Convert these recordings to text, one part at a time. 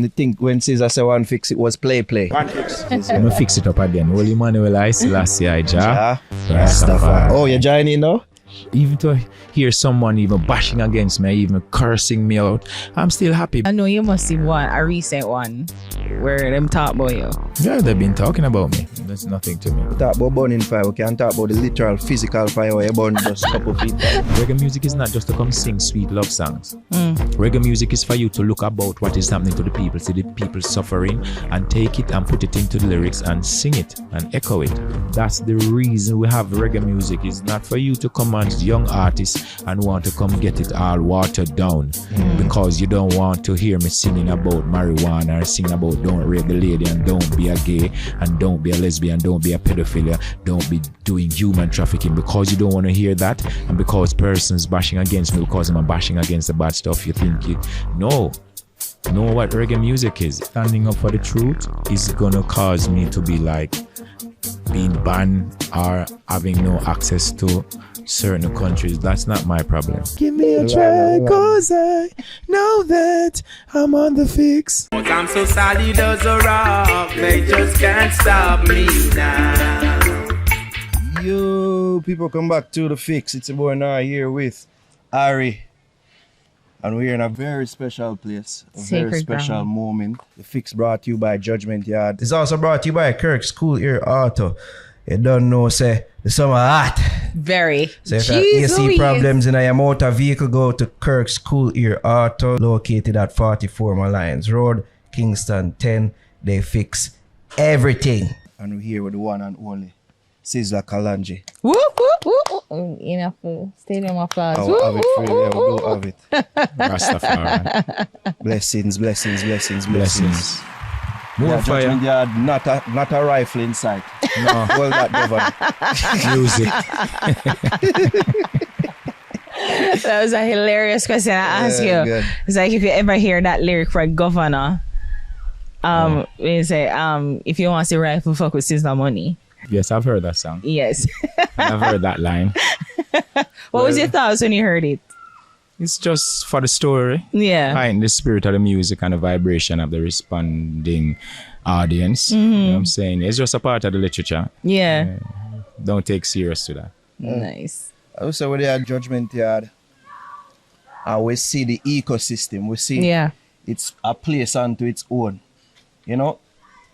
the thing when Sizzla say one fix it was play. One fix. I'm gonna fix it up again. Holy Manuel I Selassie I Jah. Rastafari. Oh, you're joining now? Even to hear someone even bashing against me, even cursing me out, I'm still happy. I know you must see a recent one where them talk about you. Yeah, they've been talking about me. That's nothing to me. We talk about burning fire. We can talk about the literal physical fire where you burn just a couple feet down. Reggae music is not just to come sing sweet love songs. Reggae music is for you to look about what is happening to the people, see the people suffering, and take it and put it into the lyrics and sing it and echo it. That's the reason we have reggae music. It's not for you to come as young artists and want to come get it all watered down because you don't want to hear me singing about marijuana or singing about don't rape the lady and don't be a gay and don't be a lesbian, don't be a pedophile, don't be doing human trafficking, because you don't want to hear that, and because persons bashing against me because I'm bashing against the bad stuff, you think it. No. Know what reggae music is. Standing up for the truth is gonna cause me to be like being banned or having no access to certain countries. That's not my problem. Give me a try, cause I know that I'm on the fix. I'm so solid as a rock, they just can't stop me now. Yo, people, come back to the fix. It's a boy now here with Ari. And we're in a very special place, a Sacred very special ground. moment. The fix brought to you by Judgement Yard. It's also brought to you by Kirk School Ear Auto. You don't know, say, the summer hot. Very. So if you have AC problems in your motor vehicle, go to Kirk School Ear Auto, located at 44 Malines Road, Kingston 10. They fix everything. And we're here with the one and only Sizzla Kalanji. Whoop, whoop, whoop, whoop. Enough stadium applause. I'll have it free. Yeah, we do have it. Rastafari. Blessings, blessings, blessings, blessings. More Yeah, fire. Judgement Yard, not a rifle in sight. No. Well, that governor. Music. That was a hilarious question I asked you. Good. It's like if you ever hear that lyric for a governor, we say, if you want to see rifle, fuck with Sizzla money. Yes, I've heard that song. Yes. I've heard that line. What was your thoughts when you heard it? It's just for the story. Yeah. Behind the spirit of the music and the vibration of the responding audience. You know what I'm saying? It's just a part of the literature. Yeah. Don't take serious to that. Nice. Also, with the Judgement Yard, we see the ecosystem. We see it's a place unto its own. You know?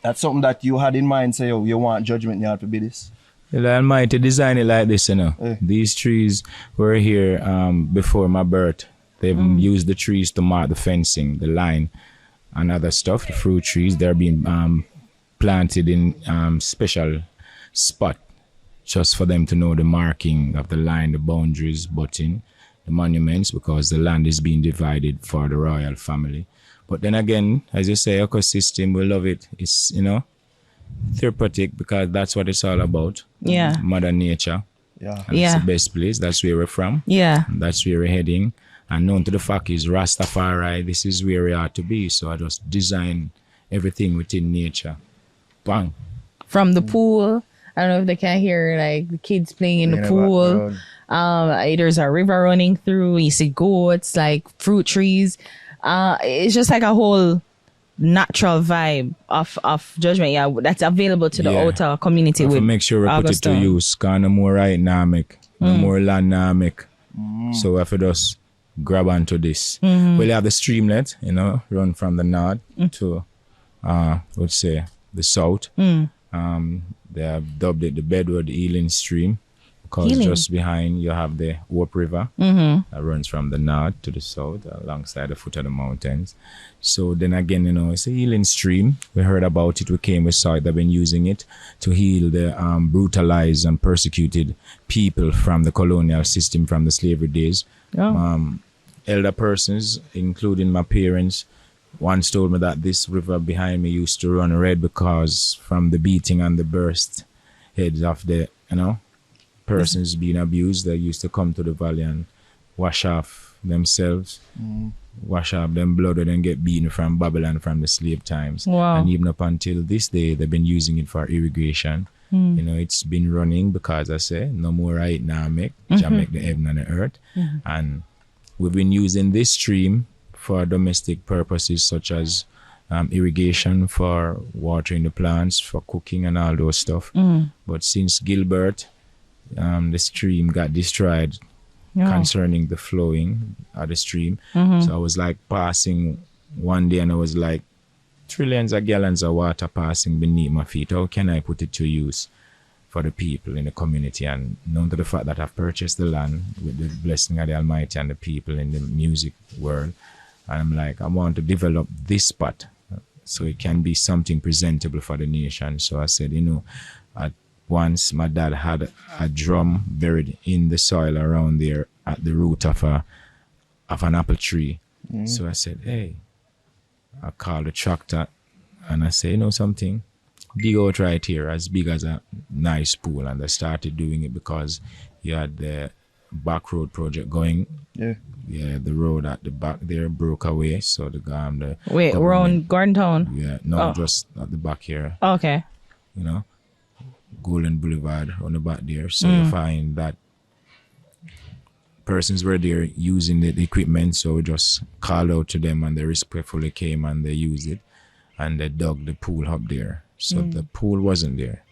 That's something that you had in mind, say, you want Judgement Yard to be this. The Almighty designed it like this, you know. These trees were here before my birth. They've used the trees to mark the fencing, the line, and other stuff. The fruit trees, they're being planted in special spot just for them to know the marking of the line, the boundaries, butting, the monuments, because the land is being divided for the royal family. But then again, as you say, ecosystem, we love it. It's, you know, therapeutic because that's what it's all about. Yeah. Mother Nature. Yeah. And it's the best place. That's where we're from. Yeah. And that's where we're heading. And known to the fact is Rastafari, this is where we are to be. So I just design everything within nature. Bang. From the pool. I don't know if they can hear like the kids playing in the pool. There's a river running through. You see goats, like fruit trees. It's just like a whole natural vibe of Judgement Yard that's available to the outer community. We make sure we put it to use. Cause no more right now make, no more land now make. So we have to just grab onto this. We'll have the streamlet, you know, run from the north to, let's say, the south. They have dubbed it the Bedwood Healing Stream. Because just behind you have the Hope River that runs from the north to the south alongside the foot of the mountains. So then again, you know, it's a healing stream. We heard about it, we came, we saw it, they've been using it to heal the brutalized and persecuted people from the colonial system, from the slavery days. Elder persons, including my parents, once told me that this river behind me used to run red because from the beating and the burst heads of the, you know, persons being abused, they used to come to the valley and wash off themselves, wash off them blood and then get beaten from Babylon from the slave times. And even up until this day, they've been using it for irrigation. You know, it's been running because I say, no more right now make, Jah make the heaven and the earth. And we've been using this stream for domestic purposes such as irrigation for watering the plants, for cooking and all those stuff. But since Gilbert, the stream got destroyed concerning the flowing of the stream. So I was like passing one day and I was like, trillions of gallons of water passing beneath my feet. How can I put it to use for the people in the community? And known to the fact that I've purchased the land with the blessing of the Almighty and the people in the music world. And I'm like, I want to develop this spot so it can be something presentable for the nation. So I said, at once my dad had a drum buried in the soil around there at the root of an apple tree. So I said, hey, I called the tractor and I say, something, dig out right here as big as a nice pool. And I started doing it because you had the back road project going. Yeah, the road at the back there broke away. So Wait, we're on Gordon Town? Yeah, no, just at the back here. Okay. Golden Boulevard on the back there. So you find that persons were there using the equipment, so we just called out to them and they respectfully came and they used it and they dug the pool up there. So the pool wasn't there.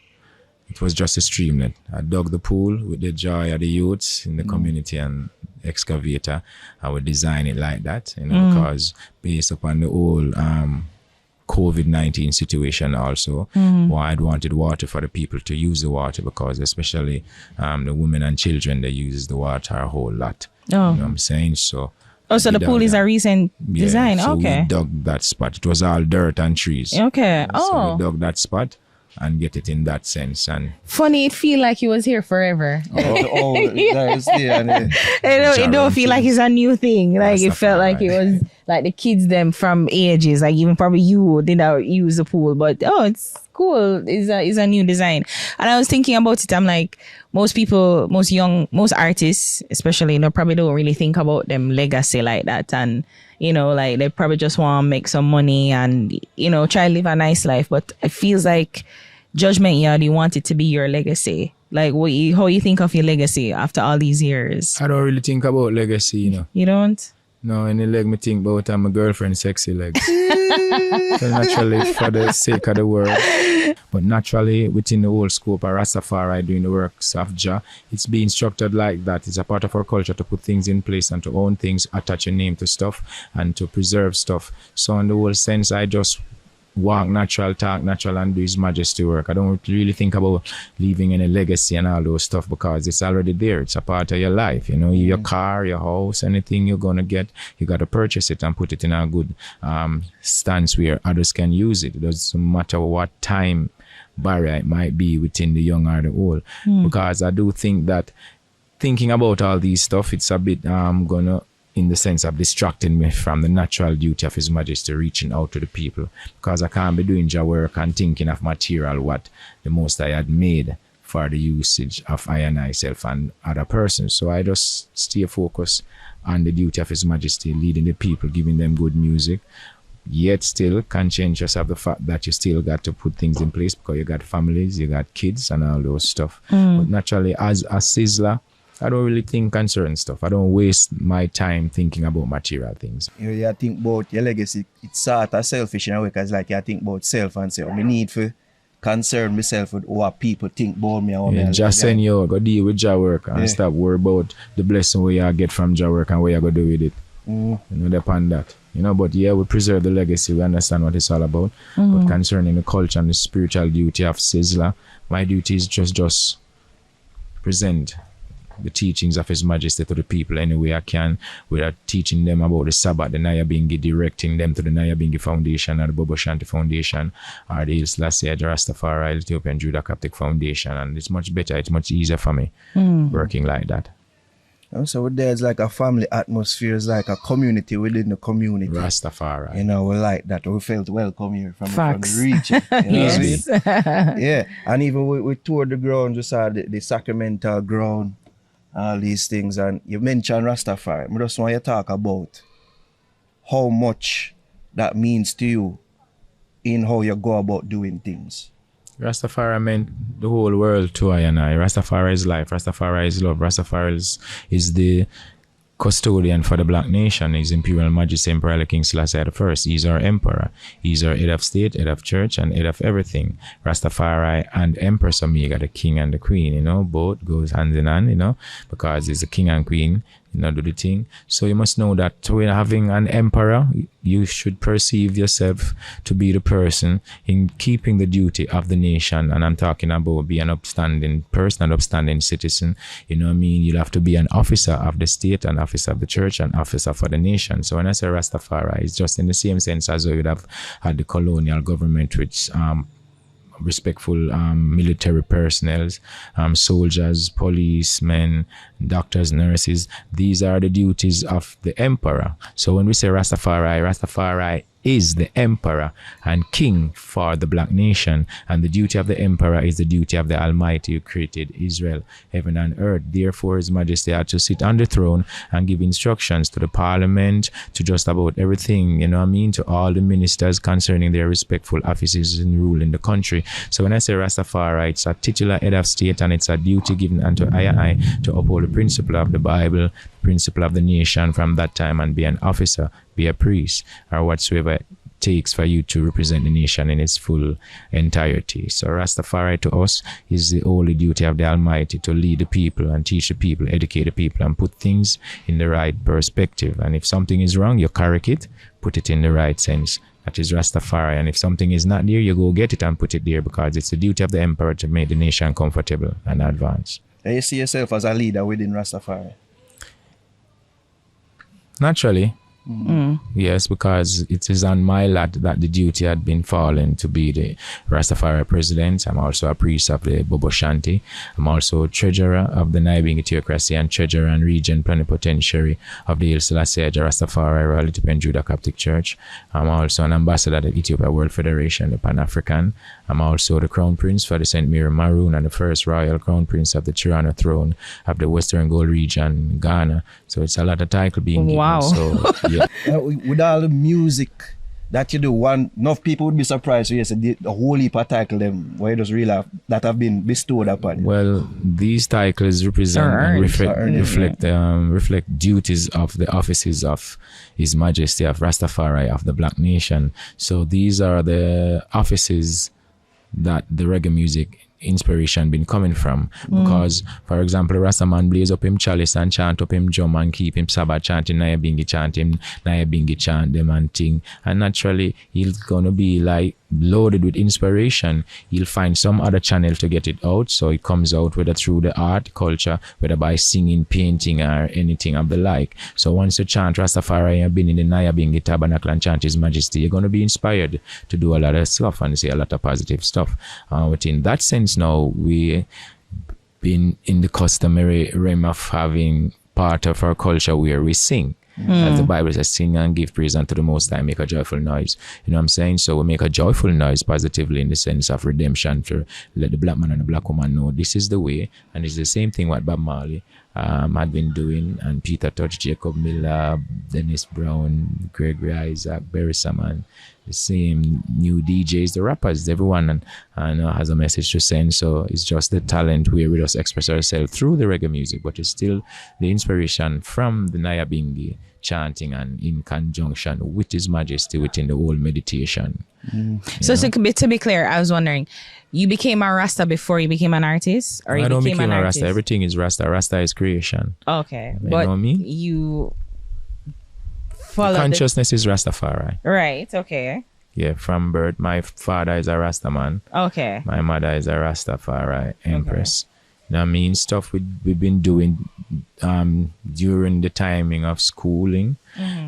It was just a streamlet. I dug the pool with the joy of the youths in the community and excavator. I would design it like that, because based upon the whole COVID-19 situation also, I'd wanted water for the people to use the water, because especially the women and children, they use the water a whole lot. You know what I'm saying? So so the pool is a recent design. So okay. we dug that spot. It was all dirt and trees. Okay. So we dug that spot and get it in that sense. And funny, it feel like he was here forever. It don't feel like it's a new thing. Like it felt like it was like the kids them from ages, like even probably you did not use the pool, but it's cool. It's a new design. And I was thinking about it, I'm like, most people, most artists especially, probably don't really think about them legacy like that. And like they probably just want to make some money and try to live a nice life. But it feels like Judgement Yard, you want it to be your legacy. Like how you think of your legacy after all these years? I don't really think about legacy, You don't? No, any leg me think about my girlfriend's sexy legs. So naturally, for the sake of the world. But naturally, within the whole scope of Rastafari doing the works of Jah, it's being structured like that. It's a part of our culture to put things in place and to own things, attach a name to stuff and to preserve stuff. So in the whole sense, I just walk natural, talk natural, and do His Majesty work. I don't really think about leaving any legacy and all those stuff, because it's already there. It's a part of your life. Your car, your house, anything you're gonna get, you gotta purchase it and put it in a good stance where others can use it. It doesn't matter what time barrier it might be within the young or the old. Because I do think that thinking about all these stuff, it's a bit gonna, in the sense of distracting me from the natural duty of His Majesty reaching out to the people, because I can't be doing Jah work and thinking of material what the Most High had made for the usage of I and myself and other persons. So I just stay focused on the duty of His Majesty, leading the people, giving them good music, yet still conscientious of the fact that you still got to put things in place, because you got families, you got kids and all those stuff. But naturally, as a Sizzla, I don't really think on certain stuff. I don't waste my time thinking about material things. You think about your legacy, it's sort of selfish in a way, because like you think about self and say, I need to concern myself with what people think about me. Just send you go deal with Jah work and stop worry about the blessing where you get from Jah work and what you go do with it. Depend that. But we preserve the legacy. We understand what it's all about. But concerning the culture and the spiritual duty of Sizzla, my duty is just present the teachings of His Majesty to the people any way I can, without teaching them about the Sabbath, the Nyabingi, directing them to the Nyabingi Foundation or the Bobo Shanti Foundation or the Selassie, the Rastafari, Ethiopian Judah Coptic Foundation. And it's much better, it's much easier for me working like that. So there's like a family atmosphere, it's like a community within the community. Rastafari. We like that. We felt welcome here from the region. Yes. Yeah. And even we toured the ground, just the Sacramental ground, all these things. And you mentioned Rastafari. I just want you to talk about how much that means to you in how you go about doing things. Rastafari meant the whole world to I and I. Rastafari is life. Rastafari is love. Rastafari is the custodian for the Black nation, His Imperial Majesty Emperor King Selassie I. He's our emperor. He's our head of state, head of church, and head of everything. Rastafari and Empress Omega, the king and the queen, you know, both goes hand in hand, you know, because it's the king and queen, you know, do the thing. So you must know that when having an emperor, you should perceive yourself to be the person in keeping the duty of the nation. And I'm talking about being an upstanding person, an upstanding citizen. You know what I mean? You'll have to be an officer of the state, an officer of the church, an officer for the nation. So when I say Rastafari, it's just in the same sense as though you'd have had the colonial government, which respectful military personnel, soldiers, policemen, doctors, nurses. These are the duties of the emperor. So when we say Rastafari, Rastafari is the emperor and king for the Black nation, and the duty of the emperor is the duty of the Almighty who created Israel, heaven and earth. Therefore, His Majesty had to sit on the throne and give instructions to the parliament, to just about everything, you know what I mean, to all the ministers concerning their respectful offices in ruling the country. So when I say Rastafari, it's a titular head of state, and it's a duty given unto I to uphold the principle of the Bible, principle of the nation from that time, and be an officer, be a priest, or whatsoever it takes for you to represent the nation in its full entirety. So Rastafari to us is the holy duty of the Almighty to lead the people and teach the people, educate the people, and put things in the right perspective. And if something is wrong, you correct it, put it in the right sense. That is Rastafari. And if something is not there, you go get it and put it there, because it's the duty of the emperor to make the nation comfortable and advance. And you see yourself as a leader within Rastafari? Naturally. Yes, because it is on my lot that the duty had been fallen to be the Rastafari president. I'm also a priest of the Bobo Shanti. I'm also treasurer of the Nyabingi Theocracy and treasurer and regent plenipotentiary of the Haile Selassie Rastafari Royalty Pen Judah Coptic Church. I'm also an ambassador of the Ethiopia World Federation, the Pan-African. I'm also the crown prince for the St. Mary Maroon and the first royal crown prince of the Tirana throne of the Western Gold region, Ghana. So it's a lot of title being given. Wow. So yeah. With all the music that you do, enough people would be surprised. So yes, the whole heap of title them where those real that have been bestowed upon you. Well, these titles represent and reflect duties of the offices of His Majesty of Rastafari of the Black nation. So these are the offices that the reggae music inspiration been coming from, because for example, Rastaman blaze up him chalice and chant up him drum and keep him Sabbath chanting Nyabingi chant them and thing, and naturally he's gonna be like loaded with inspiration. He'll find some other channel to get it out, so it comes out whether through the art culture, whether by singing, painting, or anything of the like. So once you chant Rastafari and been in the Nyabingi tabernacle and chant His Majesty, you're going to be inspired to do a lot of stuff and say a lot of positive stuff. Within that sense now, we been in the customary realm of having part of our culture where we sing. As the Bible says, sing and give praise unto the Most High, make a joyful noise. You know what I'm saying? So we make a joyful noise positively in the sense of redemption, to let the black man and the black woman know this is the way. And it's the same thing what Bob Marley had been doing, and Peter Touch, Jacob Miller, Dennis Brown, Gregory Isaac, Barry Saman, the same new DJs, the rappers, everyone and has a message to send. So it's just the talent where we just express ourselves through the reggae music, but it's still the inspiration from the Nyabingi chanting and in conjunction with His Majesty within the whole meditation. So to be clear, I was wondering, you became a Rasta before you became an artist, or you became an artist? Rasta. Everything is Rasta. Rasta is creation. Okay, you but know me? You follow consciousness is Rastafari. Right. Okay. Yeah, from birth, my father is a Rasta man. Okay. My mother is a Rastafari empress. Okay. You know what I mean? Stuff we've been doing during the timing of schooling.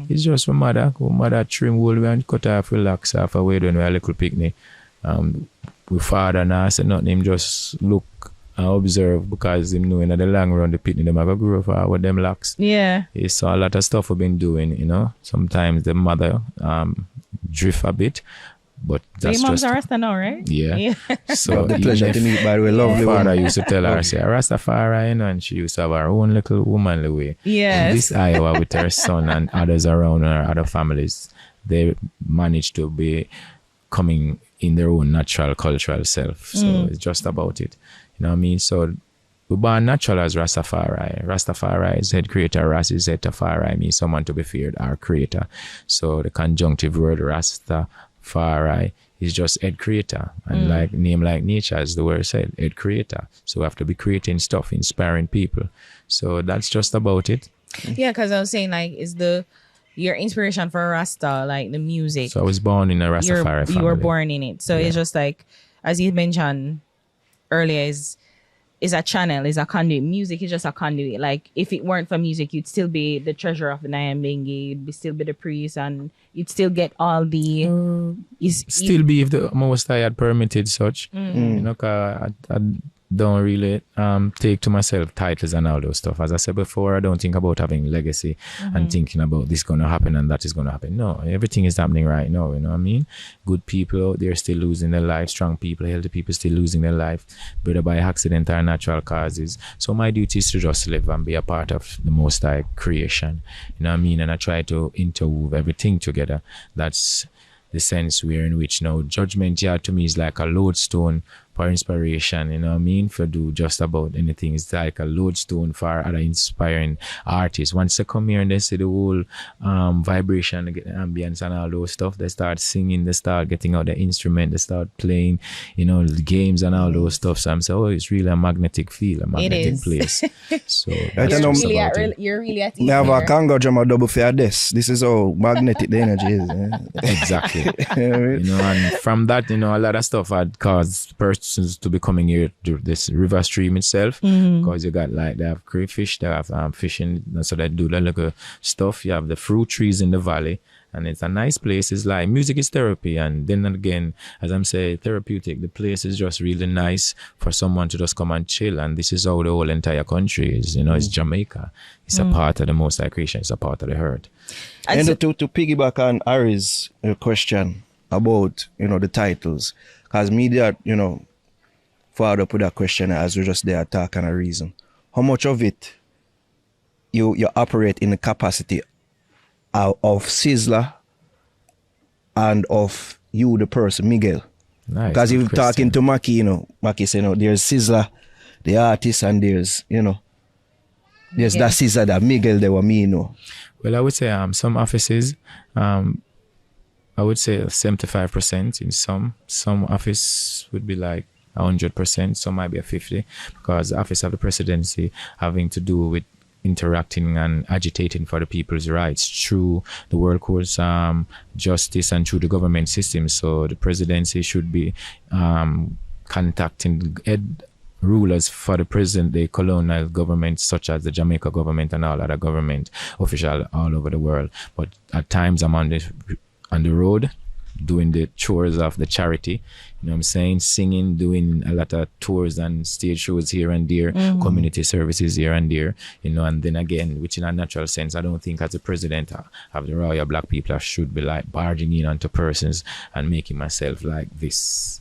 It's just my mother trim wool and cut off, relax off away when we had a little picnic. We father now said nothing, him just look and observe, because him knowing in the long run the picnic them have a grow for with them locks. Yeah. He saw a lot of stuff we've been doing, you know. Sometimes the mother drift a bit, but that's your mom's just a Rasta now, right? Yeah. So the pleasure to meet, by the way, lovely father woman. used to tell her, say, Rastafari, you know, and she used to have her own little womanly way. Yes. This Iowa with her son and others around her, other families, they managed to be coming in their own natural cultural self. So it's just about it. You know what I mean? So we're born natural as Rastafari. Rastafari is head creator. Ras is head Tafari, means someone to be feared, our creator. So the conjunctive word Rastafari is just head creator. And like name like nature, as the word said, head creator. So we have to be creating stuff, inspiring people. So that's just about it. Yeah, because I was saying, like, is your inspiration for Rasta, like the music. So I was born in a Rastafari family. You were born in it. So it's just like, as you mentioned earlier, is a channel, is a conduit. Music is just a conduit. Like, if it weren't for music, you'd still be the treasurer of the Nyambingi, you'd still be the priest, and you'd still get all the... still be if the Most High had permitted such. You know, 'cause I don't really take to myself titles and all those stuff. As I said before, I don't think about having legacy and thinking about this going to happen and that is going to happen. No, everything is happening right now, you know what I mean? Good people out there still losing their life, strong people, healthy people still losing their life, whether by accident or natural causes. So my duty is to just live and be a part of the Most High creation, you know what I mean? And I try to interweave everything together. That's the sense we're in which now Judgement Yard to me is like a lodestone for inspiration, you know what I mean? For do just about anything. It's like a lodestone for other inspiring artists. Once they come here and they see the whole vibration, they get the ambience and all those stuff, they start singing, they start getting out the instrument, they start playing, you know, the games and all those stuff. So I'm saying, oh, it's really a magnetic feel, a magnetic place. So that's just about it. You're really at ease. Never a Congo drum or double for this. This is how magnetic the energy is. Exactly. You know, and from that, you know, a lot of stuff had caused persons to be coming here to this river stream itself, because you got like, they have crayfish, they have fishing, so they do the little stuff. You have the fruit trees in the valley, and it's a nice place. It's like music is therapy, and then again, as I'm saying, therapeutic. The place is just really nice for someone to just come and chill, and this is how the whole entire country is. You know, it's Jamaica. It's a part of the Most High creation. It's a part of the herd. And to piggyback on Ari's question about, you know, the titles, because media, you know, followed up with that question as we're just there talking a reason. How much of it you operate in the capacity of Sizzla and of you, the person, Miguel? Nice. Because you're talking to Maki, you know, Maki say, you know, there's Sizzla, the artist, and there's, you know, there's that Sizzla, that Miguel, they were me, you know. Well, I would say some offices, I would say 75% in some office would be like 100%, some might be a 50%, because the office of the presidency having to do with interacting and agitating for the people's rights through the world courts, justice, and through the government system. So the presidency should be contacting rulers for the present day colonial governments, such as the Jamaica government and all other government officials all over the world. But at times I'm on the road doing the chores of the charity, you know what I'm saying, singing, doing a lot of tours and stage shows here and there, community services here and there, you know. And then again, which in a natural sense, I don't think as a president of the Royal Black people I should be like barging in onto persons and making myself like this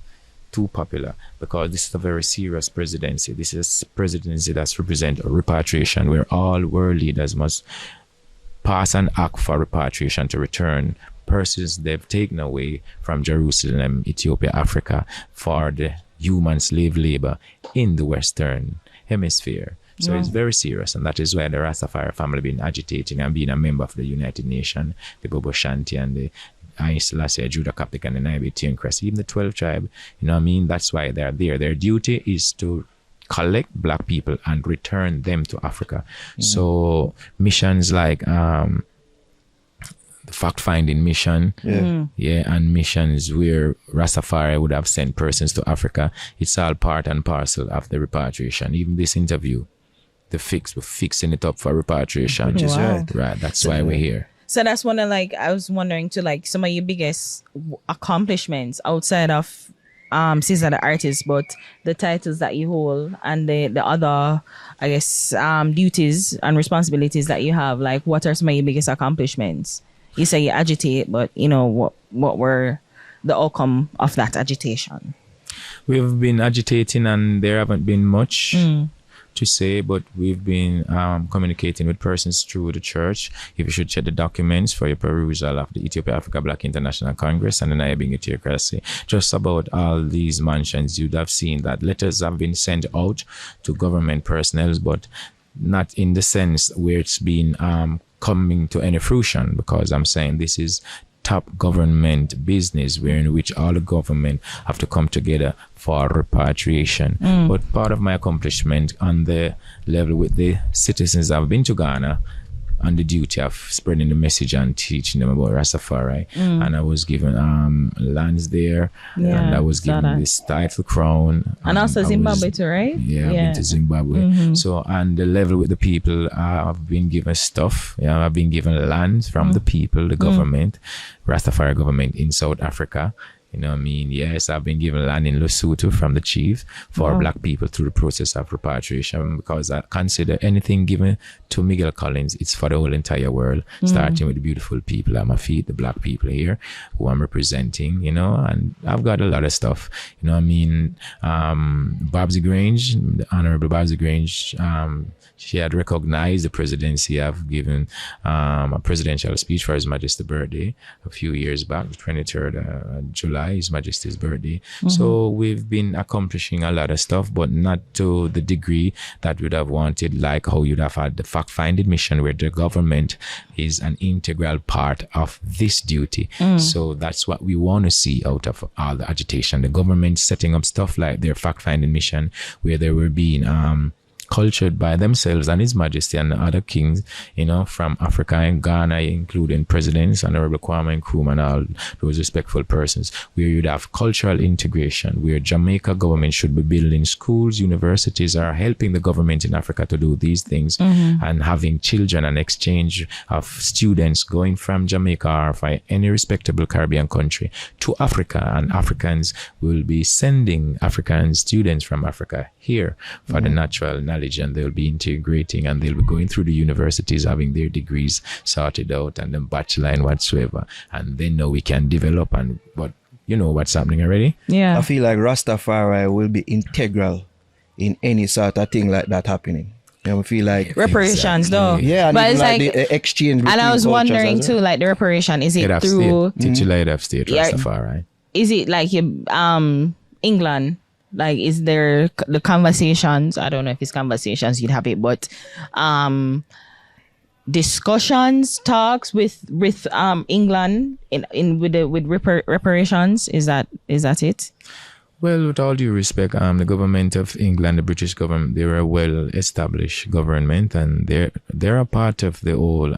too popular, because this is a very serious presidency. This is a presidency that's represent a repatriation where all world leaders must pass an act for repatriation to return persons they've taken away from Jerusalem, Ethiopia, Africa, for the human slave labor in the Western Hemisphere. So it's very serious, and that is why the Rastafari family been agitating and being a member of the United Nations, the Bobo Shanti and the Selassie, Judah Coptic and the Nibitian Crest, even the 12 tribe, you know what I mean? That's why they're there. Their duty is to collect black people and return them to Africa. So missions like the fact-finding mission, and missions where Rastafari would have sent persons to Africa, it's all part and parcel of the repatriation. Even this interview, we're fixing it up for repatriation. Which is right. That's why we're here. So that's one of, like, I was wondering to, like, some of your biggest accomplishments outside of Sizzla the artist, but the titles that you hold and the other, I guess, duties and responsibilities that you have. Like, what are some of your biggest accomplishments? You say you agitate, but, you know, what were the outcome of that agitation? We've been agitating and there haven't been much. to say, but we've been communicating with persons through the church. If you should check the documents for your perusal of the Ethiopia Africa Black International Congress and the Nairobi Theocracy, just about all these mansions, you'd have seen that letters have been sent out to government personnel, but not in the sense where it's been coming to any fruition, because I'm saying this is top government business, where in which all the government have to come together for repatriation. But part of my accomplishment on the level with the citizens, I've been to Ghana on the duty of spreading the message and teaching them about Rastafari. And I was given lands there, and I was given this title crown. And also Zimbabwe too, right? Yeah, I've been to Zimbabwe. So on the level with the people, I've been given stuff. Yeah, I've been given land from the people, the government, Rastafari government in South Africa. You know what I mean? Yes, I've been given land in Lesotho from the chief for black people through the process of repatriation, because I consider anything given to Miguel Collins, it's for the whole entire world, starting with the beautiful people at my feet, the black people here who I'm representing, you know, and I've got a lot of stuff. You know what I mean? Babsy Grange, the Honorable Babsy Grange, she had recognized the presidency. I've given a presidential speech for His Majesty's birthday a few years back, the 23rd July, His Majesty's birthday. So we've been accomplishing a lot of stuff, but not to the degree that we'd have wanted, like how you'd have had the fact-finding mission, where the government is an integral part of this duty. So that's what we want to see out of all the agitation. The government setting up stuff like their fact-finding mission, where they were being cultured by themselves and His Majesty and the other kings, you know, from Africa and Ghana, including presidents, Honorable Kwame Nkrumah and all those respectful persons, where you'd have cultural integration, where Jamaica government should be building schools, universities, are helping the government in Africa to do these things, and having children and exchange of students going from Jamaica or for any respectable Caribbean country to Africa, and Africans will be sending African students from Africa here for the natural knowledge, and they'll be integrating, and they'll be going through the universities, having their degrees sorted out, and then bachelor and whatsoever, and then now we can develop. And but you know what's happening already. I feel like Rastafari will be integral in any sort of thing like that happening. You know, I feel like reparations, though. Yeah, and but it's like the exchange. And I was wondering too, like the reparation, is it through titular head of state Rastafari? Is it like England? Like, is there the conversations? I don't know if it's conversations you'd have it, but discussions, talks with England with reparations. Is that it? Well, with all due respect, the government of England, the British government, they're a well-established government, and they're a part of the whole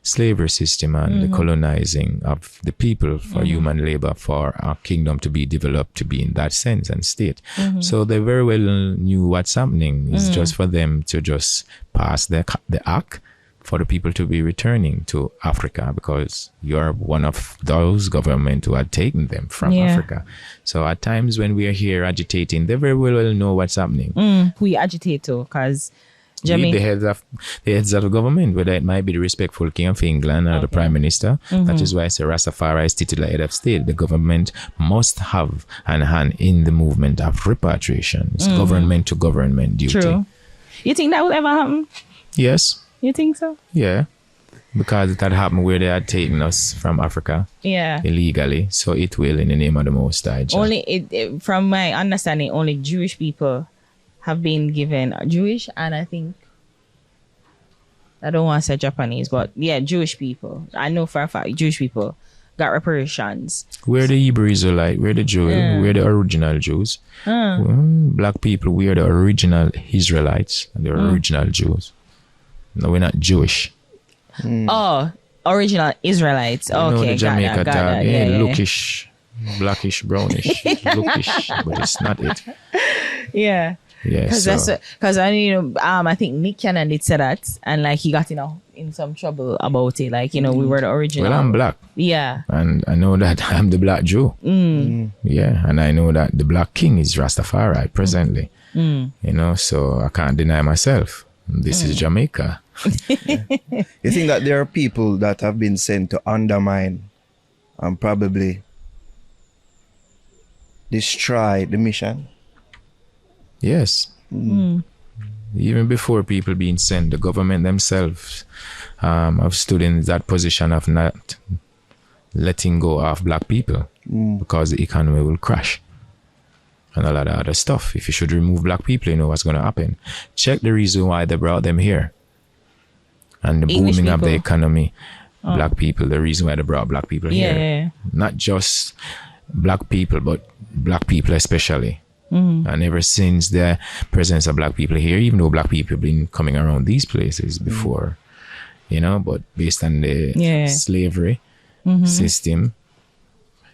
slavery system and the colonizing of the people for human labor, for our kingdom to be developed, to be in that sense and state. So they very well knew what's happening. It's just for them to just pass the act for the people to be returning to Africa, because you're one of those government who had taken them from Africa. So at times when we are here agitating, they very well know what's happening. We agitate too, because the heads of the government, whether it might be the respectful King of England or the Prime Minister. That is why I say Rastafari is titular head of state. The government must have an hand in the movement of repatriation. It's government to government duty. True. You think that will ever happen? Yes. You think so? Yeah, because it had happened where they had taken us from Africa illegally. So it will, in the name of the Most High. Only from my understanding, only Jewish people have been given Jewish, and I think I don't want to say Japanese, but yeah, Jewish people. I know for a fact Jewish people got reparations. We're the Hebrew Israelite. We're the Jew. We're the original Jews. Black people, we are the original Israelites and the original Jews. No, we're not Jewish. Oh, original Israelites. Okay, the Jamaica got tag. that. Lookish, blackish, brownish, lookish, but it's not it. Yeah. Because I think Nick Cannon did say that, and like he got in some trouble about it. Like, we were the original. Well, I'm black. Yeah. And I know that I'm the black Jew. Yeah, and I know that the black king is Rastafari presently. So I can't deny myself. This is Jamaica. You think that there are people that have been sent to undermine and probably destroy the mission? Yes. Even before people being sent, the government themselves have stood in that position of not letting go of black people because the economy will crash and a lot of other stuff. If you should remove black people, you know what's going to happen. Check the reason why they brought them here and the English booming of the people. economy. Black people, the reason why they brought black people here. Yeah. Not just black people, but black people especially. And ever since the presence of black people here, even though black people have been coming around these places before, you know, but based on the slavery system,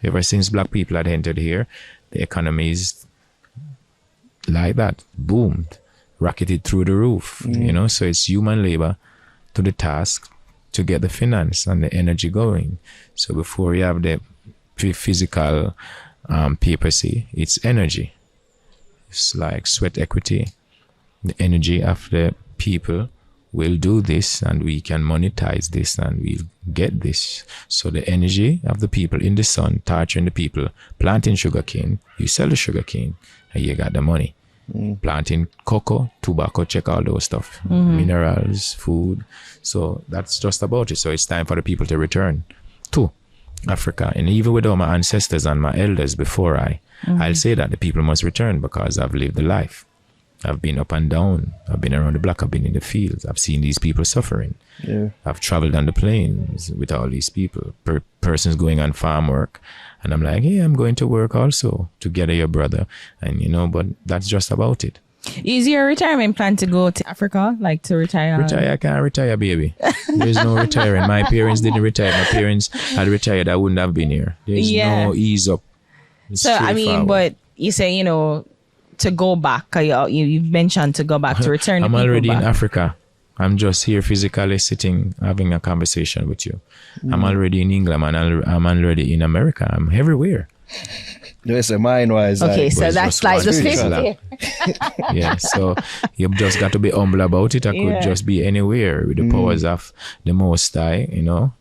ever since black people had entered here, the economy is like that, boomed, rocketed through the roof, you know, so it's human labor to the task to get the finance and the energy going. So before you have the physical papacy, it's energy. It's like sweat equity. The energy of the people will do this and we can monetize this and we'll get this. So the energy of the people in the sun, torturing the people, planting sugarcane, you sell the sugarcane and you got the money. Planting cocoa, tobacco, check all those stuff. Minerals, food. So that's just about it. So it's time for the people to return to Africa. And even with all my ancestors and my elders before I'll say that the people must return because I've lived the life. I've been up and down. I've been around the block. I've been in the fields. I've seen these people suffering. I've traveled on the plains with all these people. Persons going on farm work. And I'm like, hey, I'm going to work also together, your brother. And, you know, but that's just about it. Is your retirement plan to go to Africa, like to retire? Retire? I can't retire, baby. There's no retiring. My parents didn't retire. My parents had retired. I wouldn't have been here. There's no ease up. It's so, I mean, but you say, you know, to go back, you've mentioned to go back, to return the I'm people already back. in Africa. I'm just here physically sitting, having a conversation with you. I'm already in England and I'm already in America. I'm everywhere. Just mind-wise. Okay, so that's like the 50. Yeah, so you've just got to be humble about it. I could just be anywhere with the powers of the Most High, you know,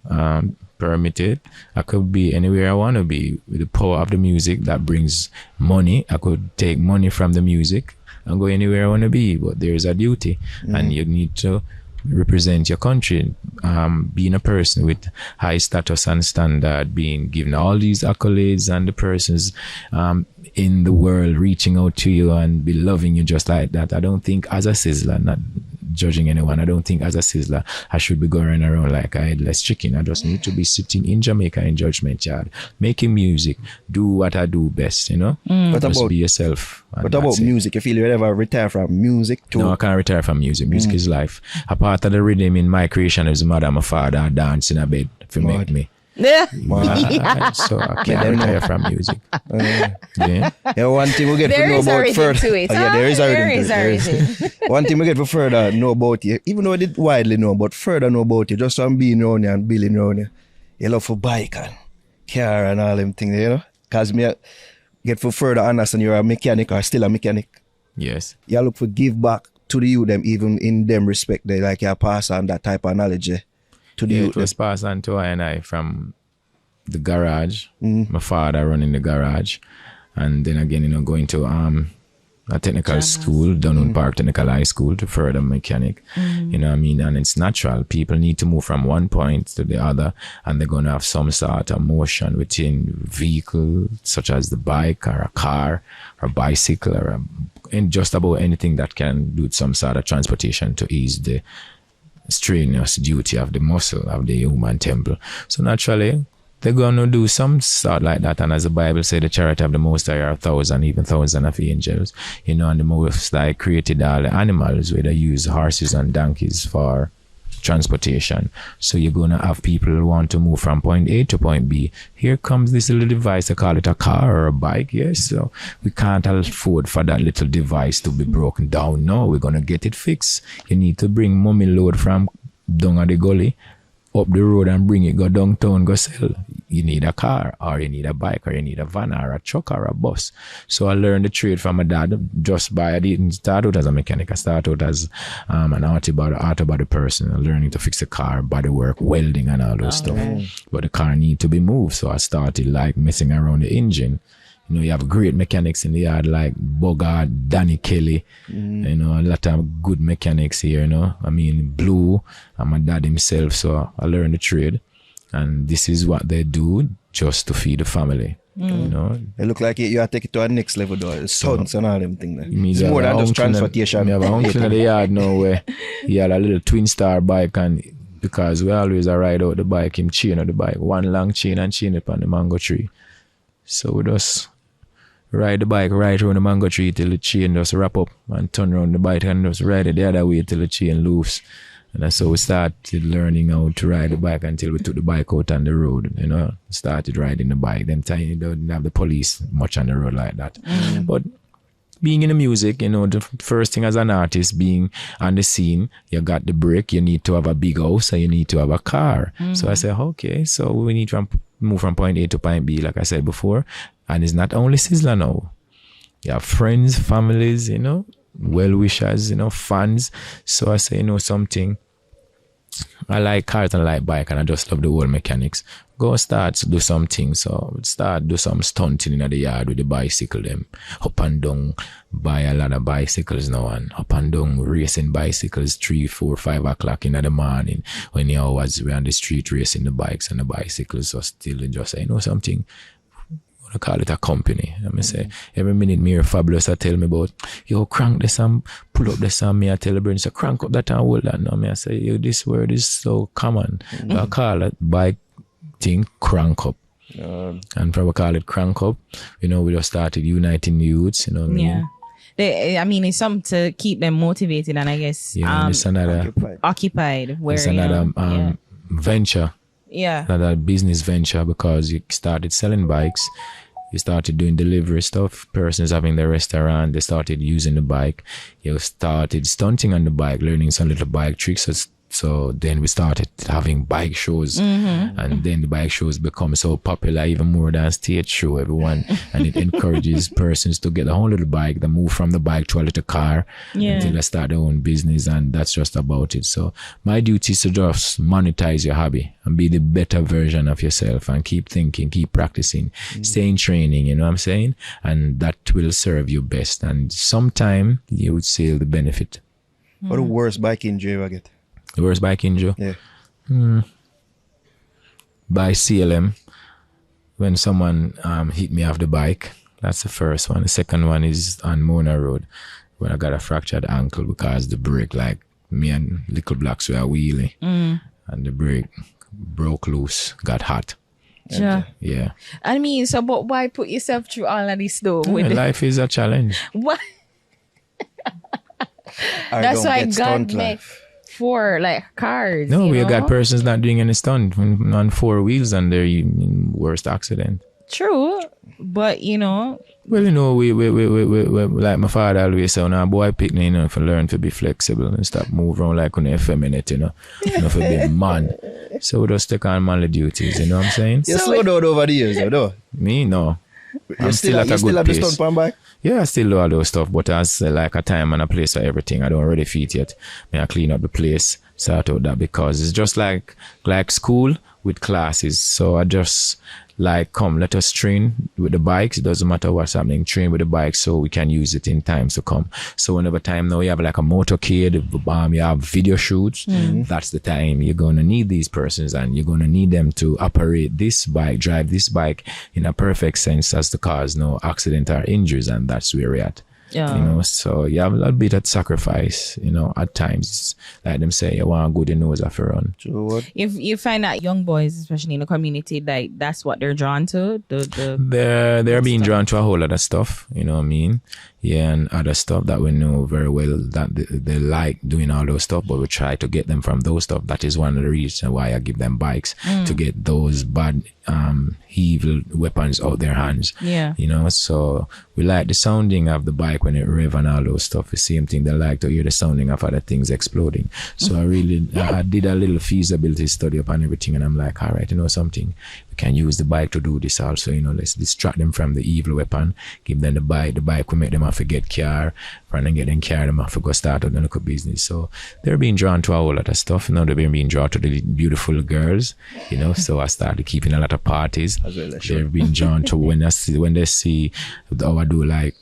permitted. I could be anywhere I want to be with the power of the music that brings money. I could take money from the music and go anywhere I want to be, but there's a duty and you need to represent your country, being a person with high status and standard, being given all these accolades and the persons in the world reaching out to you and be loving you just like that. I don't think as a Sizzla, not judging anyone, I don't think as a Sizzla I should be going around like a headless chicken. I just need to be sitting in Jamaica in Judgement Yard, making music, do what I do best, you know. But just about, be yourself. What about music? You feel you ever retire from music too? No, I can't retire from music. Music is life. A part of the rhythm in my creation is my mother and my father dance in a bed to make me. So I can't retire from music. One thing we get to know about further. There is a rhythm. One thing we get to further know about you, even though I did widely know, but further know about you, just from being around you and building around you. You love for bike and car and all them things, you know? Because me get for further understand you're a mechanic or still a mechanic. Yes. You look for give back to the youth them, even in them respect, they like you pass on that type of knowledge to the youth. It was passed on to I and I from the garage. My father running the garage, and then again, you know, going to a technical school, Dunwood Park Technical High School, to further mechanic. You know what I mean? And it's natural. People need to move from one point to the other, and they're going to have some sort of motion within vehicle, such as the bike or a car or a bicycle or and just about anything that can do some sort of transportation to ease the strenuous duty of the muscle of the human temple. So naturally, they're going to do some sort like that. And as the Bible says, the chariot of the Most High are 1,000, even 1,000 of angels. You know, and the Most High created all the animals where they use horses and donkeys for transportation. So you're going to have people who want to move from point A to point B. Here comes this little device, I call it a car or a bike. Yes, so we can't afford for that little device to be broken down. No, we're going to get it fixed. You need to bring mummy load from down at the gully up the road and bring it, go downtown, go sell. You need a car, or you need a bike, or you need a van, or a truck, or a bus. So I learned the trade from my dad just by, I didn't start out as a mechanic. I started out as an auto body person, learning to fix a car, body work, welding, and all those stuff. But the car need to be moved, so I started like messing around the engine. You know, you have great mechanics in the yard like Bogart, Danny Kelly, you know, a lot of good mechanics here, you know. I mean, Blue, and my dad himself, so I learned the trade. And this is what they do just to feed the family. You know, it look like you have to take it to a next level though. Stunts and all them things. It's more than just transportation. We have an uncle in the yard now where he had a little twin star bike, and because we always ride out the bike, him chain out the bike, one long chain and chain it on the mango tree. So we just ride the bike right around the mango tree till the chain just wrap up and turn around the bike and just ride it the other way till the chain loose. And that's how we started learning how to ride the bike until we took the bike out on the road, you know, started riding the bike. Them time you don't have the police much on the road like that. But being in the music, you know, the first thing as an artist, being on the scene, you got the break, you need to have a big house and you need to have a car. So I said, okay, so we need to move from point A to point B, like I said before. And it's not only Sizzla now. You have friends, families, you know, well-wishers, you know, fans. So I say, you know, something, I like cars and I like bike and I just love the whole mechanics. Go start to do something. So start do some stunting in the yard with the bicycle them. Up and down, buy a lot of bicycles now and up and down racing bicycles 3, 4, 5 o'clock in the morning when you was on the street racing the bikes and the bicycles. So still just say, you know something, I call it a company. Let me say, every minute me or Fabulous I tell me about, yo, crank this and pull up this and me I tell the brain, so crank up that and hold that. Now me I say, yo, this word is so common. I call it bike thing crank up. And probably call it crank up. You know, we just started uniting youths, you know what I mean? I mean, it's something to keep them motivated and I guess it's another occupied. Where it's another venture. Yeah. Another business venture because you started selling bikes. You started doing delivery stuff. Persons having their restaurant, they started using the bike. You started stunting on the bike, learning some little bike tricks. So then we started having bike shows, and then the bike shows become so popular, even more than stage show. Everyone, and it encourages persons to get a whole little bike. They move from the bike to a little car until they start their own business, and that's just about it. So my duty is to just monetize your hobby and be the better version of yourself, and keep thinking, keep practicing, stay in training. You know what I'm saying? And that will serve you best. And sometime you would see the benefit. What the worst bike injury you ever get? The worst bike injury? Yeah. By CLM, when someone hit me off the bike. That's the first one. The second one is on Mona Road, when I got a fractured ankle because the brake, like me and Little Blacks were wheeling, and the brake broke loose, got hot. Sure. Yeah. I mean, so but why put yourself through all of this though? Life is a challenge. What? That's why God made for like cars. No, we know? got persons not doing any stunt on 4 wheels and they're in worst accident. True, but you know. Well, you know, we like my father always say, "Now, boy, pick me, you know, for learn to be flexible and stop move around like on effeminate, you know, for being a man." So we just take on manly duties. You know what I'm saying? You slowed down over the years, though. Me, no. I'm still at a good pace. The stunt bike? Yeah, I still do all those stuff, but as like a time and a place for everything. I don't ready feet yet. I clean up the place, sort out that, because it's just like school with classes. So I just like, come, let us train with the bikes. It doesn't matter what's happening. Train with the bikes so we can use it in times to come. So whenever time now you have like a motorcade, you have video shoots, that's the time you're going to need these persons and you're going to need them to operate this bike, drive this bike in a perfect sense as to cause no accident or injuries, and that's where we're at. Yeah. You know, so you have a little bit of sacrifice, you know, at times. Like them say, you want good, you know, as a run. True. If you find that young boys, especially in the community, like that's what they're drawn to, they're being drawn to a whole lot of stuff, you know what I mean? Yeah, and other stuff that we know very well that they like doing all those stuff, but we try to get them from those stuff. That is one of the reasons why I give them bikes, to get those bad, evil weapons out their hands. Yeah. You know, so we like the sounding of the bike when it rev and all those stuff. The same thing, they like to hear the sounding of other things exploding. So I did a little feasibility study upon everything, and I'm like, all right, you know something, we can use the bike to do this also, you know, let's distract them from the evil weapon, give them the bike will make them want to get car, and then get in car, them have to go start out a little business. So they're being drawn to a whole lot of stuff. You know, they're being drawn to the beautiful girls. You know, so I started keeping a lot of parties. They're being drawn to when they see how I do like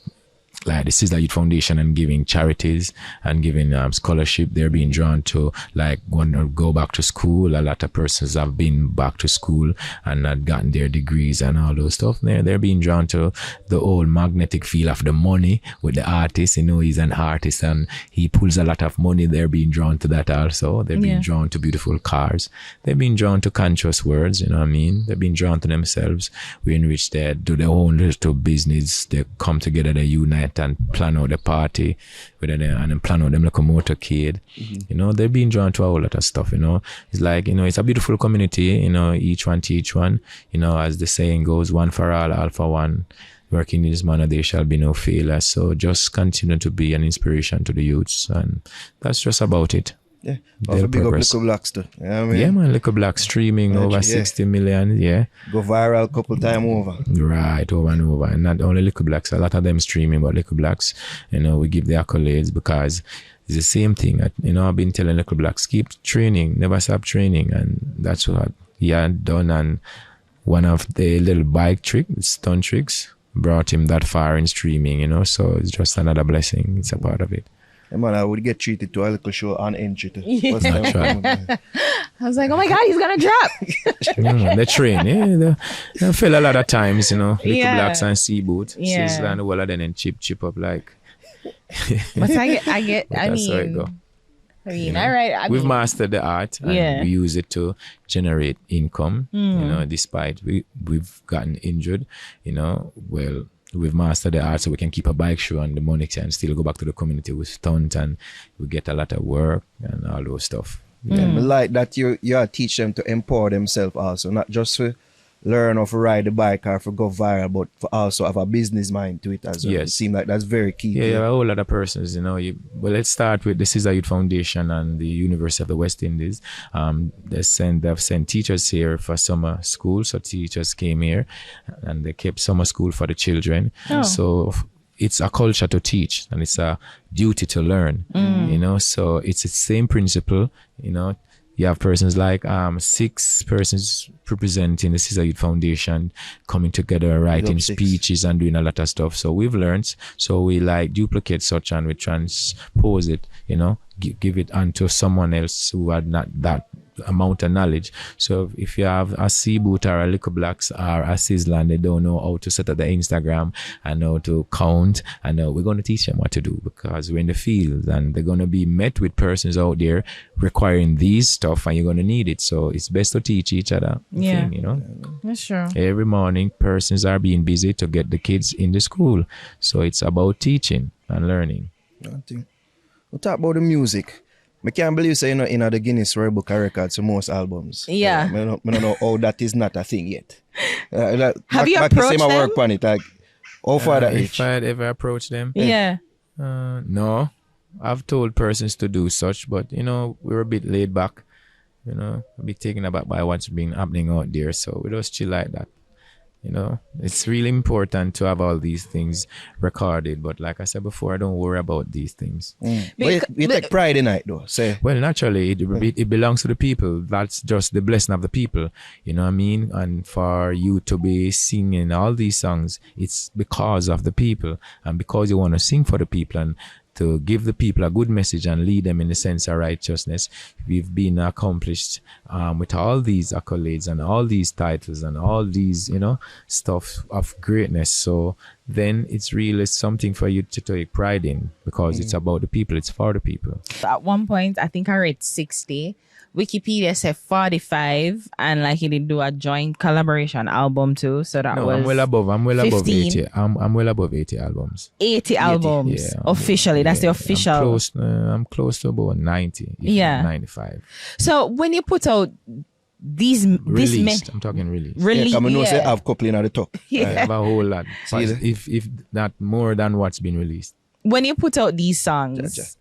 the Sizzla Youth Foundation and giving charities and giving scholarship. They're being drawn to like want to go back to school. A lot of persons have been back to school and had gotten their degrees and all those stuff. They're being drawn to the old magnetic feel of the money with the artist. You know, he's an artist and he pulls a lot of money. They're being drawn to that also. They're being drawn to beautiful cars. They're being drawn to conscious words. You know what I mean? They're being drawn to themselves, in which they do their own little business. They come together, they unite and plan out the party with them and then plan out them like a motorcade. You know, they're being drawn to a whole lot of stuff. You know, it's like, you know, it's a beautiful community. You know, each one teach one. You know, as the saying goes, one for all for one. Working in this manner, there shall be no failure. So just continue to be an inspiration to the youths, and that's just about it. Yeah, also big up Little Blacks too. You know what I mean? Yeah, man, Little Blacks streaming over 60 million. Yeah, go viral couple time over. Right, over and over. And not only Little Blacks, a lot of them streaming, but Little Blacks, you know, we give the accolades because it's the same thing. You know, I've been telling Little Blacks, keep training, never stop training, and that's what he had done. And one of the little bike stunt tricks, brought him that far in streaming. You know, so it's just another blessing. It's a part of it. Yeah, man, I would get treated to a little show on entry too. Yeah. That's right. I was like, oh my God, he's gonna drop. They train, they fail a lot of times, you know. Little Blacks and Sea Boot, Sizzla and all of them and chip up like. But I mean, all right. We've mastered the art and we use it to generate income, you know, despite we've gotten injured, you know, well, we've mastered the art so we can keep a bike show and the money and still go back to the community with stunt and we get a lot of work and all those stuff. Yeah, I like that you teach them to empower themselves also, not just to learn or to ride the bike or to go viral, but for also have a business mind to it as well. Yes. It seems like that's very key. Yeah, a whole lot of persons, you know. Well, let's start with the Sizzla Youth Foundation and the University of the West Indies. They've sent teachers here for summer school, so teachers came here and they kept summer school for the children. Oh. So it's a culture to teach and it's a duty to learn, you know. So it's the same principle, you know. You have persons like 6 persons representing the Sizzla Youth Foundation coming together, writing speeches and doing a lot of stuff. So we've learned. So we like duplicate such and we transpose it, you know, give it onto someone else who had not that amount of knowledge. So if you have a Sea Boot or a Little Blacks or a Sizzla and they don't know how to set up the Instagram and how to count, and we're going to teach them what to do because we're in the field and they're going to be met with persons out there requiring these stuff and you're going to need it. So it's best to teach each other. Yeah, you know, that's true. Every morning persons are being busy to get the kids in the school. So it's about teaching and learning. We'll talk about the music. I can't believe you know, in the Guinness World Book of Records for most albums. Yeah. I don't know how that is not a thing yet. Have you approached them? Work on it, like, how far that if I had ever approached them? Yeah. No. I've told persons to do such, but, you know, we're a bit laid back. You know, a bit taken aback by what's been happening out there. So we just chill like that. You know, it's really important to have all these things recorded. But like I said before, I don't worry about these things. But you take pride in it, though. Well, naturally, it belongs to the people. That's just the blessing of the people. You know what I mean? And for you to be singing all these songs, it's because of the people. And because you want to sing for the people and to give the people a good message and lead them in the sense of righteousness. We've been accomplished with all these accolades and all these titles and all these, you know, stuff of greatness. So then it's really something for you to take pride in because it's about the people, it's for the people. At one point, I think I read 60. Wikipedia said 45, and like he did do a joint collaboration album too. So that was I'm well above 15. 80. I'm well above 80 albums. 80 albums, yeah, officially. That's the official. I'm close to about 90. Yeah, 95. So when you put out I'm talking release. Yeah, I know say I have coupling at the top. I have a whole lot. If not more than what's been released. When you put out these songs,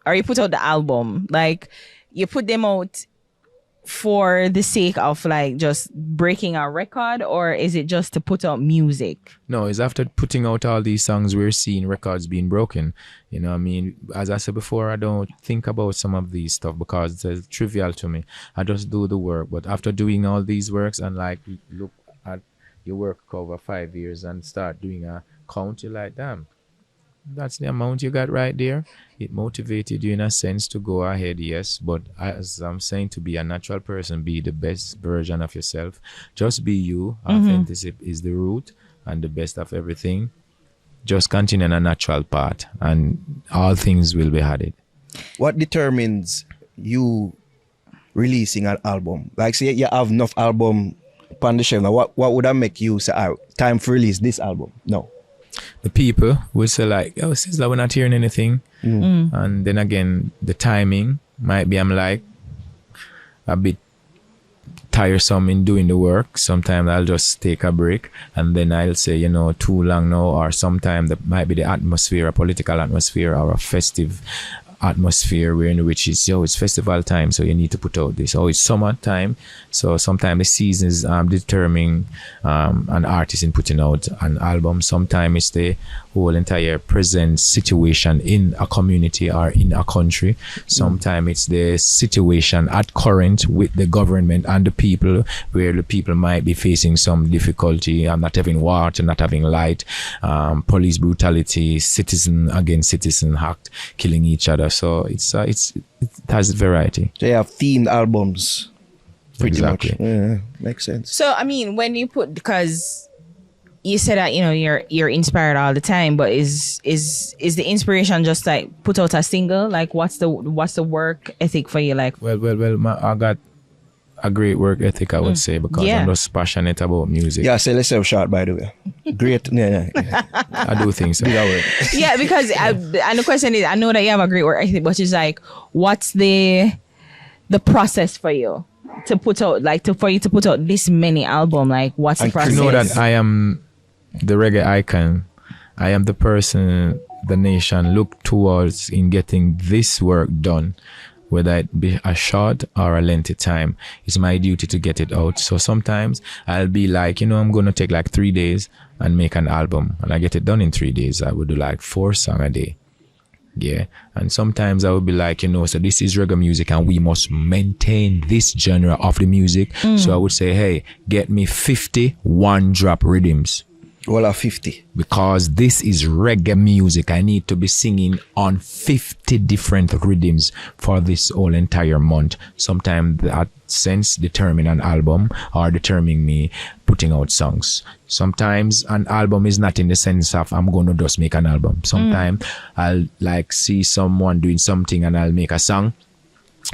or you put out the album, like you put them out for the sake of like just breaking a record, or is it just to put out music? No, it's after putting out all these songs, we're seeing records being broken. You know what I mean? As I said before, I don't think about some of these stuff because it's trivial to me. I just do the work. But after doing all these works and like look at your work over 5 years and start doing a count, you're like, damn, that's the amount you got right there. It motivated you in a sense to go ahead, yes. But as I'm saying, to be a natural person, be the best version of yourself. Just be you. Authenticity is the root and the best of everything. Just continue on a natural path and all things will be added. What determines you releasing an album? Like, say you have enough album on the shelf. Now, what would that make you say, time to release this album? No. The people will say like, oh, Sizzla, we're not hearing anything. And then again, the timing might be, I'm like a bit tiresome in doing the work. Sometimes I'll just take a break and then I'll say, you know, too long now, or sometimes that might be the atmosphere, a political atmosphere or a festive atmosphere where in which it's festival time, so you need to put out this. It's summertime, so sometimes the season is determining an artist in putting out an album. Sometimes it's the whole entire present situation in a community or in a country. Sometimes it's the situation at current with the government and the people, where the people might be facing some difficulty and not having water, not having light, police brutality, citizen against citizen act, killing each other. So it has variety. They have themed albums, pretty exactly. much. Yeah, makes sense. So I mean, when you put, because you said that, you know, you're inspired all the time, but is the inspiration just like put out a single? Like, what's the work ethic for you? Like, well, I got a great work ethic, I would say, because I'm just passionate about music. Yeah, say let's have a shot, by the way. Great. Yeah. I do think so. Yeah, because and the question is, I know that you have a great work ethic, but it's like, what's the process for you to put out, like, for you to put out this many album? Like, what's the process? You know that I am the reggae icon. I am the person the nation look towards in getting this work done. Whether it be a short or a lengthy time, it's my duty to get it out. So sometimes I'll be like, you know, I'm going to take like 3 days and make an album, and I get it done in 3 days. I would do like 4 songs a day. Yeah. And sometimes I would be like, you know, so this is reggae music and we must maintain this genre of the music. So I would say, hey, get me 50 one-drop rhythms. Well, 50. Because this is reggae music. I need to be singing on 50 different rhythms for this whole entire month. Sometimes that sense determine an album or determine me putting out songs. Sometimes an album is not in the sense of I'm going to just make an album. Sometimes I'll like see someone doing something and I'll make a song.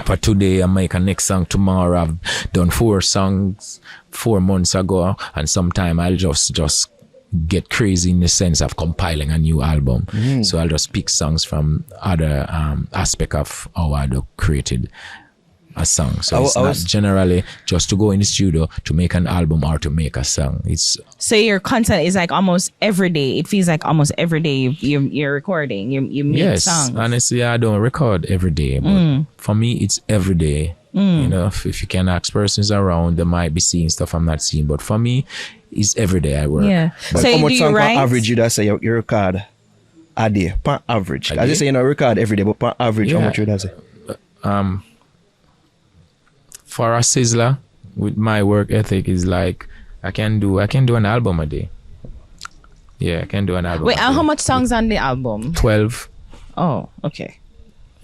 For today, I make a next song. Tomorrow, I've done 4 songs 4 months ago. And sometimes I'll just get crazy in the sense of compiling a new album. So I'll just pick songs from other aspect of how I created a song. So it's not generally just to go in the studio to make an album or to make a song. So your content is like almost every day. It feels like almost every day you're recording. You make songs. Yes, honestly, I don't record every day, but for me, it's every day. You know, if you can ask persons around, they might be seeing stuff I'm not seeing. But for me, it's every day I work. Yeah. But so how much song write? per average you say you record a day? Per average. I just say you know record every day, but per average, how much you say? For a Sizzla, with my work ethic, is like I can do an album a day. Yeah, I can do an album. Wait, and how much songs on the album? 12. Oh, okay.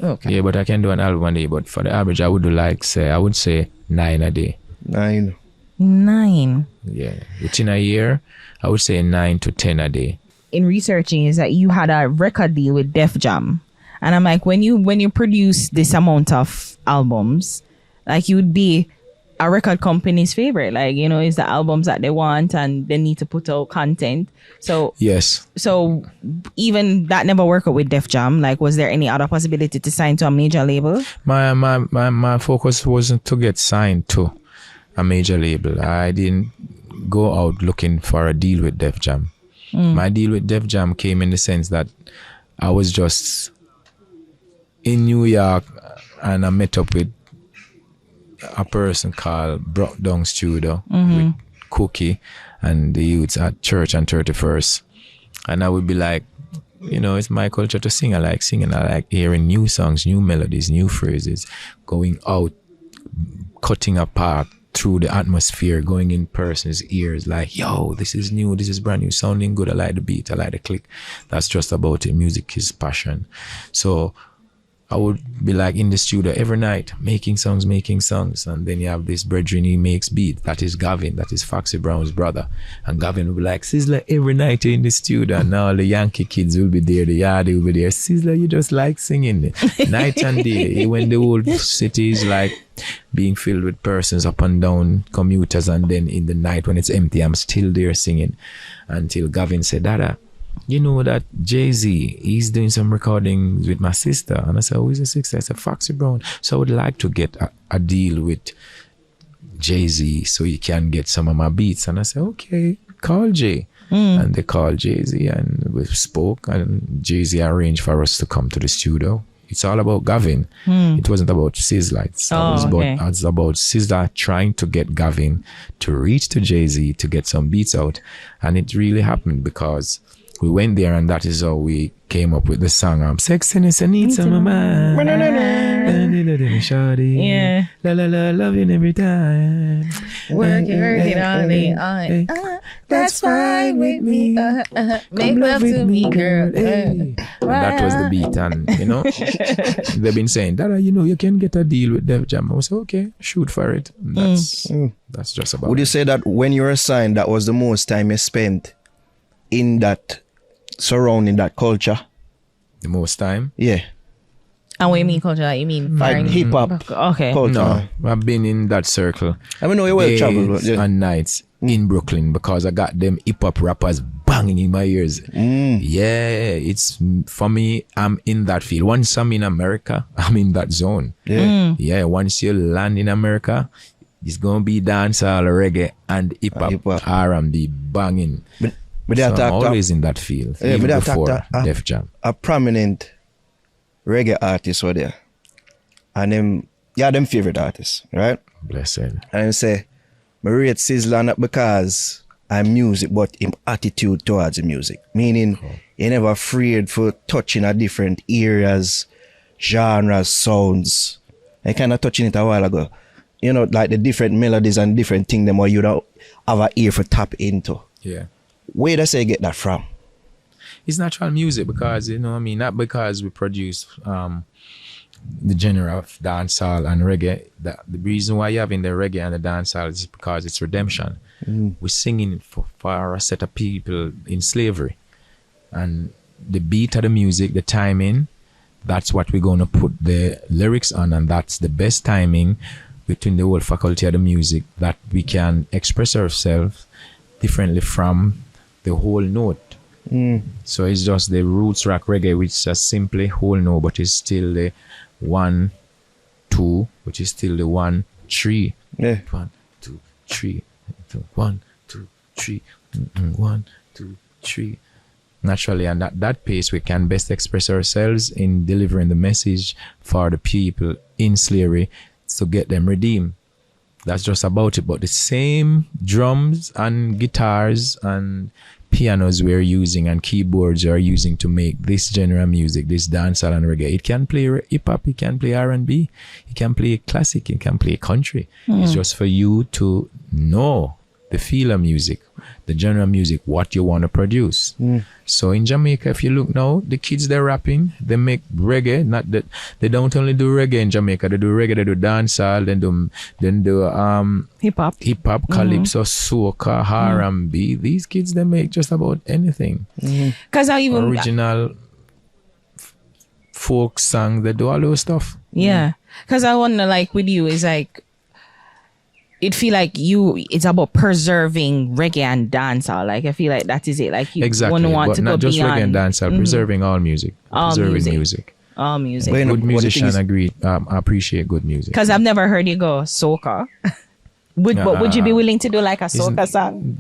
Okay. Yeah, but I can do an album a day. But for the average, I would say 9 a day. 9. 9. Yeah, within a year, I would say 9 to 10 a day. In researching, is that you had a record deal with Def Jam, and I'm like, when you produce this amount of albums, like you would be a record company's favorite. Like, you know, it's the albums that they want and they need to put out content. So yes. So even that never worked out with Def Jam. Like, was there any other possibility to sign to a major label? My focus wasn't to get signed to a major label. I didn't go out looking for a deal with Def Jam. My deal with Def Jam came in the sense that I was just in New York and I met up with a person called Brock Down Studio with Cookie and the youths at church on 31st. And I would be like, you know, it's my culture to sing. I like singing. I like hearing new songs, new melodies, new phrases, going out, cutting apart through the atmosphere, going in person's ears like, yo, this is new, this is brand new, sounding good. I like the beat, I like the click. That's just about it. Music is passion. So I would be like in the studio every night, making songs. And then you have this brethren, he makes beat. That is Gavin, that is Foxy Brown's brother. And Gavin will be like, Sizzla, every night you're in the studio. And now the Yankee kids will be there, the Yardie will be there. Sizzla, you just like singing night and day. When the whole city is like being filled with persons up and down, commuters. And then in the night when it's empty, I'm still there singing. Until Gavin said, Dada, you know that Jay-Z, he's doing some recordings with my sister. And I said, who is the sister? I said, Foxy Brown. So I would like to get a deal with Jay-Z so he can get some of my beats. And I said, okay, call Jay. And they called Jay-Z and we spoke, and Jay-Z arranged for us to come to the studio. It's all about Gavin. It wasn't about Sizzla. It's about Sizzla trying to get Gavin to reach to Jay-Z to get some beats out. And it really happened because we went there, and that is how we came up with the song. Sexiness, I need some of mine. Yeah. La la la, loving every time. Working all day. That's fine with me. Make love to me, girl. And that was the beat, and you know, they've been saying, Dada, you know, you can get a deal with Def Jam. I was okay, shoot for it. That's just about. Would you say that when you were signed, that was the most time you spent in that surrounding that culture? The most time? Yeah. And what you mean culture? You mean Like hip hop okay. culture? No, I've been in that circle. I mean, know you well traveled. Days and nights in Brooklyn because I got them hip hop rappers banging in my ears. Yeah, it's for me. I'm in that field. Once I'm in America, I'm in that zone. Yeah. Once you land in America, it's gonna be dancehall, reggae, and hip hop, R&B banging. But so I'm always in that field. Yeah, even before Def Jam. A prominent reggae artist were there, and them favorite artists, right? Blessed. And them say, I rate Sizzla not because I'm music, but him attitude towards the music. Meaning, you're never afraid for touching a different areas, genres, sounds. I kind of touching it a while ago. You know, like the different melodies and different things them where you don't have an ear for tap into. Yeah. Where does they get that from? It's natural music because, you know what I mean, not because we produce the genre of dancehall and reggae. The reason why you're having the reggae and the dancehall is because it's redemption. We're singing for a set of people in slavery. And the beat of the music, the timing, that's what we're going to put the lyrics on, and that's the best timing between the whole faculty of the music that we can express ourselves differently from the whole note. So it's just the roots rock reggae, which is just simply whole note, but it's still the 1, 2, which is still the 1, 3. Yeah. 1, 2, 3. 1, 2, 3. 1, 2, 3. Naturally, and at that pace, we can best express ourselves in delivering the message for the people in slavery to get them redeemed. That's just about it. But the same drums and guitars and pianos we're using and keyboards are using to make this genre of music, this dancehall and reggae. It can play hip hop, it can play R&B, it can play classic, it can play country. It's just for you to know the feel of music, the genre of music, what you want to produce. So in Jamaica, if you look now, the kids, they're rapping, they make reggae. Not that they don't only do reggae in Jamaica, they do reggae, they do dancehall, then do hip hop, calypso, soca, R&B. These kids, they make just about anything. Because I even original folk song, they do all those stuff. Yeah, because I wonder, like with you, is like, it feel like it's about preserving reggae and dancehall. Like I feel like that is it. Like you wouldn't want to go beyond. Not just reggae and dancehall, preserving all music. Preserving music. All music. Good musician agree. Appreciate good music. Because I've never heard you go soca. But would you be willing to do like a soca song?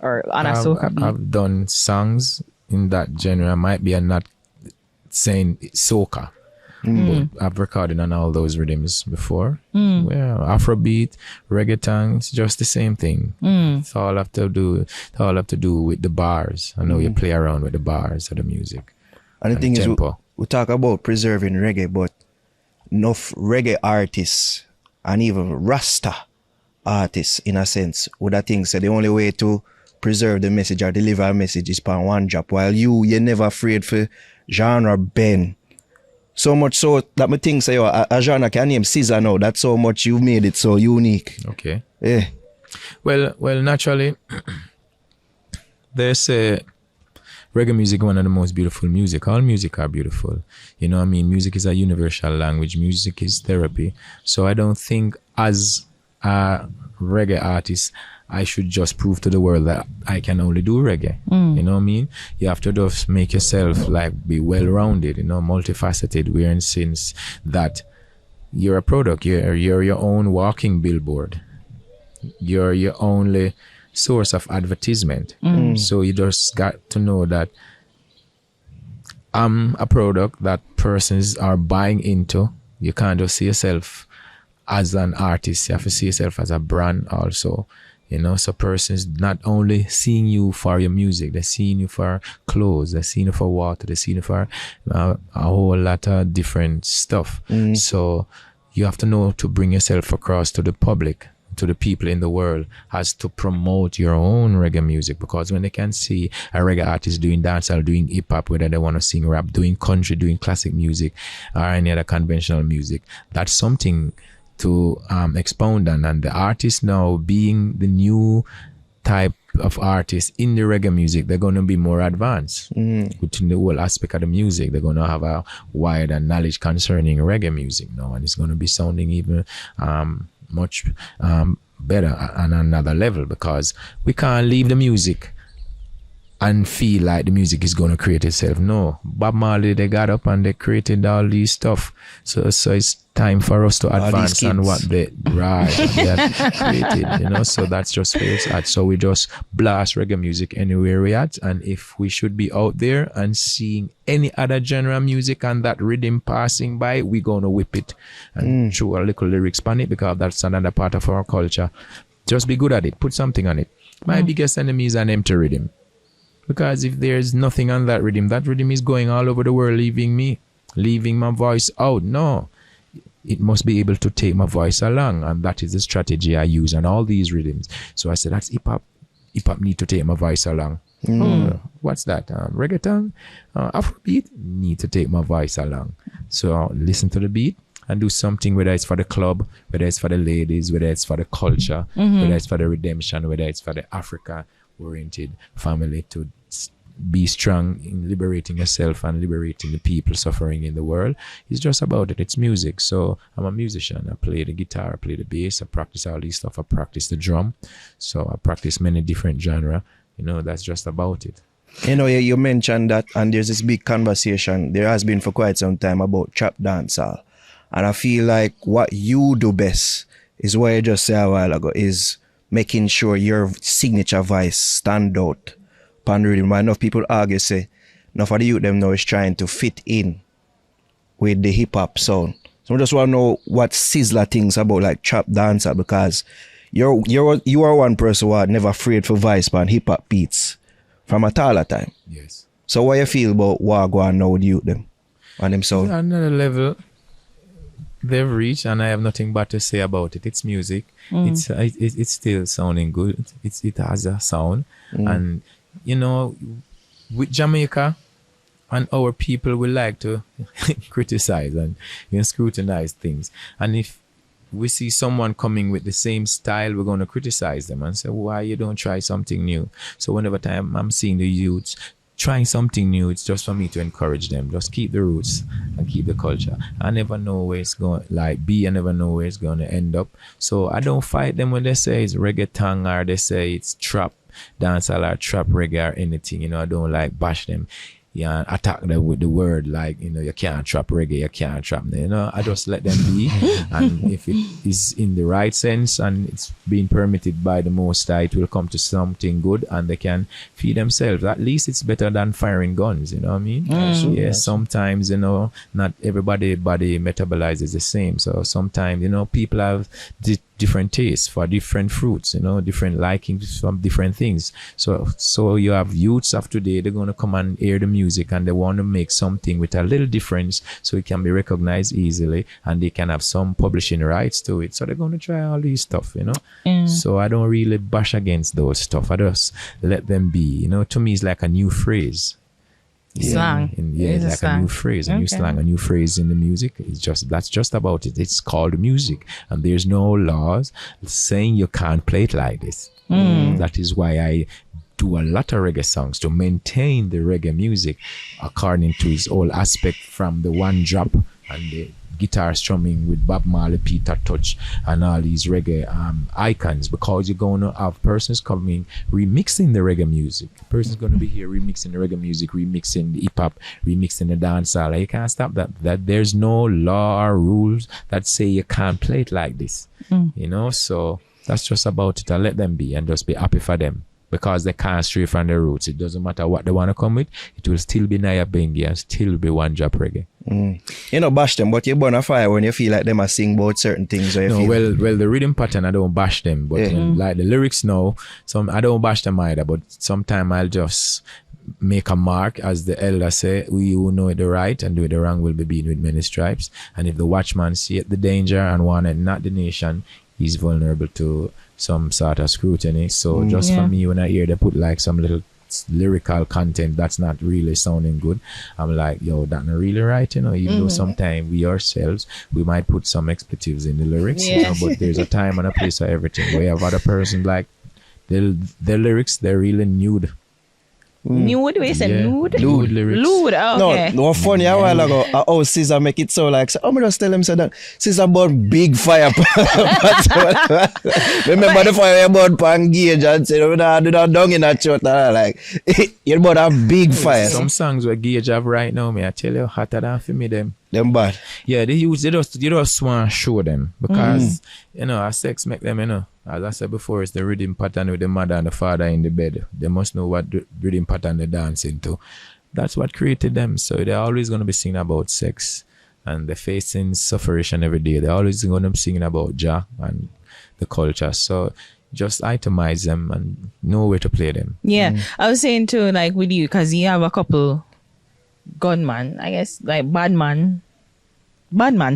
Or on a soca beat? I've done songs in that genre. Might be I'm not saying soca. But I've recorded on all those rhythms before. Yeah, Afrobeat, reggaeton, it's just the same thing. It's all have to do with the bars. I know you play around with the bars of the music. And the thing is, we talk about preserving reggae, but enough reggae artists and even Rasta artists, in a sense, would I think so the only way to preserve the message or deliver a message is upon one drop, while you're never afraid for genre bend. So much so that me think say a genre can name Sizzla now. That's so much you've made it so unique. Okay. Yeah. Well, naturally, they say reggae music is one of the most beautiful music. All music are beautiful. You know what I mean? Music is a universal language. Music is therapy. So I don't think as a reggae artist, I should just prove to the world that I can only do reggae. You know what I mean? You have to just make yourself like be well-rounded, you know, multifaceted. We're in sense that you're a product. You're your own walking billboard. You're your only source of advertisement. So you just got to know that I'm a product that persons are buying into. You can't just see yourself as an artist. You have to see yourself as a brand also. You know, so persons not only seeing you for your music, they're seeing you for clothes, they're seeing you for water, they're seeing you for a whole lot of different stuff. So you have to know to bring yourself across to the public, to the people in the world, as to promote your own reggae music. Because when they can see a reggae artist doing dancehall, doing hip hop, whether they want to sing rap, doing country, doing classic music, or any other conventional music, that's something to expound on. And the artist now being the new type of artist in the reggae music, they're going to be more advanced within the whole aspect of the music. They're going to have a wider knowledge concerning reggae music now, and it's going to be sounding even much better on another level, because we can't leave the music and feel like the music is going to create itself. No, Bob Marley, they got up and they created all these stuff. So it's time for us to advance on what they have created, you know. So that's just where it's at. So we just blast reggae music anywhere we at, and if we should be out there and seeing any other genre of music and that rhythm passing by, we're gonna whip it and throw a little lyrics on it, because that's another part of our culture. Just be good at it. Put something on it. My biggest enemy is an empty rhythm. Because if there's nothing on that rhythm is going all over the world, leaving my voice out. No, it must be able to take my voice along, and that is the strategy I use on all these rhythms. So I said, that's hip hop. Hip hop need to take my voice along. What's that? Reggaeton, Afrobeat need to take my voice along. So listen to the beat and do something, whether it's for the club, whether it's for the ladies, whether it's for the culture, whether it's for the redemption, whether it's for the Africa-oriented family, to be strong in liberating yourself and liberating the people suffering in the world. It's just about it. It's music. So I'm a musician. I play the guitar, I play the bass, I practice all these stuff. I practice the drum. So I practice many different genres. You know, that's just about it. You know, you mentioned that, and there's this big conversation there has been for quite some time about trap dancehall. And I feel like what you do best is what you just said a while ago, is making sure your signature voice stand out. Enough people argue, say, enough of the youth them now is trying to fit in with the hip hop sound. So I just want to know what Sizzla thinks about like trap dancer, because you are one person who are never afraid for voice and hip hop beats from a taller time. Yes. So what you feel about what go on now with the youth them and them sound? Another level they've reached, and I have nothing but to say about it. It's music. It's still sounding good. It has a sound, and you know, with Jamaica and our people, we like to criticize and scrutinize things. And if we see someone coming with the same style, we're going to criticize them and say, why you don't try something new? So whenever time I'm seeing the youths trying something new, it's just for me to encourage them. Just keep the roots and keep the culture. I never know where it's going I never know where it's going to end up. So I don't fight them when they say it's reggaeton or they say it's trap dancehall or trap reggae or anything. You know, I don't like bash them. attack them with the word like, you can't trap reggae, you can't trap. I just let them be. And if it is in the right sense and it's being permitted by the Most High, it will come to something good and they can feed themselves. At least it's better than firing guns, you know what I mean? Yeah, sometimes, not everybody body metabolizes the same. So sometimes, people have different tastes for different fruits, different likings from different things. So you have youths of today, they're going to come and hear the music and they want to make something with a little difference so it can be recognized easily and they can have some publishing rights to it. So they're going to try all these stuff, So I don't really bash against those stuff. I just let them be. To me, it's like a new phrase. Slang. It's like a new phrase, a new slang, a new phrase in the music. That's just about it. It's called music, and there's no laws saying you can't play it like this. That is why I do a lot of reggae songs to maintain the reggae music according to its whole aspect, from the one drop and the guitar strumming with Bob Marley, Peter Touch, and all these reggae icons, because you're going to have persons coming remixing the reggae music. Persons going to be here remixing the reggae music, remixing the hip hop, remixing the dancehall. You can't stop that. There's no law or rules that say you can't play it like this. So that's just about it. I let them be and just be happy for them. Because they can't stray from their roots. It doesn't matter what they want to come with. It will still be Naya Bengi and still be one drop reggae. Bash them, but you burn a fire when you feel like them are sing about certain things. Well, the rhythm pattern, I don't bash them. But like the lyrics now, I don't bash them either. But sometimes I'll just make a mark, as the elder say, we who know the right and do the wrong will be beaten with many stripes. And if the watchman see the danger and want it, not the nation, he's vulnerable to some sort of scrutiny. So just for me, when I hear they put like some little lyrical content that's not really sounding good, I'm like, yo, that's not really right, even though sometimes we ourselves, we might put some expletives in the lyrics, but there's a time and a place for everything. We have other persons like their lyrics, they're really nude. Nude? We said nude? Nude lyrics. Nude, okay. No, funny a while ago, Sizzla make it so like, I'm just tell him so that Sizzla burn big fire. Remember the fire about pan gauge and say, do not dung in that shot. Like, you burn a big fire. Some songs where Gauge have right now, I tell you, hotter than for me them. Them bad. Yeah, you just want to show them because, a sex make them, as I said before, it's the rhythm pattern with the mother and the father in the bed. They must know what the rhythm pattern they're dancing to. That's what created them. So they're always going to be singing about sex and they're facing sufferation every day. They're always going to be singing about Jah and the culture. So just itemize them and know where to play them. Yeah. I was saying too, like with you, because you have a couple gunman, I guess, like Badman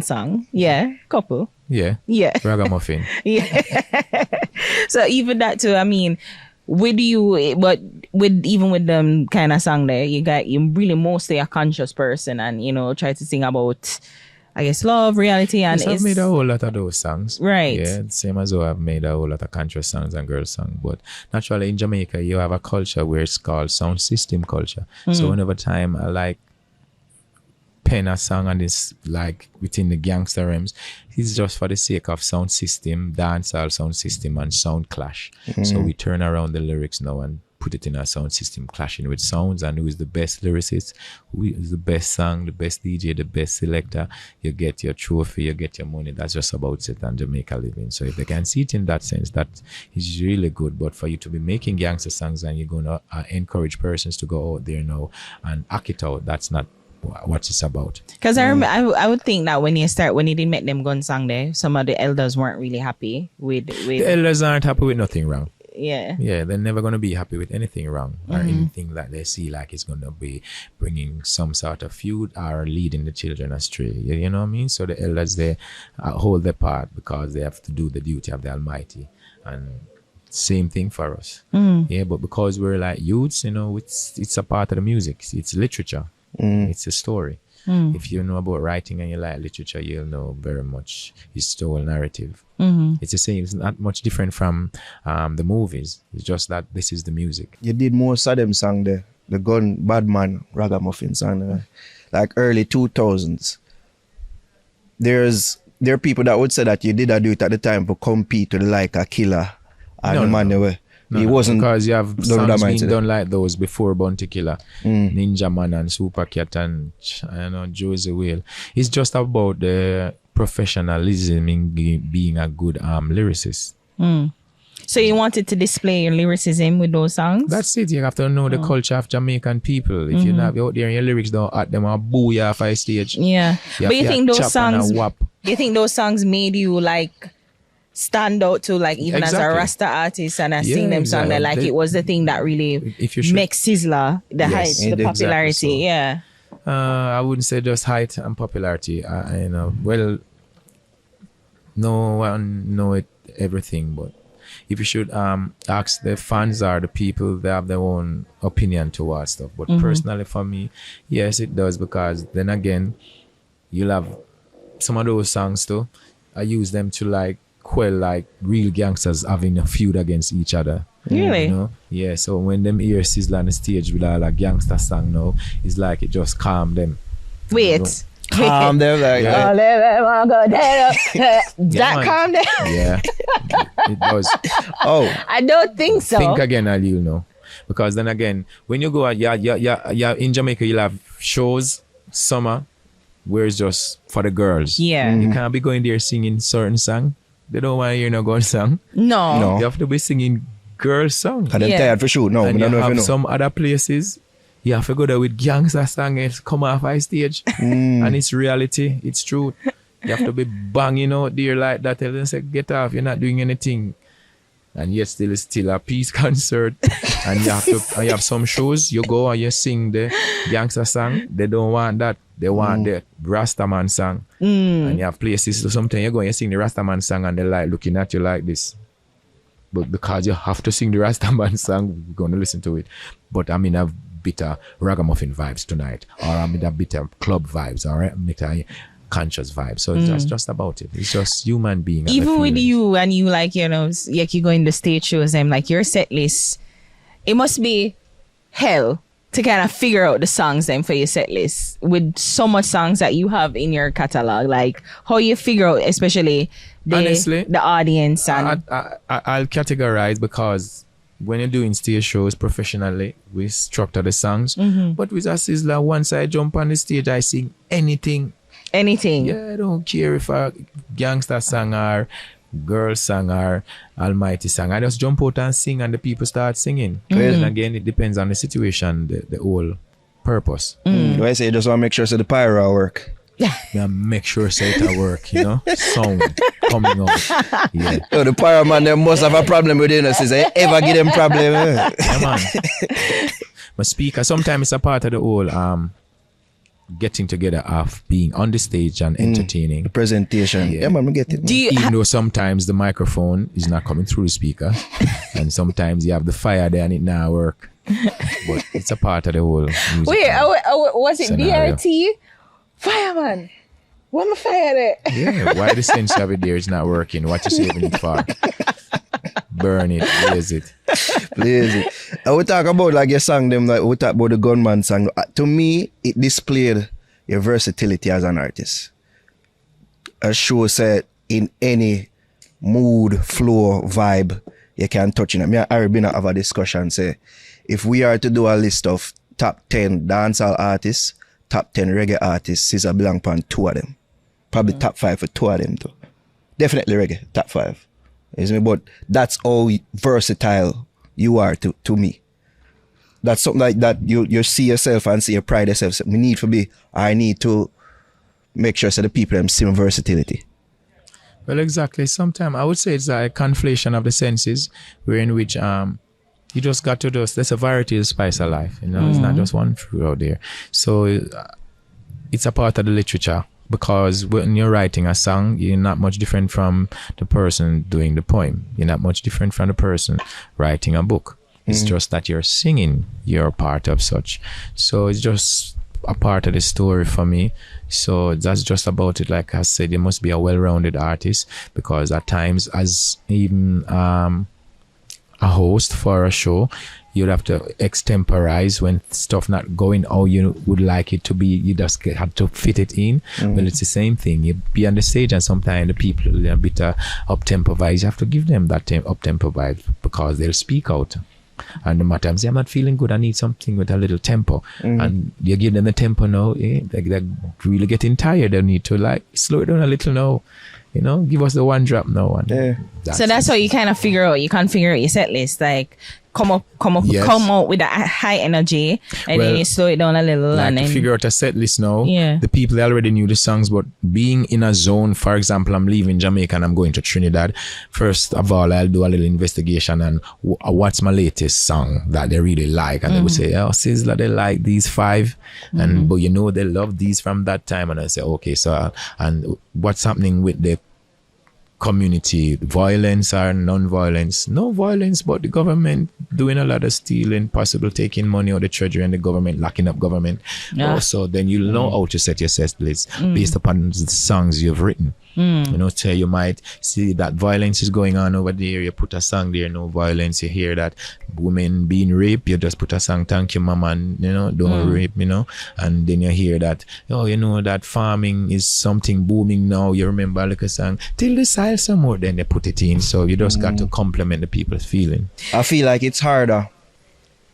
song. Yeah, couple. Yeah. Ragamuffin. Yeah. So even that too, I mean, with you, but even with them kind of song there, you're really mostly a conscious person and, try to sing about, I guess, love, reality, and I've made a whole lot of those songs. Right. Yeah, same as though I've made a whole lot of conscious songs and girl songs. But naturally in Jamaica, you have a culture where it's called sound system culture. So whenever time I like pen a song and it's like within the gangster realms, it's just for the sake of sound system, dancehall sound system and sound clash. So we turn around the lyrics now and put it in a sound system clashing with sounds, and who is the best lyricist, who is the best song, the best DJ, the best selector, you get your trophy, you get your money. That's just about it and Jamaica living. So if they can see it in that sense, that is really good. But for you to be making gangster songs and you're going to encourage persons to go out there now and act it out, that's not what it's about. Because I would think that when you didn't make them gun song there, some of the elders weren't really happy with the elders aren't happy with nothing wrong. Yeah, they're never going to be happy with anything wrong or anything that they see like it's going to be bringing some sort of feud or leading the children astray. You know what I mean? So the elders, they hold their part because they have to do the duty of the Almighty. And same thing for us. Yeah, but because we're like youths, it's a part of the music. It's literature. It's a story. If you know about writing and you like literature, you'll know very much its whole narrative. It's the same. It's not much different from the movies. It's just that this is the music. You did most of them song there, the gun Badman Ragamuffin song, like early 2000s. There are people that would say that you did do it at the time to compete with like a Killer and the man He wasn't because you have songs being mindset. done like those before Bounty Killer, Ninja Man and Super Cat and Josie Whale. It's just about the professionalism in being a good lyricist. So you wanted to display your lyricism with those songs? That's it. You have to know the culture of Jamaican people. If you're not out there and your lyrics don't at them or boo you off a stage. Yeah. But you think those songs made you like stand out to like even as a Rasta artist and I sing them song that like it was the thing that really makes Sizzla the height, the popularity. Exactly so. I wouldn't say just height and popularity. Well, no one know it everything, but if you should ask the fans or the people, they have their own opinion towards stuff. But personally for me, yes, it does, because then again, you'll have some of those songs too. I use them to like quell like real gangsters having a feud against each other. Really? You know? Yeah, so when them hear Sizzla on the stage with all a gangster song now, it's like it just calm them. Wait. You know? Calm them like that calm down. Yeah, it does. Oh, I don't think so. Think again, and you'll know. Because then again, when you go out, in Jamaica, you'll have shows, summer, where it's just for the girls. Yeah. You can't be going there singing certain song. They don't want to hear no girl song. No. You have to be singing girl song. And they're tired for sure. No, and we don't you know if you have know. some other places, you have to go there with gangster song and come off high stage. And it's reality. It's true. You have to be banging out there like that. Tell them, say, get off. You're not doing anything. And yet it's still a peace concert. And you have some shows. You go and you sing the gangster song. They don't want that. They want the Rastaman song. And you have places. So sometimes you go and you sing the Rastaman song and they like looking at you like this. But because you have to sing the Rastaman song, we're going to listen to it. But I mean, I've bit of ragamuffin vibes tonight, or I'm in a bit of club vibes, or a bit of conscious vibes. So it's just about it. It's just human being. Even with you and you like, you know, like you go in the stage shows and like your set list, it must be hell to kind of figure out the songs then for your set list with so much songs that you have in your catalog. Like how you figure out, especially the audience. And I'll categorize, because when you're doing stage shows professionally, we structure the songs. But with a Sizzla, once I jump on the stage, I sing anything. Yeah, I don't care if a gangster song or girl song or almighty song. I just jump out and sing and the people start singing. And again, it depends on the situation, the whole purpose. Do I say you just want to make sure so the pyro work? Yeah, make sure so it work, you know? Sound coming out. Yeah. Oh, the pyro man, they must have a problem with it. Since I ever give them problem. Yeah, man. My speaker, sometimes it's a part of the whole getting together of being on the stage and entertaining. The presentation. Yeah, man, we get it. Even though sometimes the microphone is not coming through the speaker, and sometimes you have the fire there and it not work. But it's a part of the whole music. Wait, was it scenario. BRT? Fireman. What am I fire there? Yeah, why the sense of it there is not working? What you saving it for? Burn it, blaze it. Blaze it. And we talk about like your song, them like we talk about the Gunman song. To me, it displayed your versatility as an artist. A show said in any mood, flow, vibe, you can touch it. Me and Harry been have a discussion, say, if we are to do a list of top 10 dancehall artists, top 10 reggae artists, Sizzla belong upon 2 of them. Probably top 5 for 2 of them too. Definitely reggae, top 5. But that's how versatile you are to me. That's something like that you see yourself and see your pride yourself. So I need to make sure so the people them see my versatility. Well, exactly. Sometimes I would say it's a conflation of the senses, wherein which you just got to there's a variety of spice of life. You know, it's not just one fruit out there. So it's a part of the literature. Because when you're writing a song, you're not much different from the person doing the poem. You're not much different from the person writing a book. It's just that you're singing, you're a part of such. So it's just a part of the story for me. So that's just about it. Like I said, you must be a well-rounded artist, because at times, as even a host for a show, you'd have to extemporize when stuff not going how you would like it to be. You just have to fit it in. Well, it's the same thing. You be on the stage and sometimes the people a bit up-tempo vibes. You have to give them that up-tempo vibe, because they'll speak out. And the matter say, I'm not feeling good, I need something with a little tempo. And you give them the tempo now, they're really getting tired. They need to like slow it down a little now. You know, give us the one drop now. And that's how you kind of figure out. You can't figure out your set list. Like come out with that high energy, and then you slow it down a little. Like and to then figure out a set list now. Yeah. The people, they already knew the songs, but being in a zone, for example, I'm leaving Jamaica and I'm going to Trinidad. First of all, I'll do a little investigation and what's my latest song that they really like. And they would say, oh, Sizzla, they like these 5. And but you know, they love these from that time. And I say, okay, so and what's happening with the community, violence or non-violence? No violence, but the government doing a lot of stealing, possible taking money out of the treasury, and the government locking up government. Also, then you'll know how to set your set list based upon the songs you've written. You know, so you might see that violence is going on over there, you put a song there, no violence. You hear that women being raped, you just put a song, thank you mama, and you know, don't rape, you know. And then you hear that, oh, you know, that farming is something booming now, you remember like a song, till the soil some more, then they put it in. So you just got to compliment the people's feeling. I feel like it's harder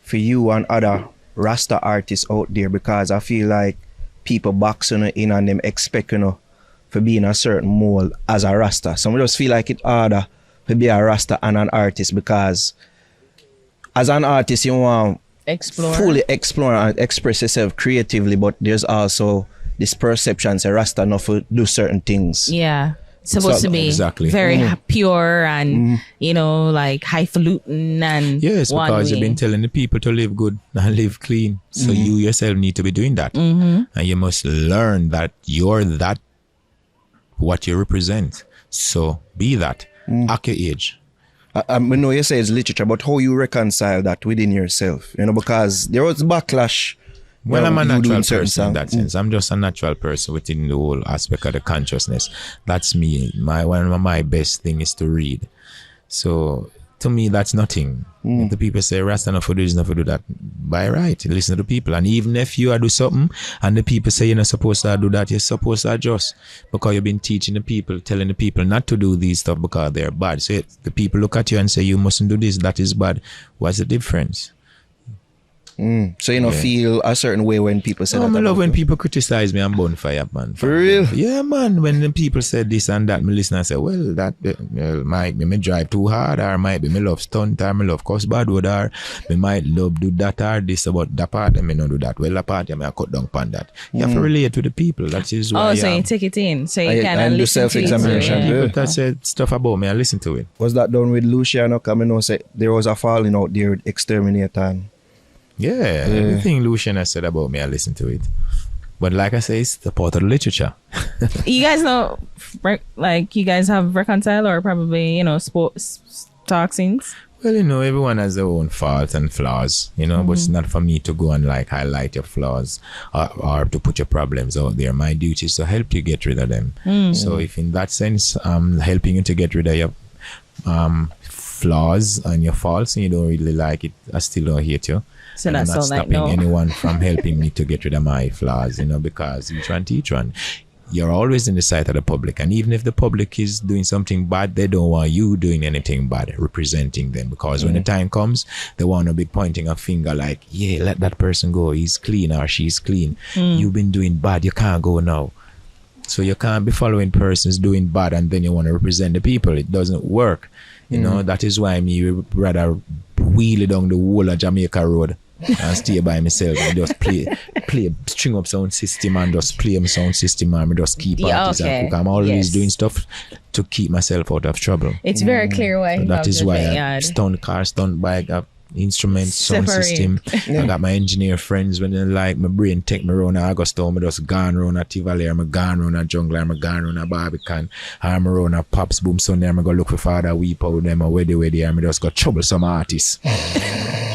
for you and other Rasta artists out there, because I feel like people boxing in and them expect, you know, for being a certain mold as a Rasta. So I just feel like it's harder to be a Rasta and an artist, because as an artist you want fully explore and express yourself creatively, but there's also this perception say Rasta not to do certain things. Yeah. Supposed to be very pure and you know, like highfalutin and yes, because you've been telling the people to live good and live clean. So you yourself need to be doing that. And you must learn that you're that what you represent. So be that at your age. I know you say it's literature, but how you reconcile that within yourself? You know, because there was backlash. Well, I'm a natural person in that sense. I'm just a natural person within the whole aspect of the consciousness. That's me. One of my best thing is to read. So to me, that's nothing. If the people say Rasta not for do this, not for do that, by right, listen to the people. And even if you are do something and the people say you're not supposed to do that, you're supposed to adjust, because you've been teaching the people, telling the people not to do these stuff because they're bad. So the people look at you and say you mustn't do this, that is bad. What's the difference? So you know, feel a certain way when people say that. I love when people criticize me and bonfire, man. For real? Yeah, man. When the people say this and that, me listen and say, well, that might be me drive too hard, or might be me love stunt, or me love cuss Bedwood, or me might love do that or this about that part, and me not do that. Well, that part, I cut down upon that. You have to relate to the people. That is why. Oh, so you take it in. So you can do self-examination. People that said stuff about me, I listen to it. Was that done with Luciano? Because I know say there was a falling out there with Exterminator and everything Lucian has said about me, I listen to it. But like I say, it's the part of the literature. You guys know, like, you guys have reconciled or probably, you know, sports talk scenes? Well, you know, everyone has their own faults and flaws, you know, but it's not for me to go and like highlight your flaws or to put your problems out there. My duty is to help you get rid of them. So if in that sense, I'm helping you to get rid of your flaws and your faults and you don't really like it, I still don't hate you. So I'm not stopping anyone from helping me to get rid of my flaws, you know, because each one teach one. You're always in the sight of the public, and even if the public is doing something bad, they don't want you doing anything bad, representing them, because when the time comes, they want to be pointing a finger like, yeah, let that person go, he's clean or she's clean. You've been doing bad, you can't go now. So you can't be following persons doing bad and then you want to represent the people. It doesn't work. You know, that is why me rather wheel it down the whole of Jamaica Road and stay by myself and just play string up sound system and just play my sound system and just keep artists and cook. I'm always doing stuff to keep myself out of trouble. It's very clear why. So that is why I stunt car, stunt bike, instruments, sound system. I got my engineer friends when they like my brain take me around Augusto, I just gone around a Tivoli, I'm gone around a Jungle, I'm gone around a Barbican, I'm around a Pops Boom Sunday, I'm go look for Father Weep out them or where they I'm just go trouble some artists.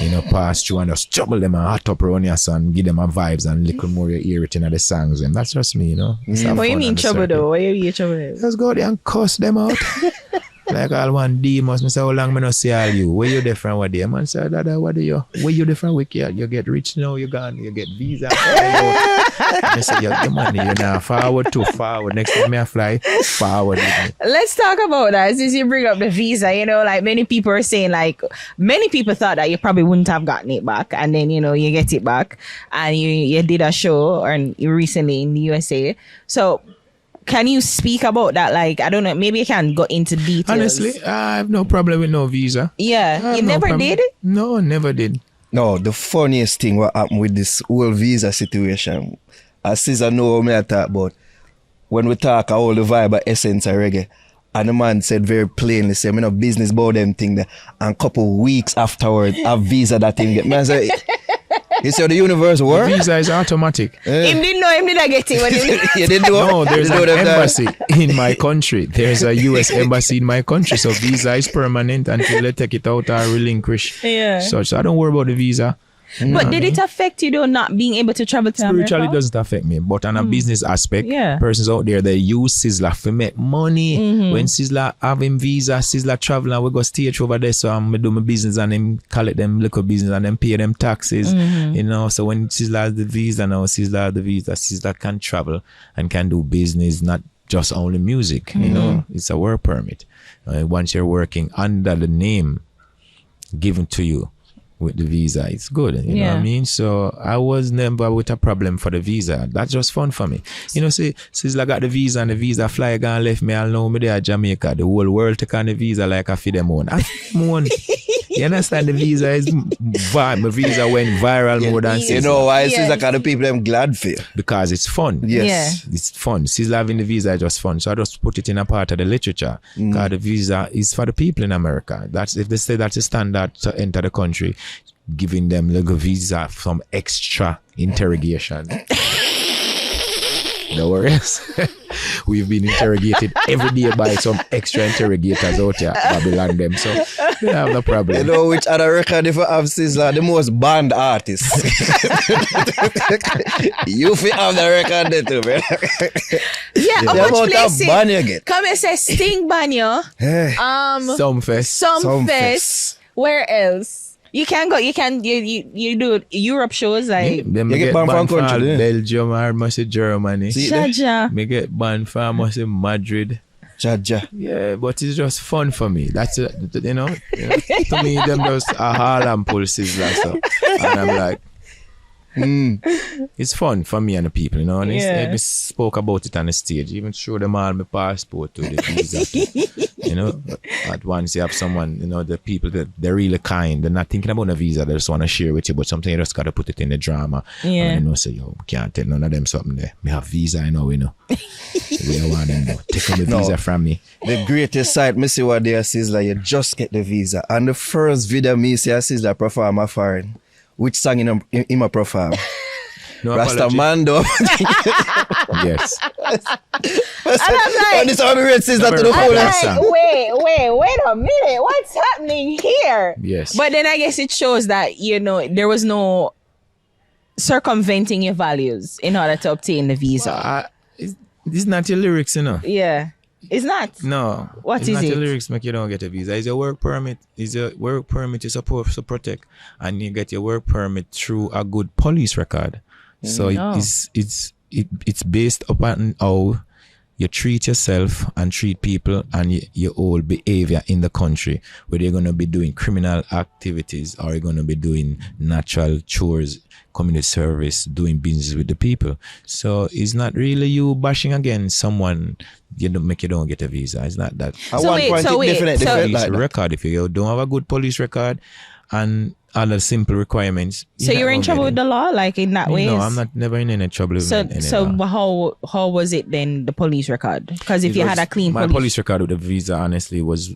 You know, pass through and just trouble them and hot up around your son, give them a vibes and little more you hear it in the songs. And that's just me, you know. What do you mean trouble though? What do you mean trouble? Just go there and cuss them out. Like all one day must say how long me not see all you. Where you different what day? Man say, Dada, what do you? Where you different week? You get rich now, you gone, you get visa. I say, your money, you now forward to forward. Next time I fly, forward. Let's talk about that. Since you bring up the visa, you know, like many people are saying, like many people thought that you probably wouldn't have gotten it back, and then you know you get it back, and you did a show or you recently in the USA. So can you speak about that? Like, I don't know, maybe you can go into details. Honestly, I have no problem with no visa. Yeah, you never did? No, never did. No, the funniest thing what happened with this whole visa situation, as Sizzla know what I talk about, when we talk all the vibe of essence of reggae, and the man said very plainly, say, me no business about them thing there. And a couple weeks afterwards, a visa that thing get. Man say, he said the universe work. The visa is automatic. Him didn't know, him didn't get it. When You didn't know. No, there's an embassy in my country. There's a US embassy in my country. So visa is permanent until they take it out or relinquish. Yeah. So I don't worry about the visa. But did it affect you though, not being able to travel to Spiritually, America? it doesn't affect me. But on a business aspect, Yeah. persons out there, they use Sizzla to make money. When Sizzla have him visa, Sizzla travel and we go stage over there. So I'm do my business and them collect them little business and then pay them taxes. You know, so when Sizzla has the visa now, Sizzla has the visa, Sizzla can travel and can do business, not just only music. You know, it's a work permit. Once you're working under the name given to you with the visa, it's good. You know what I mean? So I was never with a problem for the visa. That's just fun for me. You know, see, Sizzla got the visa and the visa flyer gone left me. I'll know me there at Jamaica. The whole world take on the visa like I feed them on. You understand? The visa is my visa went viral more than Sizzla. You know why Sizzla kind of people them glad for you? Because it's fun. Yes. It's fun. Sizzla having the visa is just fun. So I just put it in a part of the literature. Because the visa is for the people in America. That's if they say that's a standard to enter the country, giving them like a visa from extra interrogation. No worries. We've been interrogated every day by some extra interrogators out here, Babylon them. So they have no problem. You know which other record if I have Sizzla, the most banned artist. You feel have the record there too, man. Yeah, The how much amount of places? ban you get. Come and say Sting Banyo. Some fest. Some fest. Where else? You can go. You do Europe shows like. Them You get get banned from banned from country, yeah. Belgium or must say Germany. See, Jaja. Me get banned from must say Madrid. Jaja. Yeah, but it's just fun for me. That's you know, to me them just a Harlem pull Sizzla stuff, and I'm like, it's fun for me and the people, you know. And we spoke about it on the stage, even show them all my passport to the visa. You know, at once you have someone, you know, the people that they're really kind. They're not thinking about a visa. They just want to share with you, but something you just got to put it in the drama. Yeah. And you know, say, yo, can't tell none of them something there. Me have visa, I know, we know. We don't want them, take the visa from me. The greatest sight, me see what they are Sizzla, you just get the visa. And the first video me see a Sizzla perform a foreign. Which song in my perform? No apology. Rastamando. Yes. And I'm like, and this how me read Sizzla to the I'm fullest. like- wait a minute. What's happening here? Yes. But then I guess it shows that, you know, there was no circumventing your values in order to obtain the visa. This is not your lyrics, you know. Yeah. It's not. No. What it's is not it? your lyrics make you don't get a visa. It's your work permit. It's your work permit you're supposed to protect. And you get your work permit through a good police record. So it's based upon how you treat yourself and treat people and your whole behavior in the country, whether you're going to be doing criminal activities or you're going to be doing natural chores, community service, doing business with the people. So it's not really you bashing against someone you don't get a visa. It's not that. At So one wait, point, so it wait, definitely so- felt Police like that. record, if you don't have a good police record and other simple requirements. So you're in trouble with the law, like in that way? No, I'm not never in any trouble with any law. how was it then, the police record? Because if you had a clean my police... police record with the visa, honestly, was a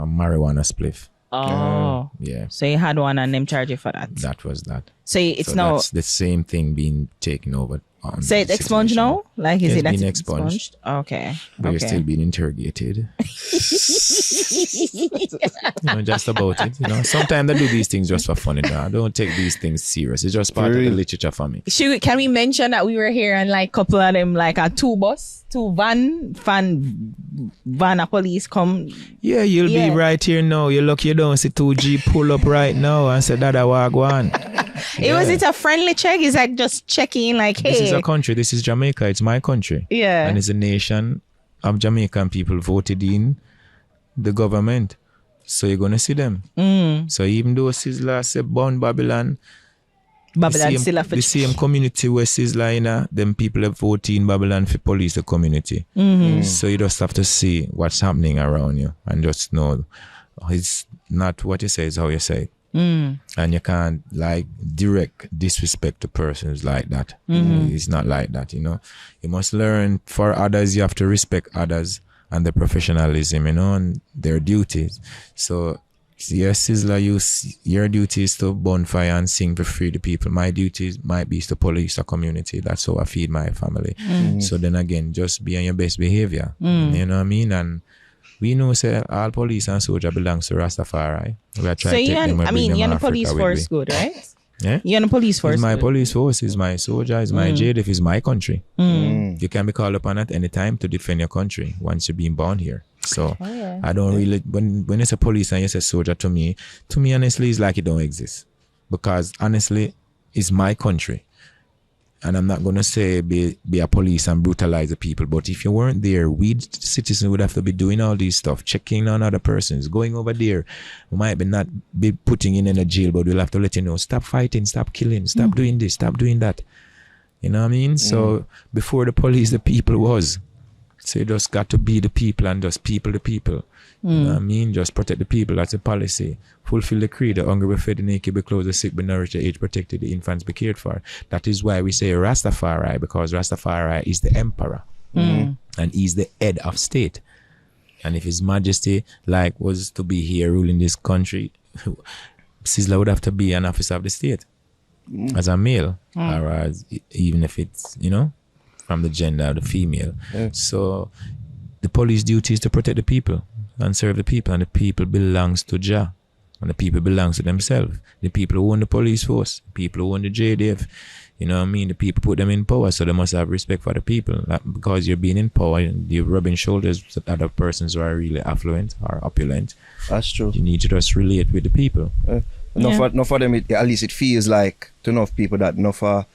marijuana spliff. Oh. Yeah, So you had one and them charge you for that. that was that. So it's So now... that's the same thing being taken over So it's expunged now? Like, is It's it that been it's expunged? Okay. But you're still being interrogated. Just about it. Sometimes I do these things just for fun. I don't take these things serious. It's just part of the literature for me. Can we mention that we were here and like couple of them, like a two van a police come? Yeah, you'll be right here now. You're lucky you don't see 2G pull up right now and say that I wagwan. Was it a friendly check? Is like just checking like, hey. This is a country. This is Jamaica. It's my country. Yeah. And it's a nation of Jamaican people voted in the government. So you're going to see them. So even though Sizzla said born Babylon still have the same community where Sizzla, them people have voted in Babylon for police the community. So you just have to see what's happening around you and just know it's not what you say, it's how you say it. And you can't like direct disrespect to persons like that. It's not like that, You must learn for others, you have to respect others and their professionalism, and their duties. So yes, Sizzla, your duty is to bonfire and sing to free the people. My duty might be to police the community. That's how I feed my family. So then again, just be on your best behavior. You know what I mean? And we know say all police and soldier belongs to Rastafari. We are trying to take them and bring them you're in the Africa police force good, right? Yeah? You're in the police force. It's my police force, it's my soldier, it's my JDF, it's my country. You can be called upon at any time to defend your country once you're being born here. So I don't really, when you say police and you say soldier to me honestly it's like it don't exist. Because honestly, it's my country. And I'm not going to say be a police and brutalize the people. But if you weren't there, we citizens would have to be doing all these stuff, checking on other persons, going over there. We might not be putting in a jail, but we'll have to let you know, stop fighting, stop killing, stop doing this, stop doing that. You know what I mean? So before the police, the people was. So you just got to be the people and just people the people. You know what I mean? Just protect the people. That's a policy. Fulfill the creed. The hungry be fed, the naked be clothed, the sick be nourished, the aged protected, the infants be cared for. That is why we say Rastafari, because Rastafari is the emperor. And he's the head of state. And if His Majesty was to be here ruling this country, Sizzla would have to be an officer of the state. As a male. Or as, even if it's, from the gender of the female. So the police duty is to protect the people and serve the people, and the people belongs to Jah, and the people belongs to themselves. The people who own the police force, the people who own the JDF, you know what I mean? The people put them in power, so they must have respect for the people. Because you're being in power, you're rubbing shoulders with other persons who are really affluent or opulent. That's true. You need to just relate with the people. Not for them, at least it feels like to enough people that not for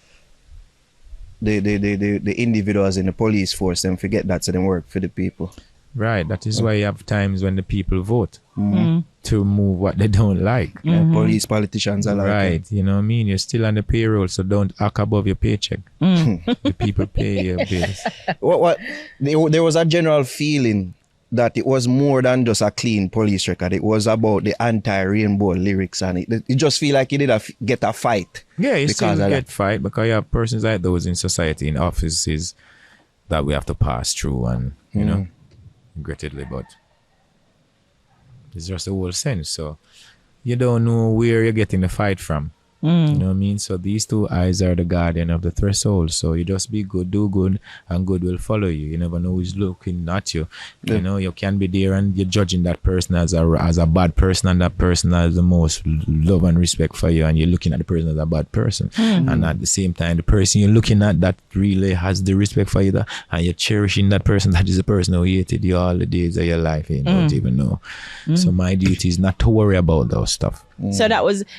the individuals in the police force, them forget that, so they work for the people. Right, that is why you have times when the people vote to move what they don't like. Police, politicians are like right, you know what I mean? You're still on the payroll, so don't hack above your paycheck. The people pay your bills. There was a general feeling that it was more than just a clean police record. It was about the anti-rainbow lyrics, and it just feel like it did get a fight. Yeah, you still get fight because you have persons like those in society, in offices that we have to pass through, and you know, regrettably, but it's just the whole sense. So you don't know where you're getting the fight from. You know what I mean? So these two eyes are the guardian of the threshold. So you just be good, do good, and good will follow you. You never know who's looking at you. You know, you can be there and you're judging that person as a bad person, and that person has the most love and respect for you, and you're looking at the person as a bad person. And at the same time, the person you're looking at that really has the respect for you, and you're cherishing that person, that is the person who hated you all the days of your life. You don't even know. So my duty is not to worry about those stuff. So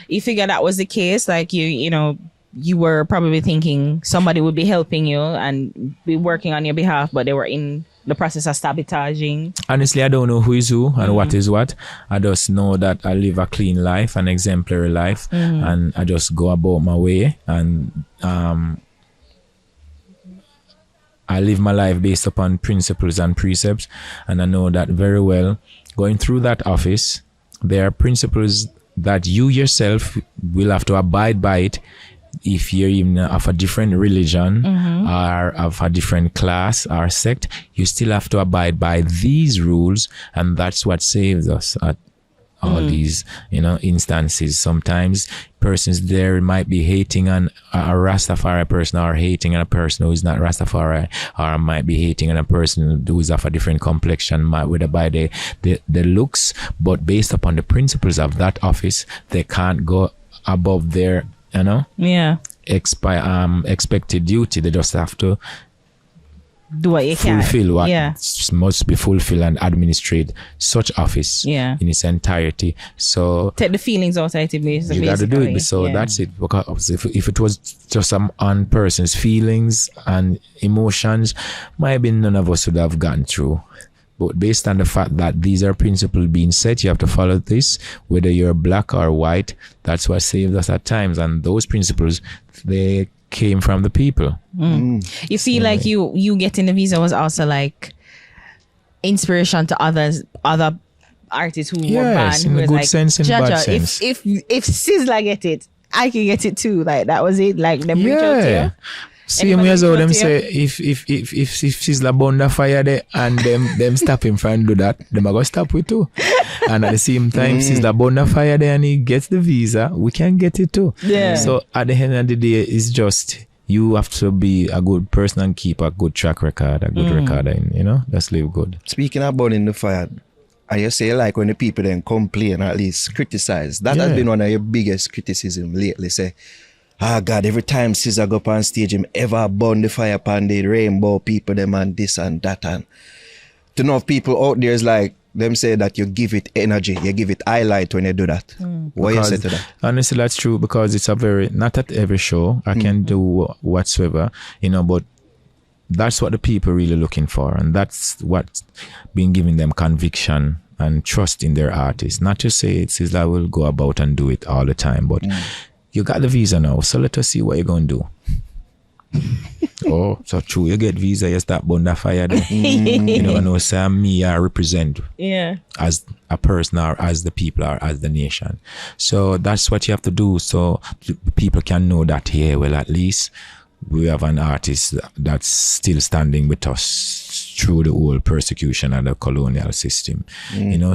you figure that was the case, like you were probably thinking somebody would be helping you and be working on your behalf, but they were in the process of sabotaging. Honestly, I don't know who is who and what is what. I just know that I live a clean life, an exemplary life, and I just go about my way, and I live my life based upon principles and precepts, and I know that very well. Going through that office, there are principles that you yourself will have to abide by it. If you're even of a different religion or of a different class or sect, you still have to abide by these rules, and that's what saves us all these, instances. Sometimes persons there might be hating on a Rastafari person, or hating on a person who is not Rastafari, or might be hating on a person who is of a different complexion, whether by the looks, but based upon the principles of that office, they can't go above their, expected duty. They just have to do what you fulfill what must be fulfilled and administrate such office in its entirety. So take the feelings outside it, basically. You got to do it. So that's it. Because if it was just on person's feelings and emotions, maybe none of us would have gotten through. But based on the fact that these are principles being set, you have to follow this, whether you're black or white. That's what saved us at times. And those principles, they came from the people. You feel like you getting the visa was also like inspiration to other artists who were banned. In a good sense and bad sense. If Sizzla get it, I can get it too. Like that was it. Like them reach out to you. Same way as how them say if Sizzla burn the fire there and them stop him from do that, them are gonna stop with too. And at the same time, Sizzla burn the fire there and he gets the visa, we can get it too. Yeah. So at the end of the day, it's just you have to be a good person and keep a good track record, a good record, and just live good. Speaking of burning the fire, and you say like when the people then complain, at least criticize, that has been one of your biggest criticism lately. Say, God, every time Sizzla go up on stage, him ever burn the fire upon the rainbow people, them and this and that. And to know people out there is like, them say that you give it energy, you give it highlight when you do that. What you say to that? Honestly, that's true, because it's not at every show I can do whatsoever, but that's what the people really looking for. And that's what's been giving them conviction and trust in their artists. Not to say Sizzla will go about and do it all the time, but you got the visa now, so let us see what you're going to do. Oh, so true. You get visa, you start burn that fire there. No, say me, I represent as a person or as the people or as the nation. So that's what you have to do, so people can know that, well, at least we have an artist that's still standing with us through the whole persecution of the colonial system.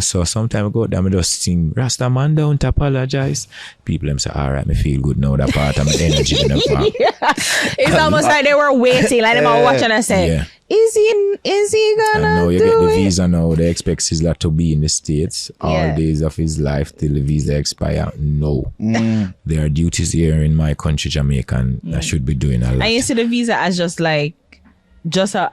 So sometimes I go there, I just sing Rasta man don't apologize. People them say, all right, me feel good now, that part of my energy. It's almost like they were waiting, like they were watching and say, is he gonna now you do get the it? visa now, they expect Sizzla to be in the States all days of his life till the visa expire. No. There are duties here in my country, Jamaica, and I should be doing a lot. I see the visa as just a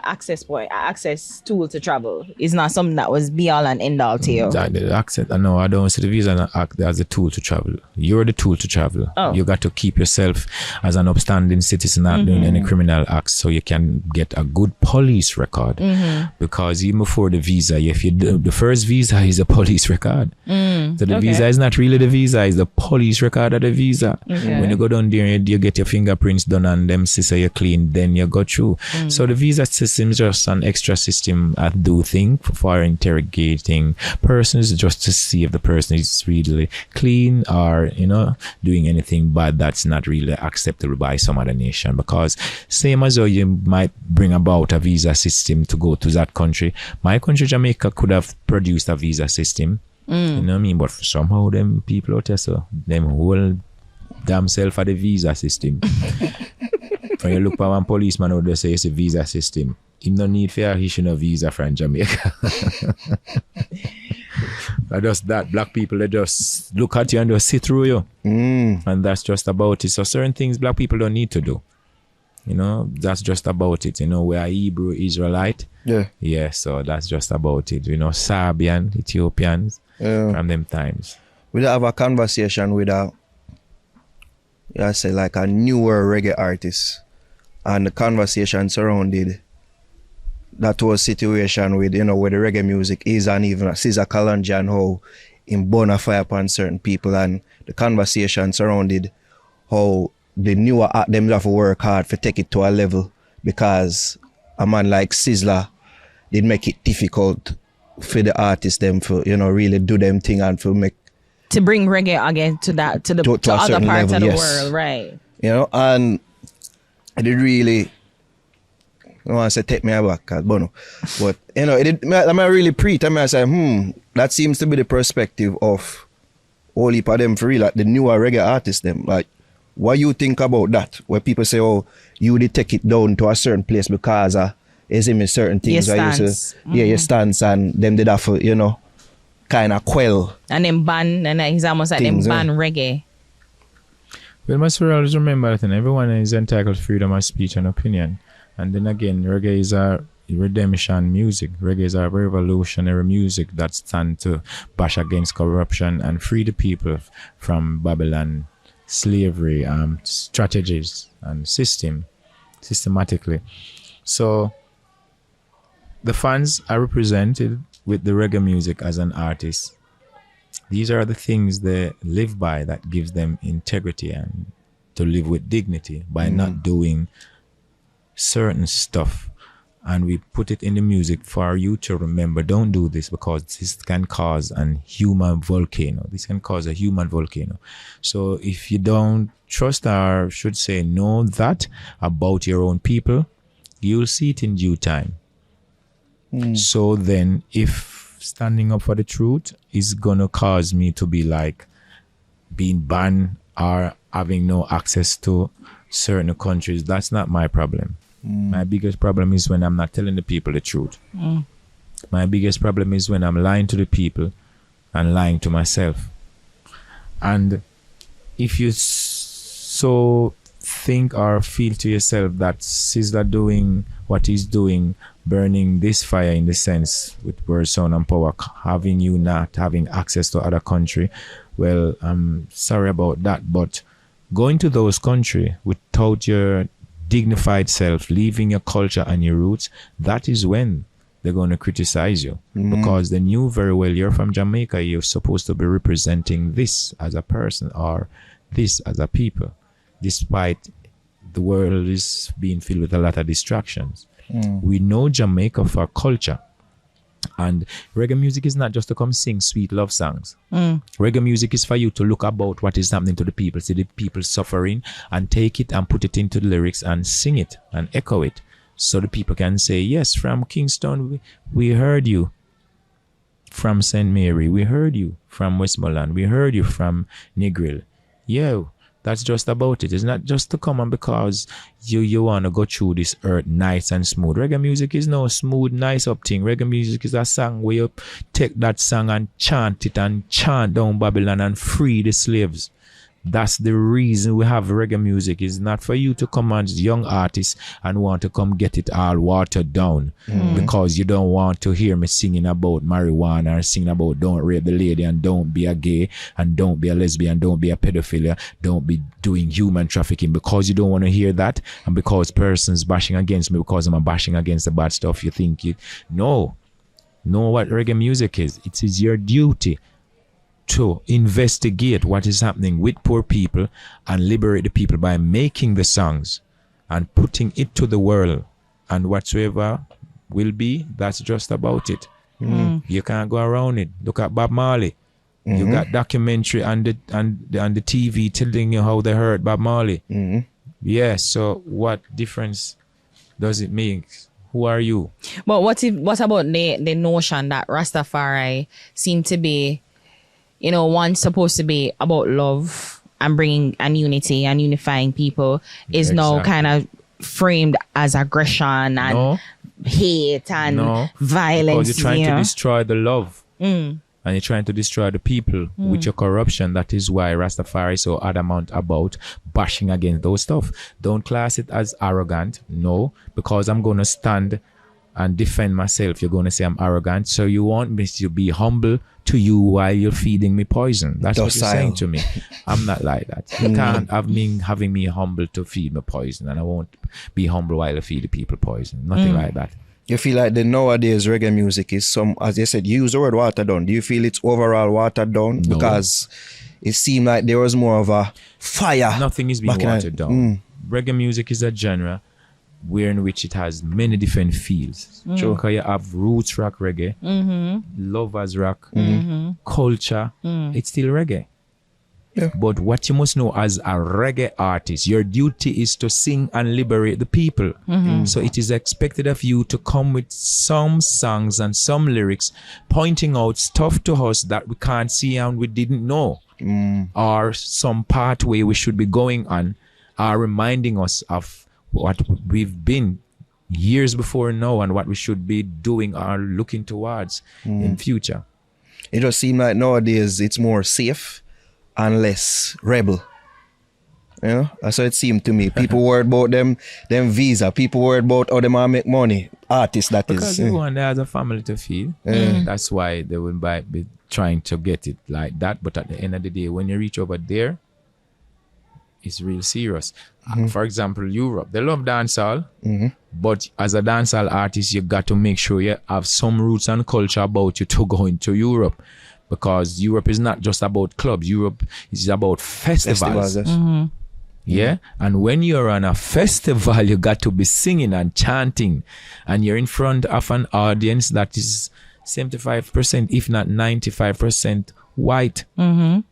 access point, access tool to travel. It's not something that was be all and end all to you. No, I don't see the visa as a tool to travel. You're the tool to travel. You got to keep yourself as an upstanding citizen, not doing any criminal acts, so you can get a good police record. Because even before the visa, if you do, the first visa is a police record. So the visa is not really the visa, it's the police record of the visa. When you go down there, you get your fingerprints done and them say you're clean, then you go through. So the visa system is just an extra system I do think for interrogating persons, just to see if the person is really clean or doing anything bad that's not really acceptable by some other nation. Because same as how you might bring about a visa system to go to that country, my country Jamaica could have produced a visa system. You know what I mean? But somehow them people out there, so them whole damn self for the visa system. When you look for one policeman out there say it's a visa system, he no need for issue no visa from Jamaica. Just that black people, they just look at you and just sit through you. And that's just about it. So certain things black people don't need to do. That's just about it. We are Hebrew Israelite. Yeah, so that's just about it. Serbian, Ethiopians from them times. We'll have a conversation with a newer reggae artist, and the conversation surrounded that whole situation with where the reggae music is, and even Caesar Kalanja and how in burn a fire upon certain people, and the conversation surrounded how the newer art them have to work hard to take it to a level, because a man like Sizzla did make it difficult for the artists them for really do them thing and for make to bring reggae again to other parts level, of the world, right? And it really I want to say take me back, Bono. But, you know, I'm really preach. I say, that seems to be the perspective of all heap of them for real, like the newer reggae artists them. Like, what you think about that? Where people say, oh, you did take it down to a certain place because it's in certain things. Your stance. Your stance, and them did have to, you know, kind of quell. And then ban, and it's almost like them ban reggae. Well, must always remember that everyone is entitled to freedom of speech and opinion. And then again, reggae is a redemption music. Reggae is a revolutionary music that stands to bash against corruption and free the people from Babylon slavery strategies and systematically. So the fans are represented with the reggae music as an artist. These are the things they live by that gives them integrity and to live with dignity by not doing certain stuff. And we put it in the music for you to remember, don't do this because this can cause a human volcano. This can cause a human volcano. So if you don't trust or should say know that about your own people, you'll see it in due time. So then if standing up for the truth is going to cause me to be like being banned or having no access to certain countries, that's not my problem. My biggest problem is when I'm not telling the people the truth. My biggest problem is when I'm lying to the people and lying to myself. And if you so think or feel to yourself that Sizzla doing what he's doing, burning this fire in the sense with word, sound and power, having you not having access to other country, well, I'm sorry about that. But going to those countries without your dignified self, leaving your culture and your roots, that is when they're going to criticize you. Because they knew very well you're from Jamaica, you're supposed to be representing this as a person or this as a people, despite the world is being filled with a lot of distractions. We know Jamaica for culture. And reggae music is not just to come sing sweet love songs. Reggae music is for you to look about what is happening to the people, see the people suffering, and take it and put it into the lyrics and sing it and echo it. So the people can say, yes, from Kingston, we heard you. From St. Mary, we heard you. From Westmoreland, we heard you. From Negril. Yeah, that's just about it. It's not just to come on because you want to go through this earth nice and smooth. Reggae music is no smooth, nice up thing. Reggae music is a song where you take that song and chant it and chant down Babylon and free the slaves. That's the reason we have reggae music. It's not for you to come as young artists and want to come get it all watered down because you don't want to hear me singing about marijuana or singing about don't rape the lady and don't be a gay and don't be a lesbian, don't be a pedophilia, don't be doing human trafficking, because you don't want to hear that and because persons bashing against me because I'm bashing against the bad stuff. You think you know what reggae music is. It is your duty to investigate what is happening with poor people and liberate the people by making the songs and putting it to the world, and whatsoever will be, that's just about it. You can't go around it. Look at Bob Marley. You got documentary on the TV telling you how they hurt Bob Marley. Yeah, so what difference does it make? Who are you? But what about the notion that Rastafari seem to be, you know, one's supposed to be about love and bringing and unity and unifying people is now kind of framed as aggression and hate and violence. Because you're trying to destroy the love. And you're trying to destroy the people with your corruption. That is why Rastafari is so adamant about bashing against those stuff. Don't class it as arrogant. No, because I'm going to stand and defend myself. You're going to say I'm arrogant. So you want me to be humble to you while you're feeding me poison. That's what you're saying to me. I'm not like that. You can't have me having me humble to feed me poison, and I won't be humble while I feed the people poison. Nothing like that. You feel like the nowadays reggae music is some, as you said, you use the word watered down. Do you feel it's overall watered down? No. Because it seemed like there was more of a fire. Nothing is being watered down. Reggae music is a genre where in which it has many different feels. Because you have roots rock reggae, lovers rock, culture. It's still reggae. Yeah. But what you must know as a reggae artist, your duty is to sing and liberate the people. So it is expected of you to come with some songs and some lyrics pointing out stuff to us that we can't see and we didn't know. Or some pathway we should be going on, are reminding us of what we've been years before now and what we should be doing or looking towards in future. It just seems like nowadays it's more safe and less rebel. You know? That's how it seemed to me. People worried about them visa. People worried about how they might make money. Artists, that because is. everyone has a family to feed. That's why they would be trying to get it like that. But at the end of the day, when you reach over there, it's real serious. For example, Europe, they love dancehall. But as a dancehall artist, you got to make sure you have some roots and culture about you to go into Europe. Because Europe is not just about clubs. Europe is about festivals. Yes. Yeah. And when you're on a festival, you got to be singing and chanting. And you're in front of an audience that is 75%, if not 95% white. And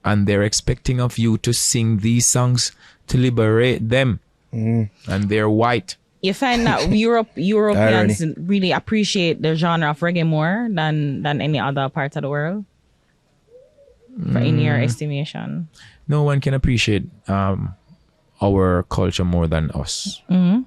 they're expecting of you to sing these songs to liberate them. And they're white. You find that Europeans really appreciate the genre of reggae more than any other part of the world? In your estimation? No one can appreciate our culture more than us.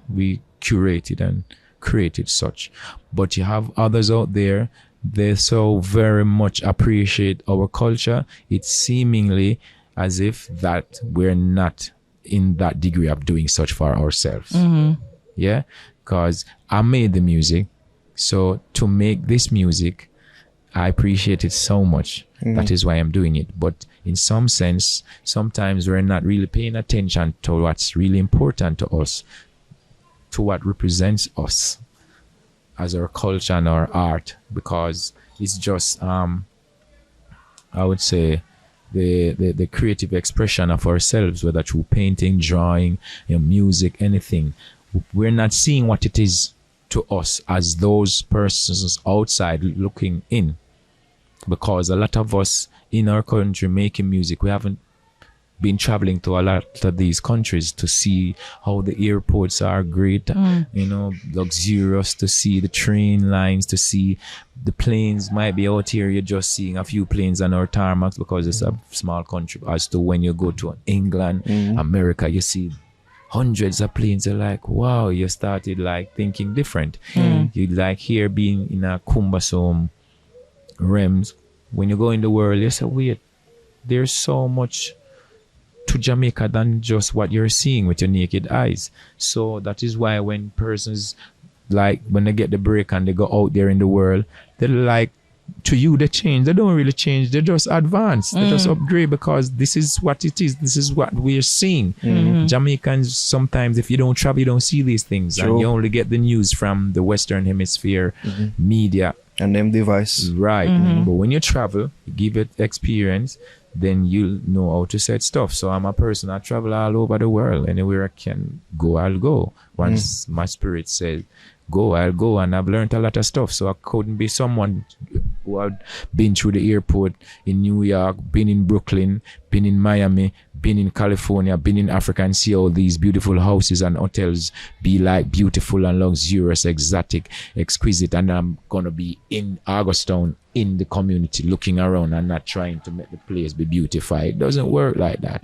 We curated and created such. But you have others out there, they so very much appreciate our culture. It's seemingly as if that we're not in that degree of doing such for ourselves. Yeah, because I made the music. So to make this music, I appreciate it so much. That is why I'm doing it. But in some sense, sometimes we're not really paying attention to what's really important to us, to what represents us as our culture and our art, because it's just, I would say, the creative expression of ourselves, whether through painting, drawing, music, anything. We're not seeing what it is to us as those persons outside looking in. Because a lot of us in our country making music, we haven't been traveling to a lot of these countries to see how the airports are great, luxurious, to see the train lines, to see the planes. Might be out here, you're just seeing a few planes on our tarmacs because it's a small country. As to when you go to England, America, you see hundreds of planes. Are like, wow, you started like thinking different. You like here being in a cumbersome realms. When you go in the world, you say, wait, there's so much to Jamaica than just what you're seeing with your naked eyes. So that is why when persons, like when they get the break and they go out there in the world, they're like, to you they change. They don't really change, they just advance. They just upgrade, because this is what it is. This is what we're seeing. Jamaicans, sometimes if you don't travel, you don't see these things. And you only get the news from the Western Hemisphere media and them device, right? But when you travel, you give it experience, then you'll know how to set stuff. So I'm a person, I travel all over the world. Anywhere I can go, I'll go. Once my spirit says go, I'll go. And I've learned a lot of stuff. So I couldn't be someone who had been through the airport in New York, been in Brooklyn, been in Miami, been in California, been in Africa, and see all these beautiful houses and hotels be like beautiful and luxurious, exotic, exquisite. And I'm going to be in Augustown, in the community, looking around and not trying to make the place be beautified. It doesn't work like that.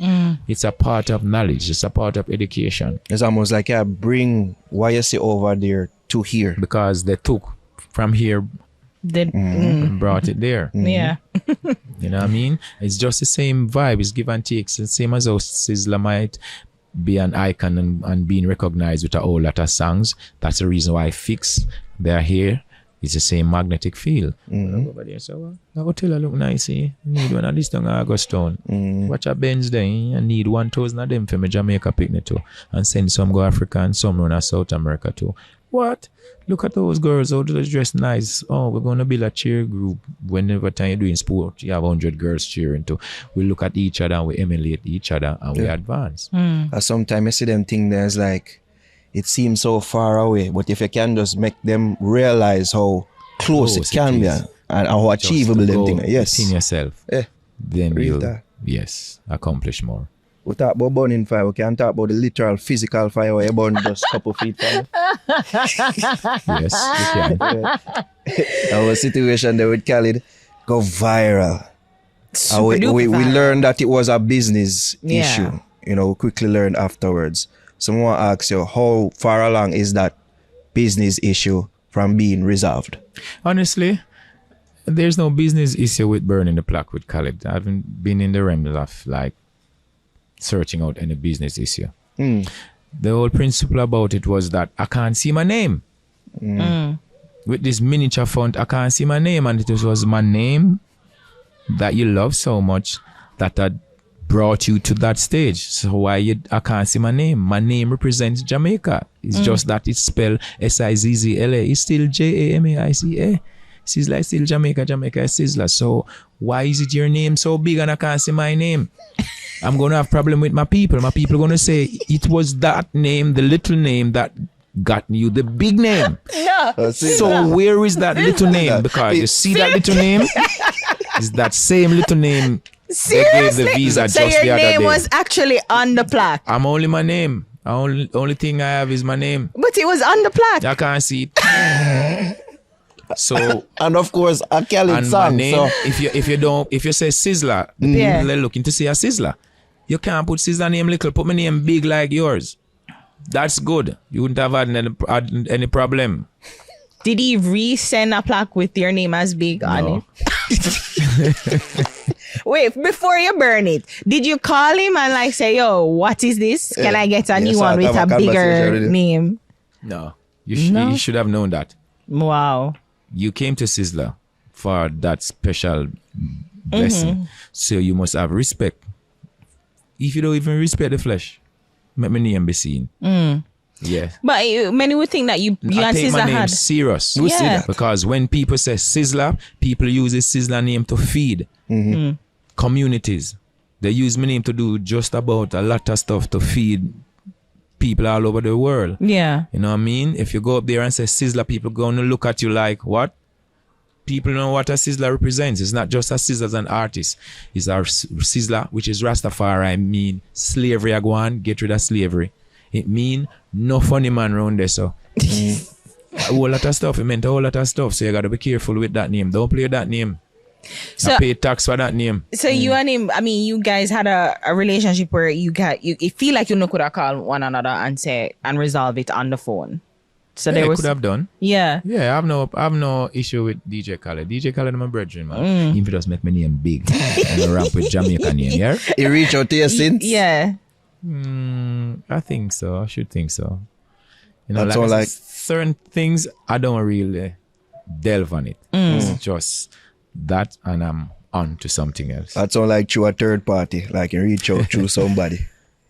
It's a part of knowledge. It's a part of education. It's almost like I bring what you see over there to here. Because they took from here and brought it there. Yeah. You know what I mean? It's just the same vibe. It's give and take. It's the same as how Sizzla might be an icon and being recognized with a whole lot of songs. That's the reason why Fix, they're here. It's the same magnetic feel. Over there, so the hotel look nice, eh? Need one of this down Augustown. Watch a Benz there, eh? I need 1,000 of them for my Jamaica picnic too. And send some go Africa and some run to South America too. What? Look at those girls, how they dress nice. Oh, we're going to build a cheer group. Whenever time you're doing sport, you have 100 girls cheering too. We look at each other and we emulate each other and we advance. Sometimes I see them think there's like, it seems so far away, but if you can just make them realize how close it can be and how achievable them thing. Yes. In yourself. Then yes, accomplish more. We talk about burning fire. We can talk about the literal physical fire where you burn just a couple feet from it. Yes, we can. Our situation there with Khaled go viral. We viral. learned that it was a business Yeah. issue. You know, we quickly learned afterwards. Someone asks you, how far along is that business issue from being resolved? Honestly, there's no business issue with burning the plaque with Khaled. I haven't been in the realms of like searching out any business issue. The whole principle about it was that I can't see my name. With this miniature font, I can't see my name, and it was my name that you love so much that had brought you to that stage. So I can't see my name? My name represents Jamaica. It's just that it's spelled Sizzla. It's still Jamaica. Sizzla is still Jamaica. Jamaica is Sizzla. So why is it your name so big and I can't see my name? I'm going to have problem with my people. My people are going to say it was that name, the little name that got you the big name. No. So where is that little name? Because you see that little name? Is that same little name they gave the visa so just the your other name day. was actually on the plaque. I'm only my name. Only thing I have is my name. But it was on the plaque. I can't see it. So And of course, a Khaled and my song. name, So if you say Sizzla, the Yeah. people are looking to see a Sizzla. You can't put Sizzla name little, put my name big like yours. That's good. You wouldn't have had any problem. Did he resend a plaque with your name as big on No. it? Wait, before you burn it, did you call him and like say, yo, what is this? Can I get a new so one I with have a a bigger conversation with him. name? No. No? You should have known that. Wow. You came to Sizzla for that special blessing. So you must have respect. If you don't even respect the flesh, make my name be seen. Yeah. But many would think that you I and take my Sizzla name had. serious. We see Yeah. that. Because when people say Sizzla, people use the Sizzla name to feed communities. They use my name to do just about a lot of stuff to feed people all over the world. Yeah. You know what I mean? If you go up there and say Sizzla, people going to look at you like, what? People know what a Sizzla represents. It's not just a Sizzla as an artist. It's our Sizzla, which is Rastafari. Mean slavery, I go on, get rid of slavery. It mean no funny man around there, so. A whole lot of stuff. It meant a whole lot of stuff. So you got to be careful with that name. Don't play that name. So- I pay tax for that name. So you and him, I mean, you guys had a relationship where you feel like you could have called one another and say and resolve it on the phone. So Yeah, there I was could have done. yeah. Yeah, I have no issue with DJ Khaled. DJ Khaled is my brethren, man. He just make my name big and I rap with Jamaican name, yeah? he reached out to you since. Yeah. I think so. I should think so. You know, That's like, all I like- said, certain things I don't really delve on it. It's just that, and I'm on to something else. That's all like through a third party, like you reach out through somebody.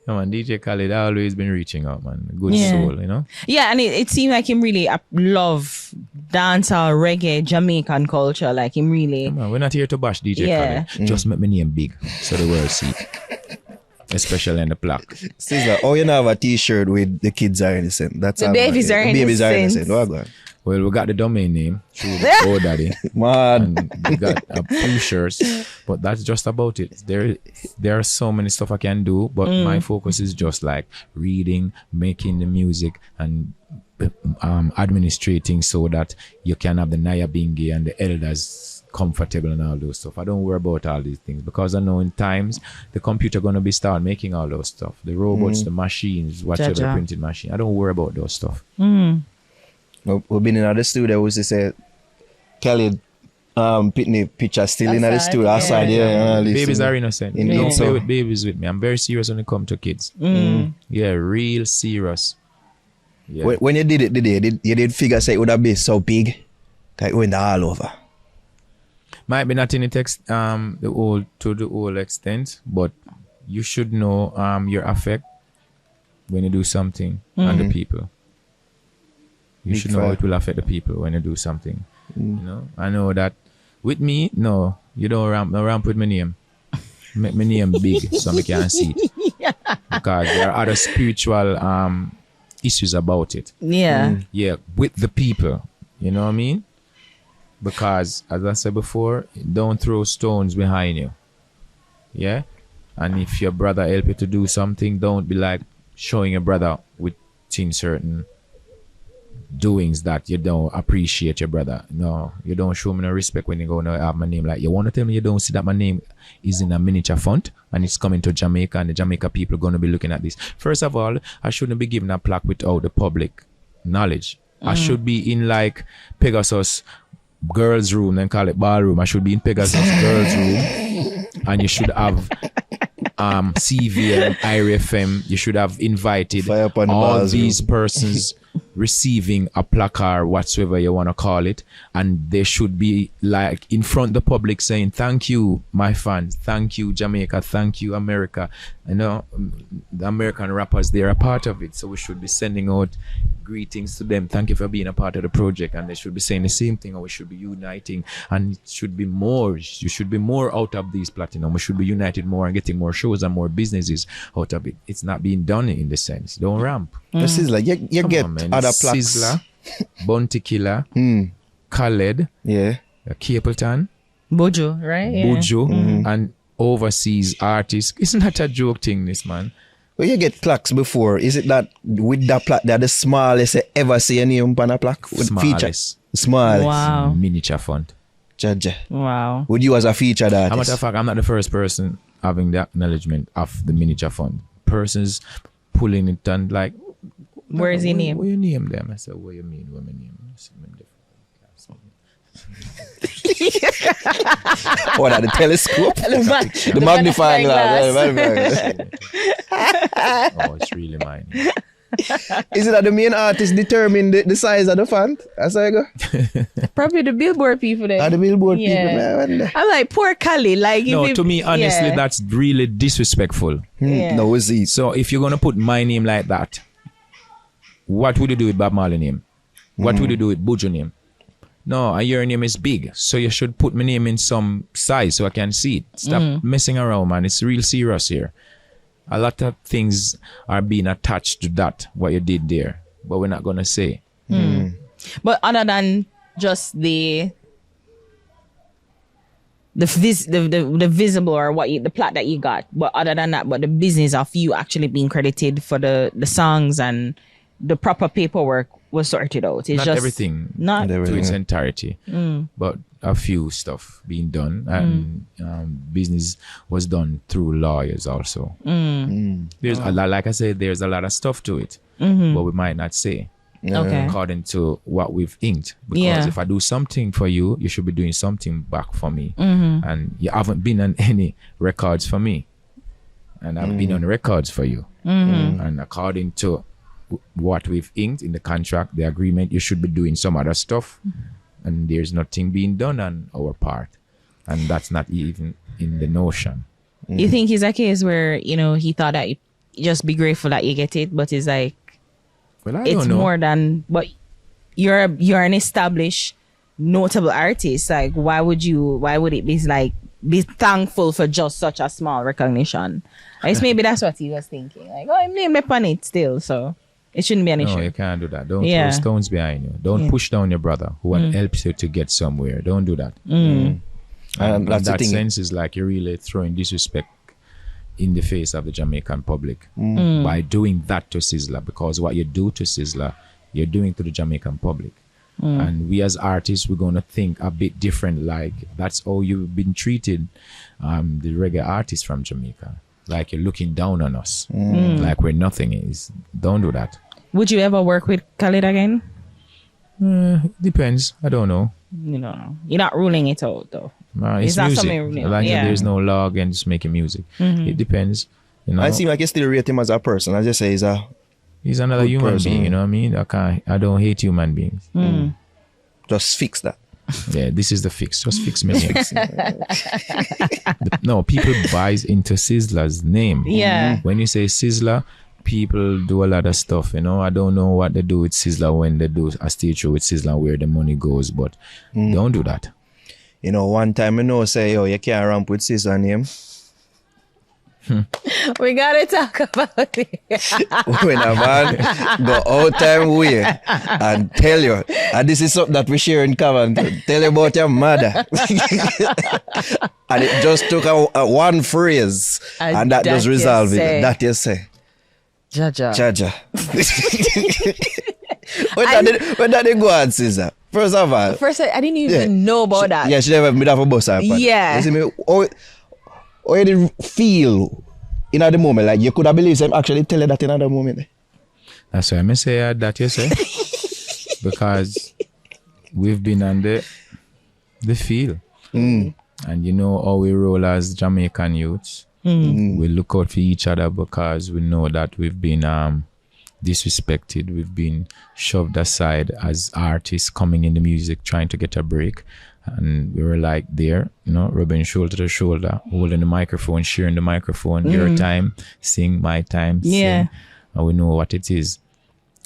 No, man, DJ Khaled always been reaching out, man. Good Yeah. soul, you know. Yeah, and it seemed like him really love dancehall, reggae, Jamaican culture. Like him really. Man, we're not here to bash DJ Yeah. Khaled. Just make my name big so the world see. Especially in the plaque. Sizzla, oh, you know have a t-shirt with the kids are innocent. That's The all, babies man. are The babies are innocent. innocent. What, Well, we got the domain name through the old daddy. man. And we got a few shirts, but that's just about it. There are so many stuff I can do, but my focus is just like reading, making the music, and administrating so that you can have the Nyabingi and the elders comfortable and all those stuff. I don't worry about all these things because I know in times the computer gonna be start making all those stuff. The robots, the machines, whatever Jaja. printed machine. I don't worry about those stuff. We've been in the studio, we say, Khaled, Pitney picture still in the Outside, studio, yeah. outside, yeah. Babies are innocent. In- Don't in- play so- with babies with me. I'm very serious when it comes to kids. Yeah, real serious. Yeah. When you did it, you did figure say it would have been so big, like it went all over. Might be not in the text the whole extent, but you should know your effect when you do something on the people. You Big should know fire. it will affect the people when you do something. You know, I know that with me, no, you don't ramp with my name. Make my name big so I can see it. Because there are other spiritual issues about it. Yeah. Yeah, with the people. You know what I mean? Because, as I said before, don't throw stones behind you. Yeah? And if your brother help you to do something, don't be like showing your brother within certain doings that you don't appreciate your brother. No, you don't show me no respect when you go and have my name. Like, you want to tell me you don't see that my name is in a miniature font and it's coming to Jamaica and the Jamaica people are going to be looking at this. First of all, I shouldn't be given a plaque without the public knowledge. I should be in like Pegasus girls room, then call it ballroom. I should be in Pegasus girls room, and you should have CVM, IRFM. You should have invited all these persons receiving a placard, whatsoever you want to call it, and they should be like in front of the public saying, "Thank you, my fans. Thank you, Jamaica. Thank you, America." You know, the American rappers, they're a part of it, so we should be sending out greetings to them. Thank you for being a part of the project, and they should be saying the same thing, or we should be uniting, and it should be more. You should be more out of these platinum. We should be united more and getting more shows and more businesses out of it. It's not being done in the sense. Don't ramp. Sizzla, you get on, other plaques. Sizzla, Bounty Killer, Khaled, Capleton, Bojo, right? Yeah. Bojo, and overseas artists. Isn't that a joke thing, this man? Well, you get plaques before. Is it that with that plaque, they're the smallest you ever see a name on a plaque? With features? Smallest. Wow. Miniature font. Jaja. Wow. Would you as a featured artist? As a matter of fact, I'm not the first person having the acknowledgement of the miniature font. Persons pulling it and like, where is your name? Where you name them? I said, what you mean? What my name? What are the telescope? the magnifying glass. Oh, it's really mine. Is it that the main artist determine the size of the font? As I go? Probably the Billboard people there. The Billboard people. I'm like, poor Khaled. Like, no, to me, honestly, that's really disrespectful. No, is it? So if you're going to put my name like that, what would you do with Bob Marley name? What would you do with Buju name? No, and your name is big, so you should put my name in some size so I can see it. Stop messing around, man. It's real serious here. A lot of things are being attached to that, what you did there, but we're not going to say. But other than just the visible or the plot that you got, but other than that, but the business of you actually being credited for the songs and the proper paperwork was sorted out. It's not just everything, not to its entirety, but a few stuff being done, and business was done through lawyers also. There's a lot, like I said, there's a lot of stuff to it, but we might not say. Okay. According to what we've inked, because if I do something for you, you should be doing something back for me, and you haven't been on any records for me, and I've been on records for you, and according to what we've inked in the contract, the agreement, you should be doing some other stuff, and there's nothing being done on our part, and that's not even in the notion. You think it's a case where, he thought that you just be grateful that you get it, but it's like, well, I it's don't know. more than, but you're an established notable artist. Like, why would it be like be thankful for just such a small recognition? I guess maybe that's what he was thinking. Like, I'm named upon it still, so it shouldn't be an issue. No, you can't do that. Don't throw stones behind you. Don't push down your brother who helps you to get somewhere. Don't do that. And that's that the thing. sense is like you're really throwing disrespect in the face of the Jamaican public by doing that to Sizzla, because what you do to Sizzla, you're doing to the Jamaican public. And we as artists, we're going to think a bit different. Like, that's how you've been treated, the reggae artists from Jamaica. Like, you're looking down on us, like we're nothing is. Don't do that. Would you ever work with Khaled again? Depends. I don't know. You don't know. You're not ruling it out, though. It's not music. something Like, there's no law against making music. It depends. I seem like you still rate him as a person. I just say he's another human being. You know what I mean? I don't hate human beings. Just fix that. Yeah, this is the fix. Just fix me. No, people buys into Sizzla's name. Yeah. When you say Sizzla, people do a lot of stuff. I don't know what they do with Sizzla when they do a stage show with Sizzla, where the money goes, but don't do that. One time say, you can't ramp with Sizzla name. We gotta talk about it. When a man go out time way and tell you, and this is something that we share in common, tell you about your mother. And it just took a one phrase. And that just resolved it. That you say. Jaja. When that they go on, Sizzla? First of all. I didn't even know about that. Yeah, she never been off a bus. Yeah. You see me? How you did feel in the moment? Like you could have believed them actually tell you that in another moment. That's why I say that you say. Because we've been on the feel. And you know how we roll as Jamaican youths. We look out for each other because we know that we've been disrespected. We've been shoved aside as artists coming in the music, trying to get a break. And we were like there, you know, rubbing shoulder to shoulder, holding the microphone, sharing the microphone, your time, sing my time, sing. And we know what it is.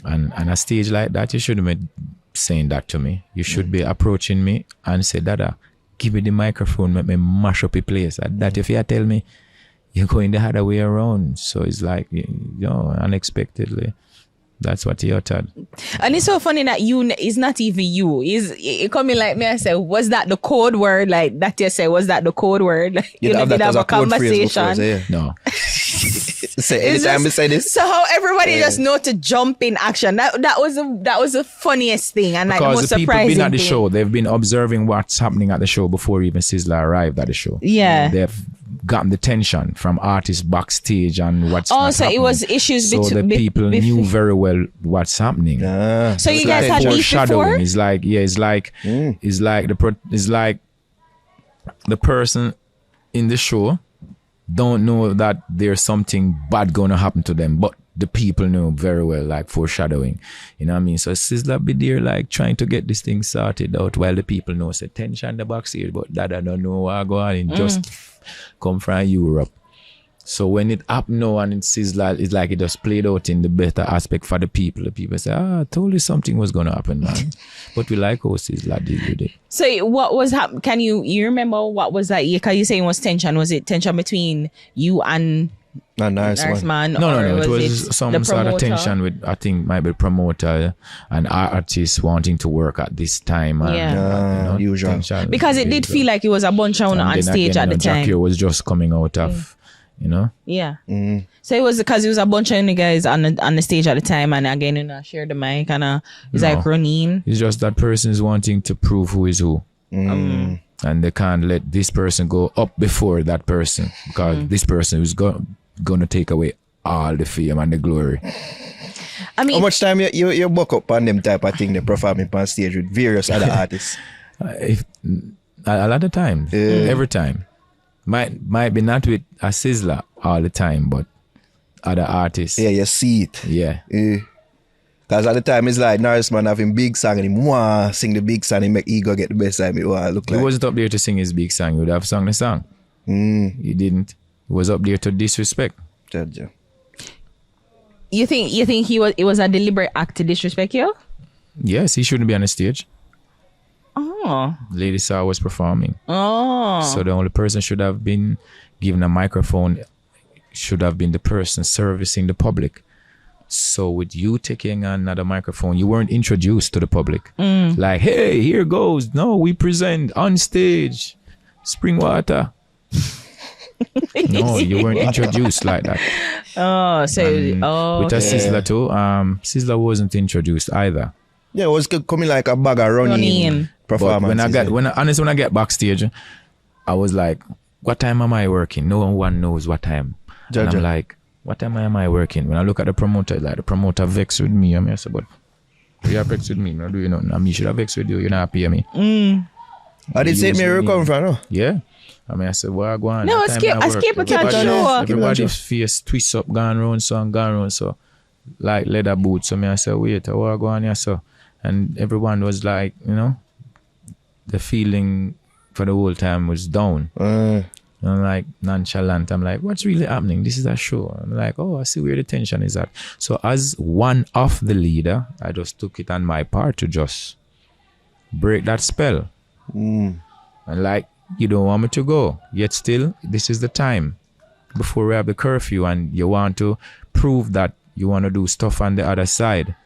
And on a stage like that, you shouldn't be saying that to me. You should be approaching me and say, Dada, give me the microphone, make me mash up a place. That if you tell me, you're going the other way around. So it's like, you know, unexpectedly. That's what he uttered. And it's so funny that it's not even you. It coming like me, I say, was that the code word? Like that you say, was that the code word? Like, you did have a conversation. Before, no. So anytime we say this. So how everybody just know to jump in action. That was the funniest thing and like the most surprising thing. Because the people been at the show, they've been observing what's happening at the show before even Sizzla arrived at the show. Yeah. They've gotten the tension from artists backstage and what's so happening. It was issues so the people knew very well what's happening. So you guys had beef before? It's like the person in the show don't know that there's something bad gonna happen to them, but the people know very well, like foreshadowing. You know what I mean? So Sizzla be there like trying to get this thing sorted out while the people know say tension the backstage, but that I don't know what go on in just come from Europe. So when it happened now and it's Sizzla, it's like it just played out in the better aspect for the people. The people say, I told you something was gonna happen, man. But we like how Sizzla did with it. So what was happening? Can you remember what was that? Because you saying was tension. Was it tension between you and Nurse Man? No. It was some sort of tension with, I think, might be promoter and artists wanting to work at this time. And, usual. Because it did feel like it was a bunch of on stage at the time. Jackie was just coming out of, you know? Yeah. So it was because it was a bunch of you guys on the stage at the time, and again, you know, share the mic and it's like running. It's just that person is wanting to prove who is who. And they can't let this person go up before that person because this person is going to take away all the fame and the glory. I mean, how much time you buck up on them type of thing they performing on stage with various other artists? A lot of times, every time. Might be not with a Sizzla all the time, but other artists. Yeah, you see it. Yeah. Because at the time it's like Norris Man having big song and he want sing the big song and make ego get the best time it look like. He wasn't up there to sing his big song. He would have sung the song. He didn't. He was up there to disrespect. Judge. You think it was a deliberate act to disrespect you? Yes, he shouldn't be on the stage. Oh. Lady Saw was performing. Oh. So the only person should have been given a microphone should have been the person servicing the public. So with you taking another microphone, you weren't introduced to the public. Like, hey, here goes. No, we present on stage spring water. No, you weren't introduced like that. Oh, so with a Sizzla too. Sizzla wasn't introduced either. Yeah, it was coming like a bag of running performance. But when I get backstage, I was like, what time am I working? No one knows what time. And I'm like, what time am I working? When I look at the promoter, like the promoter vexed with me. I said, but you are vexed with me. No, do you not? I mean, should have vexed with you. You're not paying me. I did say me where you come from, no? Yeah. I said, well, go on. No, escape a show. Everybody's face twists up, gone round. So like leather boots. So I said, wait, what go on here, so? And everyone was like, you know, the feeling for the whole time was down. And I'm like nonchalant. I'm like, what's really happening? This is a show. I'm like, oh, I see where the tension is at. So as one of the leader, I just took it on my part to just break that spell. And like, you don't want me to go. Yet still, this is the time before we have the curfew and you want to prove that you want to do stuff on the other side.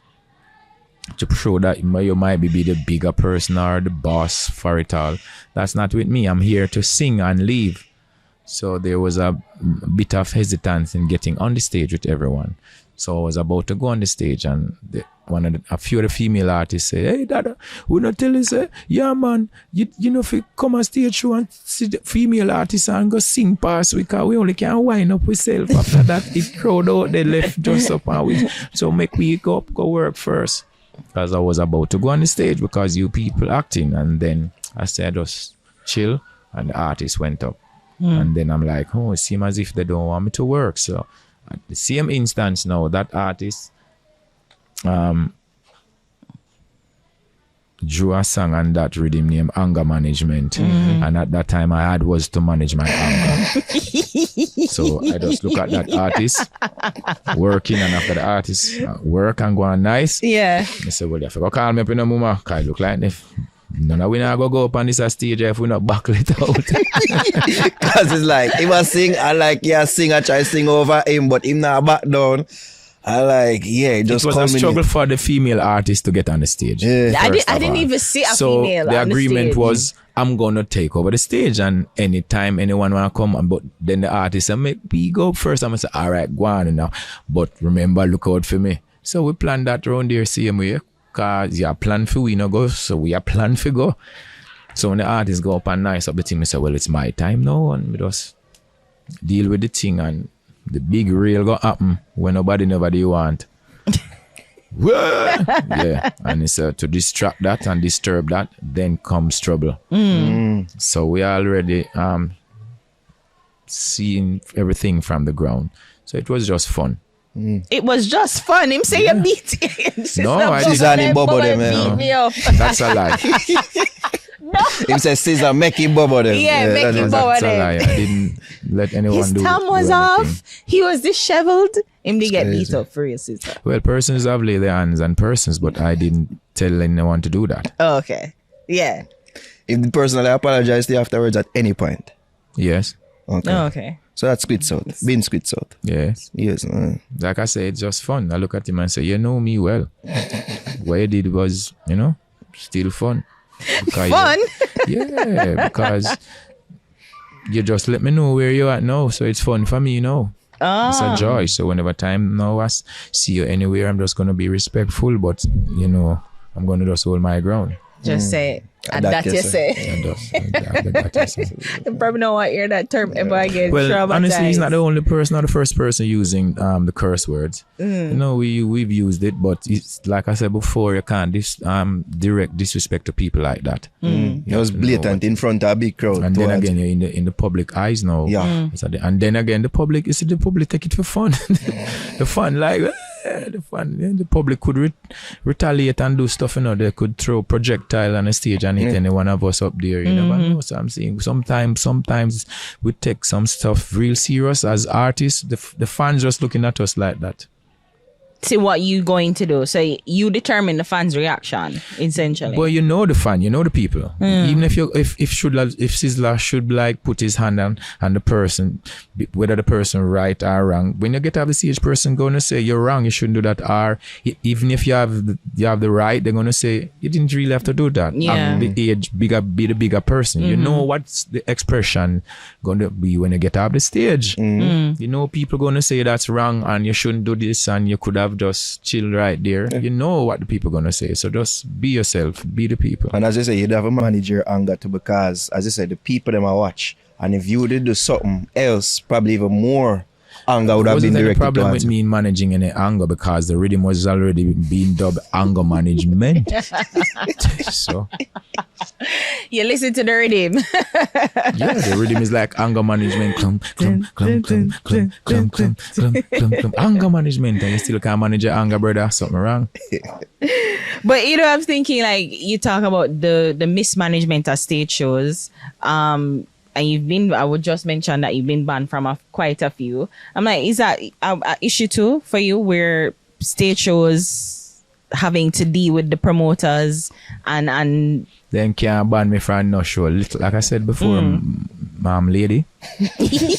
to show that you might be the bigger person or the boss for it all. That's not with me. I'm here to sing and leave. So there was a bit of hesitance in getting on the stage with everyone. So I was about to go on the stage, and a few of the female artists say, "Hey, Dada, we not tell us, yeah, man, you know, if you come on stage show and see the female artists and go sing past, because we only can wind up ourselves. After that, the crowd out, they left just up, and so make we go work first." Because I was about to go on the stage because you people acting, and then I said, just chill, and the artist went up. And then I'm like, oh, it seems as if they don't want me to work. So at the same instance now, that artist drew a song on that rhythm named Anger Management. And at that time I had was to manage my anger. So I just look at that artist working, and after the artist work and go on nice. Yeah. I said, well, if I go call me up in a moment, because I look like if none of we not go up on this stage if we not buckle it out. Because it's like, if I sing, I like, yeah, sing, I try to sing over him, but him not back down. I like, yeah, just it was a struggle for the female artist to get on the stage. Yeah. I didn't even see a female the on agreement the stage. was, I'm gonna take over the stage, and anytime anyone wanna come, but then the artist said, make me go up first. I'm gonna say, all right, go on now. But remember, look out for me. So we planned that around there same way. Cause you plan for we no go, so we are plan for go. So when the artists go up and nice up the thing, I say, well, it's my time now, and we just deal with the thing, and the big reel go happen when nobody want. Yeah, and it's to distract that and disturb that, then comes trouble. So we already seeing everything from the ground. So it was just fun. It was just fun. Him say you beat him. No, I didn't bubble them. Beat me up. That's a lie. Him say Sizzla, make him bubble them. Yeah, make him bubble That's a them. lie. I didn't let anyone His do thumb was do off. anything. He was disheveled. Him did get beat crazy. up for real, sister. Well, persons have laid their hands on persons, but I didn't tell anyone to do that. Oh, okay. Yeah. If the personally apologize to you afterwards at any point. Yes. Okay. Oh, okay. So that's squid out. Been squid out. Yes. Yes. Like I said, it's just fun. I look at him and say, you know me well. What you did was, still fun. Because Fun? Yeah, because you just let me know where you're at now. So it's fun for me, It's a joy. So whenever time now I see you anywhere, I'm just going to be respectful. But, I'm going to just hold my ground. Just say it. And that you say. And that you say. You probably don't want to hear that term ever again. Well, honestly, he's not the only person, not the first person using the curse words. We've used it, but it's like I said before, you can't direct disrespect to people like that. It was blatant in front of a big crowd. And then again, you're in the public eyes now. Yeah. And then again, the public take it for fun. The fun, like the fun. The public could retaliate and do stuff. They could throw projectile on a stage and hit any one of us up there. You never know. So I'm saying sometimes we take some stuff real serious as artists. The fans just looking at us like that. See what you going to do. So you determine the fans' reaction, essentially. But you know the fan, you know the people. Even if Sizzla should like put his hand on the person, whether the person right or wrong. When you get to have the stage person gonna say you're wrong, you shouldn't do that. Or even if you have the right, they're gonna say you didn't really have to do that. Yeah. And the age be the bigger person. You know what's the expression gonna be when you get up the stage. You know people gonna say that's wrong and you shouldn't do this, and you could have just chill right there. You know what the people gonna say, so just be yourself, be the people. And as I say, you'd have to manage your anger too, because as I said, the people them I watch, and if you did do something else, probably even more anger would have been directed problem towards with me in managing any anger, because the rhythm was already being dubbed anger management. So you listen to the rhythm. yeah, the rhythm is like anger management. Clum, clum, clum, clum, clum, clum, clum, clum, clum, clum. Anger management, and you still can't manage your anger, brother. Something wrong. But I'm thinking, like, you talk about the mismanagement of stage shows. And I would just mention that you've been banned from quite a few. I'm like, is that an issue too for you, where stage shows having to deal with the promoters and Then can't ban me from no show. Like I said before, lady.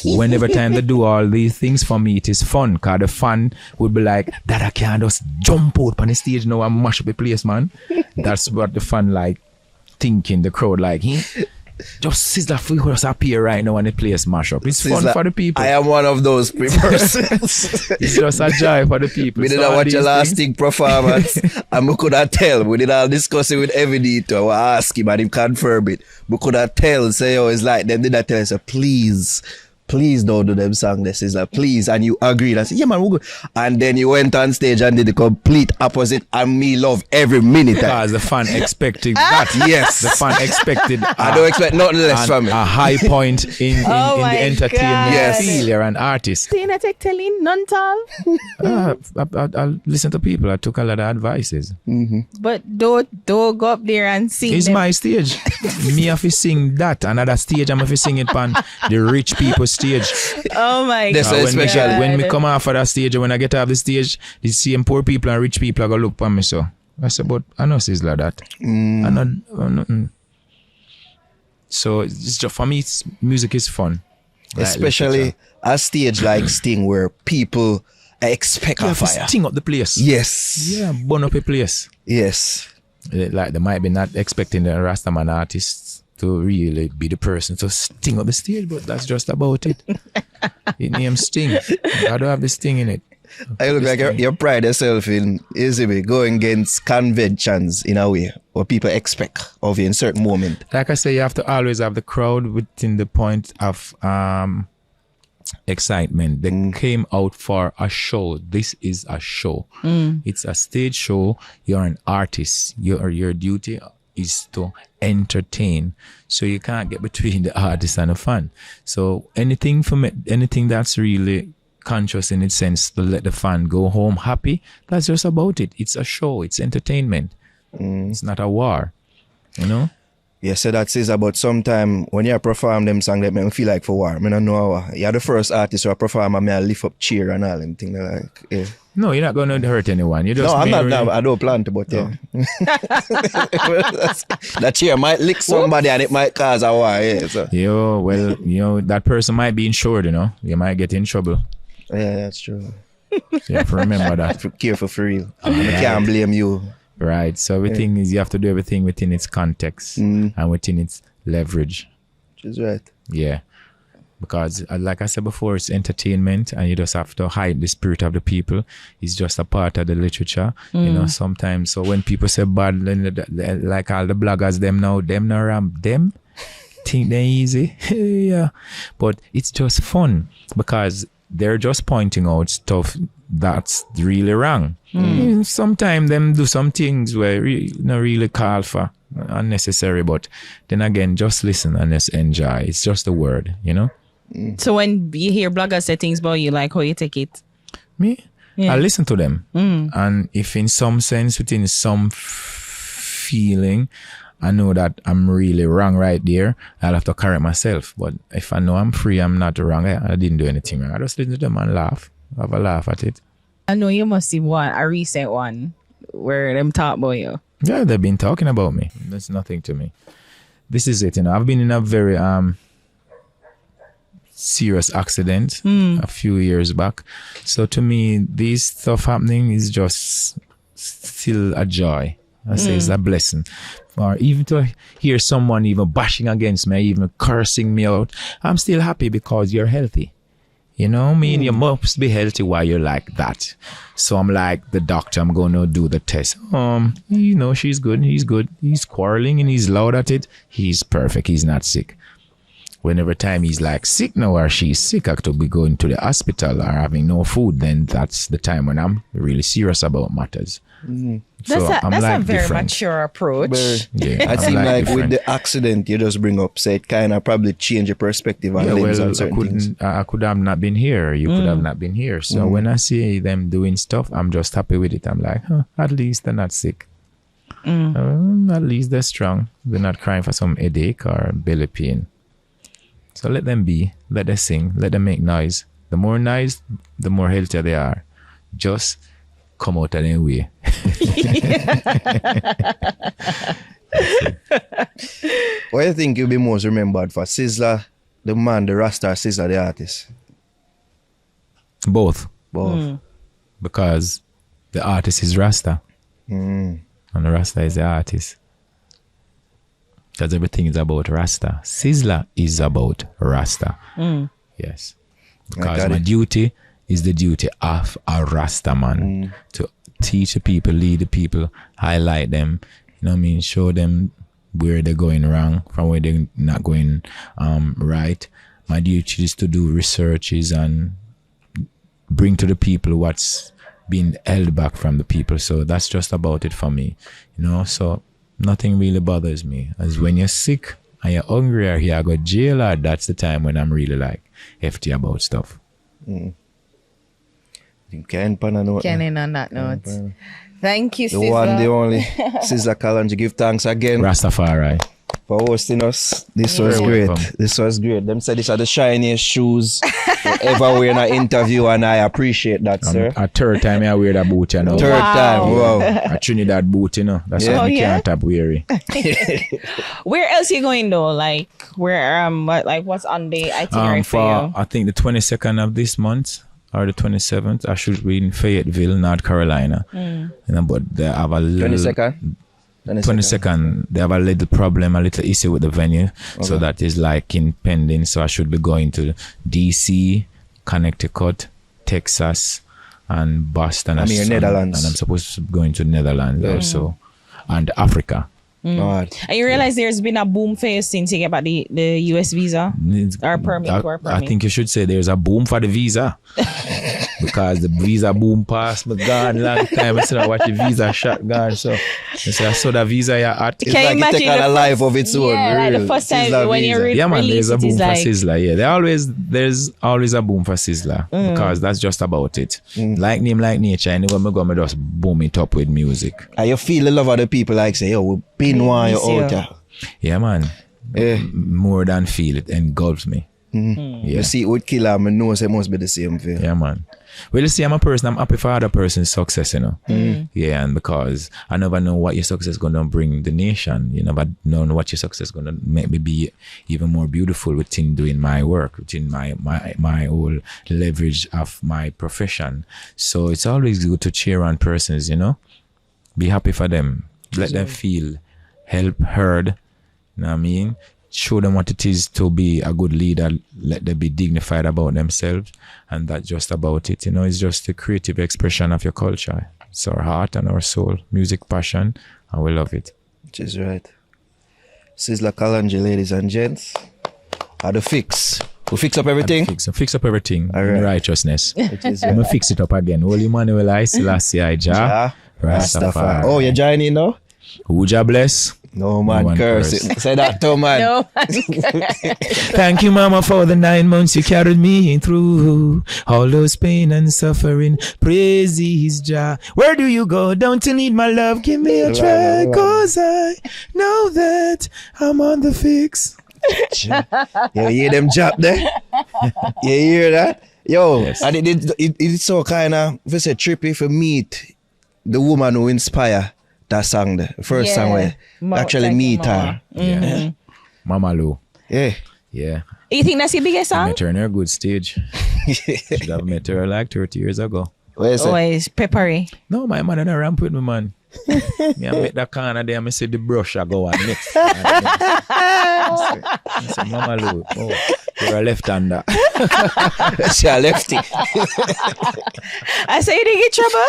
Whenever time they do all these things for me, it is fun. Cause the fun would be like, that I can't just jump out on the stage now and mash up the place, man. That's what the fun like thinking, the crowd like, just Sizzla free just appear right now and the place mash up. It's fun for the people. I am one of those persons. It's just a joy for the people. We did not watch your last thing performance and we could not tell. We did all discuss it with every detail. We ask him and he confirm it. We could not tell. Say, oh, it's like them did not tell us, please don't do them song. This is like, please. And you agreed. I said, yeah, man, we're good. And then you went on stage and did the complete opposite. And me love every minute. Because the fan expected that. Yes. The fan expected. I don't expect nothing less from it. A high point in the entertainment field. You're an artist. Tina take telling none tall. I listen to people. I took a lot of advices. But don't go up there and sing. It's my stage. Me have to sing that. Another stage I'm have to sing it on the rich people's stage. Oh my God. When me come off of that stage, when I get off the stage, the same poor people and rich people are gonna look for me. So I said, but I know Sizzla that. I know. So it's just for me, music is fun. Especially a stage like Sting where people expect a fire. Sting up the place. Yes. Yeah, burn up a place. Yes. Like they might be not expecting the Rastaman artists to really be the person to sting up the stage, but that's just about it. It named Sting. I don't have the sting in it. I look like you pride yourself in going against conventions in a way what people expect of you in certain moment. Like I say, you have to always have the crowd within the point of excitement. They came out for a show. This is a show. It's a stage show. You're an artist. Your duty is to entertain. So you can't get between the artist and the fan. So anything that's really conscious in its sense to let the fan go home happy, that's just about it. It's a show. It's entertainment. It's not a war. You know? Yeah, so that says about sometime when you perform them songs that make me feel like for war. I don't know. You're the first artist who perform and I lift up cheer and all them things like, yeah. No, you're not going to hurt anyone. You just I'm not. I don't plan to, but yeah. That cheer might lick somebody and it might cause a war. Yeah. So. That person might be insured. You might get in trouble. Yeah, that's true. So you have to remember that. Careful for real. I can't blame you. Right. So everything is you have to do everything within its context and within its leverage. Which is right. Yeah. Because like I said before, it's entertainment and you just have to hide the spirit of the people. It's just a part of the literature. Sometimes. So when people say bad, like all the bloggers, them think they're easy. Yeah. But it's just fun because they're just pointing out stuff that's really wrong. Sometimes them do some things where not really call for unnecessary, but then again, just listen and just enjoy. It's just a word, So when you hear bloggers say things about you, like how you take it? Me? Yeah. I listen to them. And if in some sense, within some feeling, I know that I'm really wrong right there, I'll have to correct myself. But if I know I'm free, I'm not wrong, I didn't do anything wrong. I just listen to them and laugh. Have a laugh at it. I know you must see a recent one where them talk about you. Yeah, they've been talking about me. That's nothing to me. This is it, I've been in a very serious accident a few years back. So to me, this stuff happening is just still a joy. I say it's a blessing. Or even to hear someone even bashing against me, even cursing me out, I'm still happy because you're healthy. You must be healthy while you're like that. So I'm like the doctor, I'm going to do the test. She's good, he's good. He's quarreling and he's loud at it. He's perfect, he's not sick. Whenever time he's like sick now or she's sick, I could be going to the hospital or having no food, then that's the time when I'm really serious about matters. That's a very different. Mature approach. I seem like with the accident you just bring up, so it kind of probably change your perspective on things on certain things. I could have not been here. You could have not been here. So when I see them doing stuff, I'm just happy with it. I'm like, at least they're not sick. At least they're strong. They're not crying for some headache or belly pain. So let them be. Let them sing. Let them make noise. The more noise, the more healthier they are. Just come out of their way. What do you think you'll be most remembered for? Sizzla, the man, the Rasta, or Sizzla, the artist? Both. Because the artist is Rasta. And the Rasta is the artist. Because everything is about Rasta. Sizzla is about Rasta. Yes. Because my duty is the duty of a Rasta man. To teach the people, lead the people, highlight them, you know what I mean, show them where they're going wrong from where they're not going right. My duty is to do researches and bring to the people what's being held back from the people. So that's just about it for me, you know. So nothing really bothers me. As when you're sick and you're hungry or here I go jail, or that's the time when I'm really like hefty about stuff. Can't end on that note. Thank you, the Sizzla. one, the only Sizzla Khaled. Give thanks again Rastafari for hosting us. This was great. This was great. Them said these are the shiniest shoes ever wear in an interview, and I appreciate that, sir. A third time I wear that boot, you know. Third time, wow. A Trinidad boot, you know. That's why I can't tap weary. Where else you going though? Like where what's on the itinerary for you? I think the 22nd of this month or the 27th, I should be in Fayetteville, North Carolina. You know, but they have a little 22nd, they have a little problem, a little issue with the venue. So that is like impending. So I should be going to DC, Connecticut, Texas, and Boston. Netherlands. And I'm supposed to be going to Netherlands also, and Africa. And you realize there's been a boom for you since you get back the US visa or permit, work permit. I think you should say there's a boom for the visa. Because the visa boom passed me gone long time. I said I watch the visa shot gone. So I saw the visa you're at. It's like it take on a life of its own. Yeah, like the first time Sizzla when you there's a boom for like... Sizzla. Yeah, there's always a boom for Sizzla because that's just about it. Like name, like nature. Anywhere I go, I just boom it up with music. And you feel the love of the people like say, yo, we've been one you out there. Yeah, man. More than feel, it engulfs me. You see it would kill him and know it must be the same thing. Yeah, man. Well, you see, I'm a person, I'm happy for other person's success, you know. Yeah, and because I never know what your success is going to bring the nation. You never know what your success is going to make me be even more beautiful within doing my work, within my whole leverage of my profession. So it's always good to cheer on persons, you know. Be happy for them. Let them feel help, heard. You know what I mean? Show them what it is to be a good leader. Let them be dignified about themselves. And that's just about it. You know, it's just the creative expression of your culture. It's our heart and our soul. Music, passion. And we love it. Which is right. Sizzla Khaled, ladies and gents. Are the fix. We fix up everything? Fix up everything. All right. In righteousness. Which is I'm going to fix it up again. Holy Emmanuel I, Selassie I, Jah, Rastafari. Oh, you're joining now? Who Jah bless? No man curse it. Say that to man. No man curse. Thank you, Mama, for the 9 months you carried me through all those pain and suffering. Praise Jah. Where do you go? Don't you need my love? Give me a try, cause I know that I'm on the fix. You hear them jump there? You hear that? Yo, Yes. and it's so kind of, if you say trippy, for meet the woman who inspire that song, the first song where actually meet her. Yeah. Mama Lou. Yeah. Yeah. You think that's your biggest I song? met her in her good stage. Should have met her like 30 years ago. What is it? It's peppery. No, my man and a ramp with me, man. Me I met that corner there, I see the brush I go and mix. I said, Mama Lou, you're a left-hander. She a lefty. I say you didn't get trouble?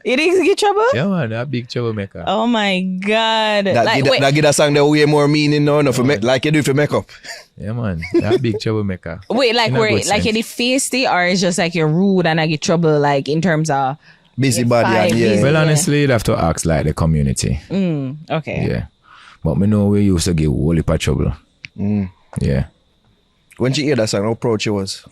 You didn't get trouble? Yeah, man, a big troublemaker. Oh my God. That give that song the way more meaning now, no, for like you do for makeup. Yeah, man, a big troublemaker. Wait, like In a where, good like sense. you feisty, or it's just like you're rude and I get trouble, like in terms of Busybody. Five, And yeah. Well, honestly, you'd have to ask like the community. okay. Yeah. But me know we used to give whole heap of trouble. Yeah. When she hear that song, how proud she was.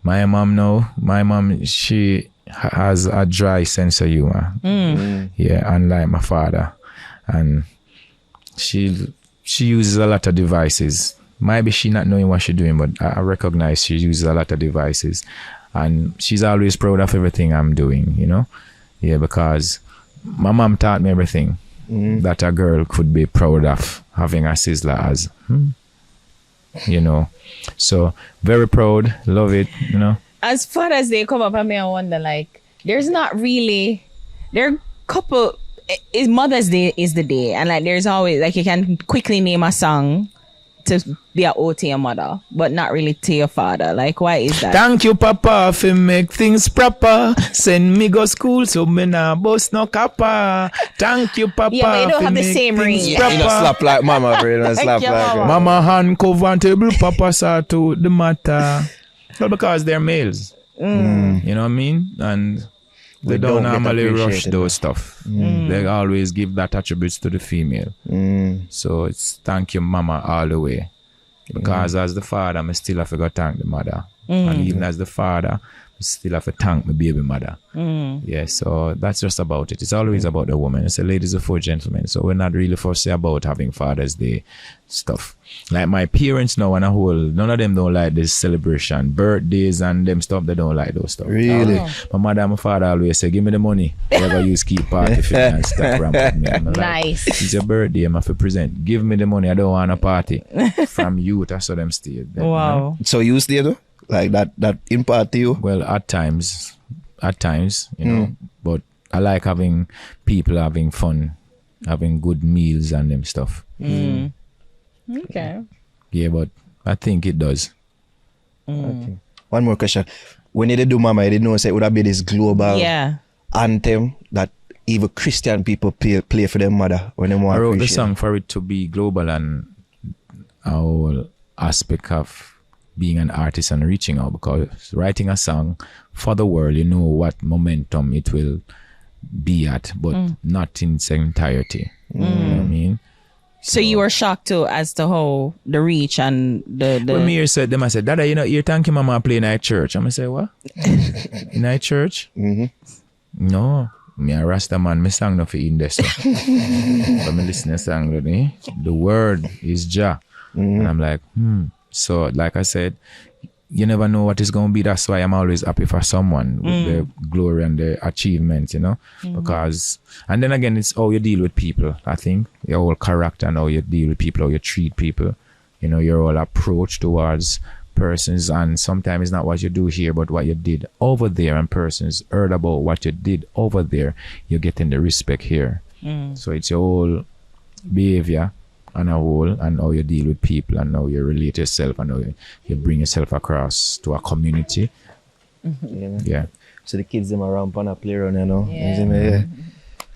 My mom, she has a dry sense of humor. Yeah, unlike my father. And she uses a lot of devices. Maybe she not knowing what she's doing, but I recognize she uses a lot of devices. And she's always proud of everything I'm doing, you know? Yeah, because my mom taught me everything that a girl could be proud of having a Sizzla as. you know. So very proud, love it, you know. As far as they come up, I mean, I wonder, like, there's not really, there are couple, is Mother's Day is the day, and like there's always, like, you can quickly name a song to be a ode to your mother, but not really to your father. Like, why is that? Thank you, Papa, for make things proper. Send me go school so me nah bust no kappa. Thank you, Papa. Yeah, but you don't have the same ring. Yeah, you know, slap like mama, bro. You know, slap your like mama. Mama hand cover and table, Papa saw to the matter. Not because they're males. You know what I mean? And they don't normally rush those stuff. They always give that attributes to the female. So it's thank you, Mama, all the way. Because as the father, I still have to go thank the mother. And even as the father, I still have to thank my baby mother. Yeah, so that's just about it. It's always about the woman. It's a ladies before gentlemen. So we're not really fussy about having Father's Day stuff. Like my parents now on a whole, none of them don't like this celebration. Birthdays and them stuff, they don't like those stuff. Really? My mother and my father always say, give me the money. Whatever you keep party for me and stuff around with me. I'm like, Nice. it's your birthday, I'm have to present. Give me the money, I don't want a party. From youth, I saw them stay. Then, you know? Wow. So you stay though? Like that impact to you? Well, at times, you know, but I like having people having fun, having good meals and them stuff. Okay. Yeah, but I think it does. Okay. One more question. When you did do Mama, you didn't know say it would have been this global anthem that even Christian people play for their mother when they want. I wrote the song for it to be global and a whole aspect of being an artist and reaching out, because writing a song for the world, you know what momentum it will be at, but not in its entirety. You know what I mean? So you were shocked too as to how the reach and the When me said them, I said, Dada, you know, you thank you mama playing at church. I'm gonna say, what? In a church? No. Me a Rasta man, me sang no for in there. So. But me listen to song, the word is Jah. And I'm like, So like I said, you never know what is going to be. That's why I'm always happy for someone with the glory and the achievements, you know, because, and then again, it's how you deal with people. I think your whole character and how you deal with people, how you treat people, you know, your whole approach towards persons. And sometimes it's not what you do here, but what you did over there, and persons heard about what you did over there, you're getting the respect here. So it's your whole behavior on a whole, and how you deal with people, and how you relate yourself, and how you bring yourself across to a community. Yeah. So the kids them around on a playground, you know. Yeah.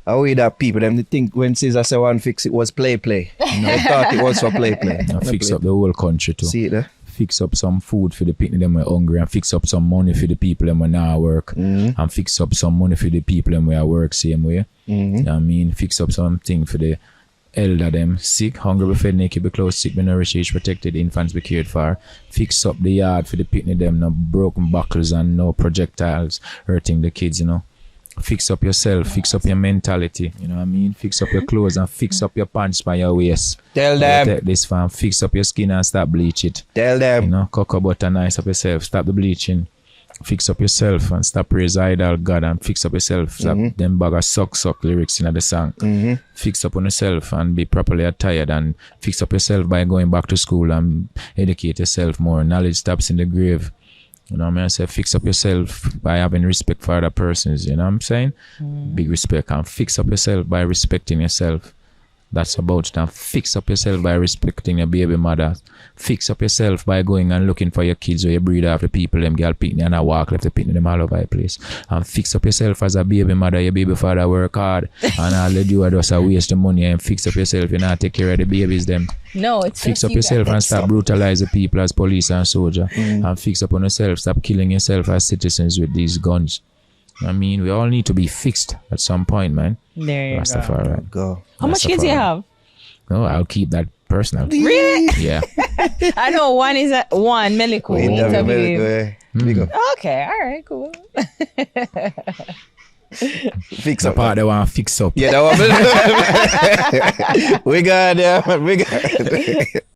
How we that people them they think when Sizzla say one fix it was play. You know, they thought it was for play. And fix up the whole country too. See it there? Fix up some food for the people them who are hungry, and fix up some money for the people them who now work, and fix up some money for the people them who work same way. You know what I mean? Fix up something for the elder them sick, hungry, be fed, naked, be clothed, sick, be nourished, aged, protected, infants be cared for. Fix up the yard for the picnic them, no broken buckles and no projectiles hurting the kids, you know. Fix up yourself, fix up your mentality, you know what I mean? Fix up your clothes and fix up your pants by your waist. Tell them. Take this fam, fix up your skin and stop bleach it. Tell them. You know, cocoa butter, nice up yourself, stop the bleaching. Fix up yourself and stop praise idol God, and fix up yourself. Stop them bag of suck lyrics in the song. Fix up on yourself and be properly attired, and fix up yourself by going back to school and educate yourself more. Knowledge stops in the grave. You know what I mean? I say fix up yourself by having respect for other persons. You know what I'm saying? Big respect. And fix up yourself by respecting yourself. That's about it. And fix up yourself by respecting your baby mother. Fix up yourself by going and looking for your kids, or you breed after people, them girl picnic and I walk left the picnic them all over the place. And fix up yourself as a baby mother. Your baby father work hard, and all they do are just waste the money. And fix up yourself, you know, take care of the babies them. No, it's fix up yourself and stop brutalizing people as police and soldier. And fix up on yourself, stop killing yourself as citizens with these guns. I mean, we all need to be fixed at some point, man. There you Rastafari. Go. How much kids do you have? No, I'll keep that personal. Really? Yeah. I know one is one Melico. Okay, all right, cool. Fix The up. part they want to fix up. Yeah, that one. We got it.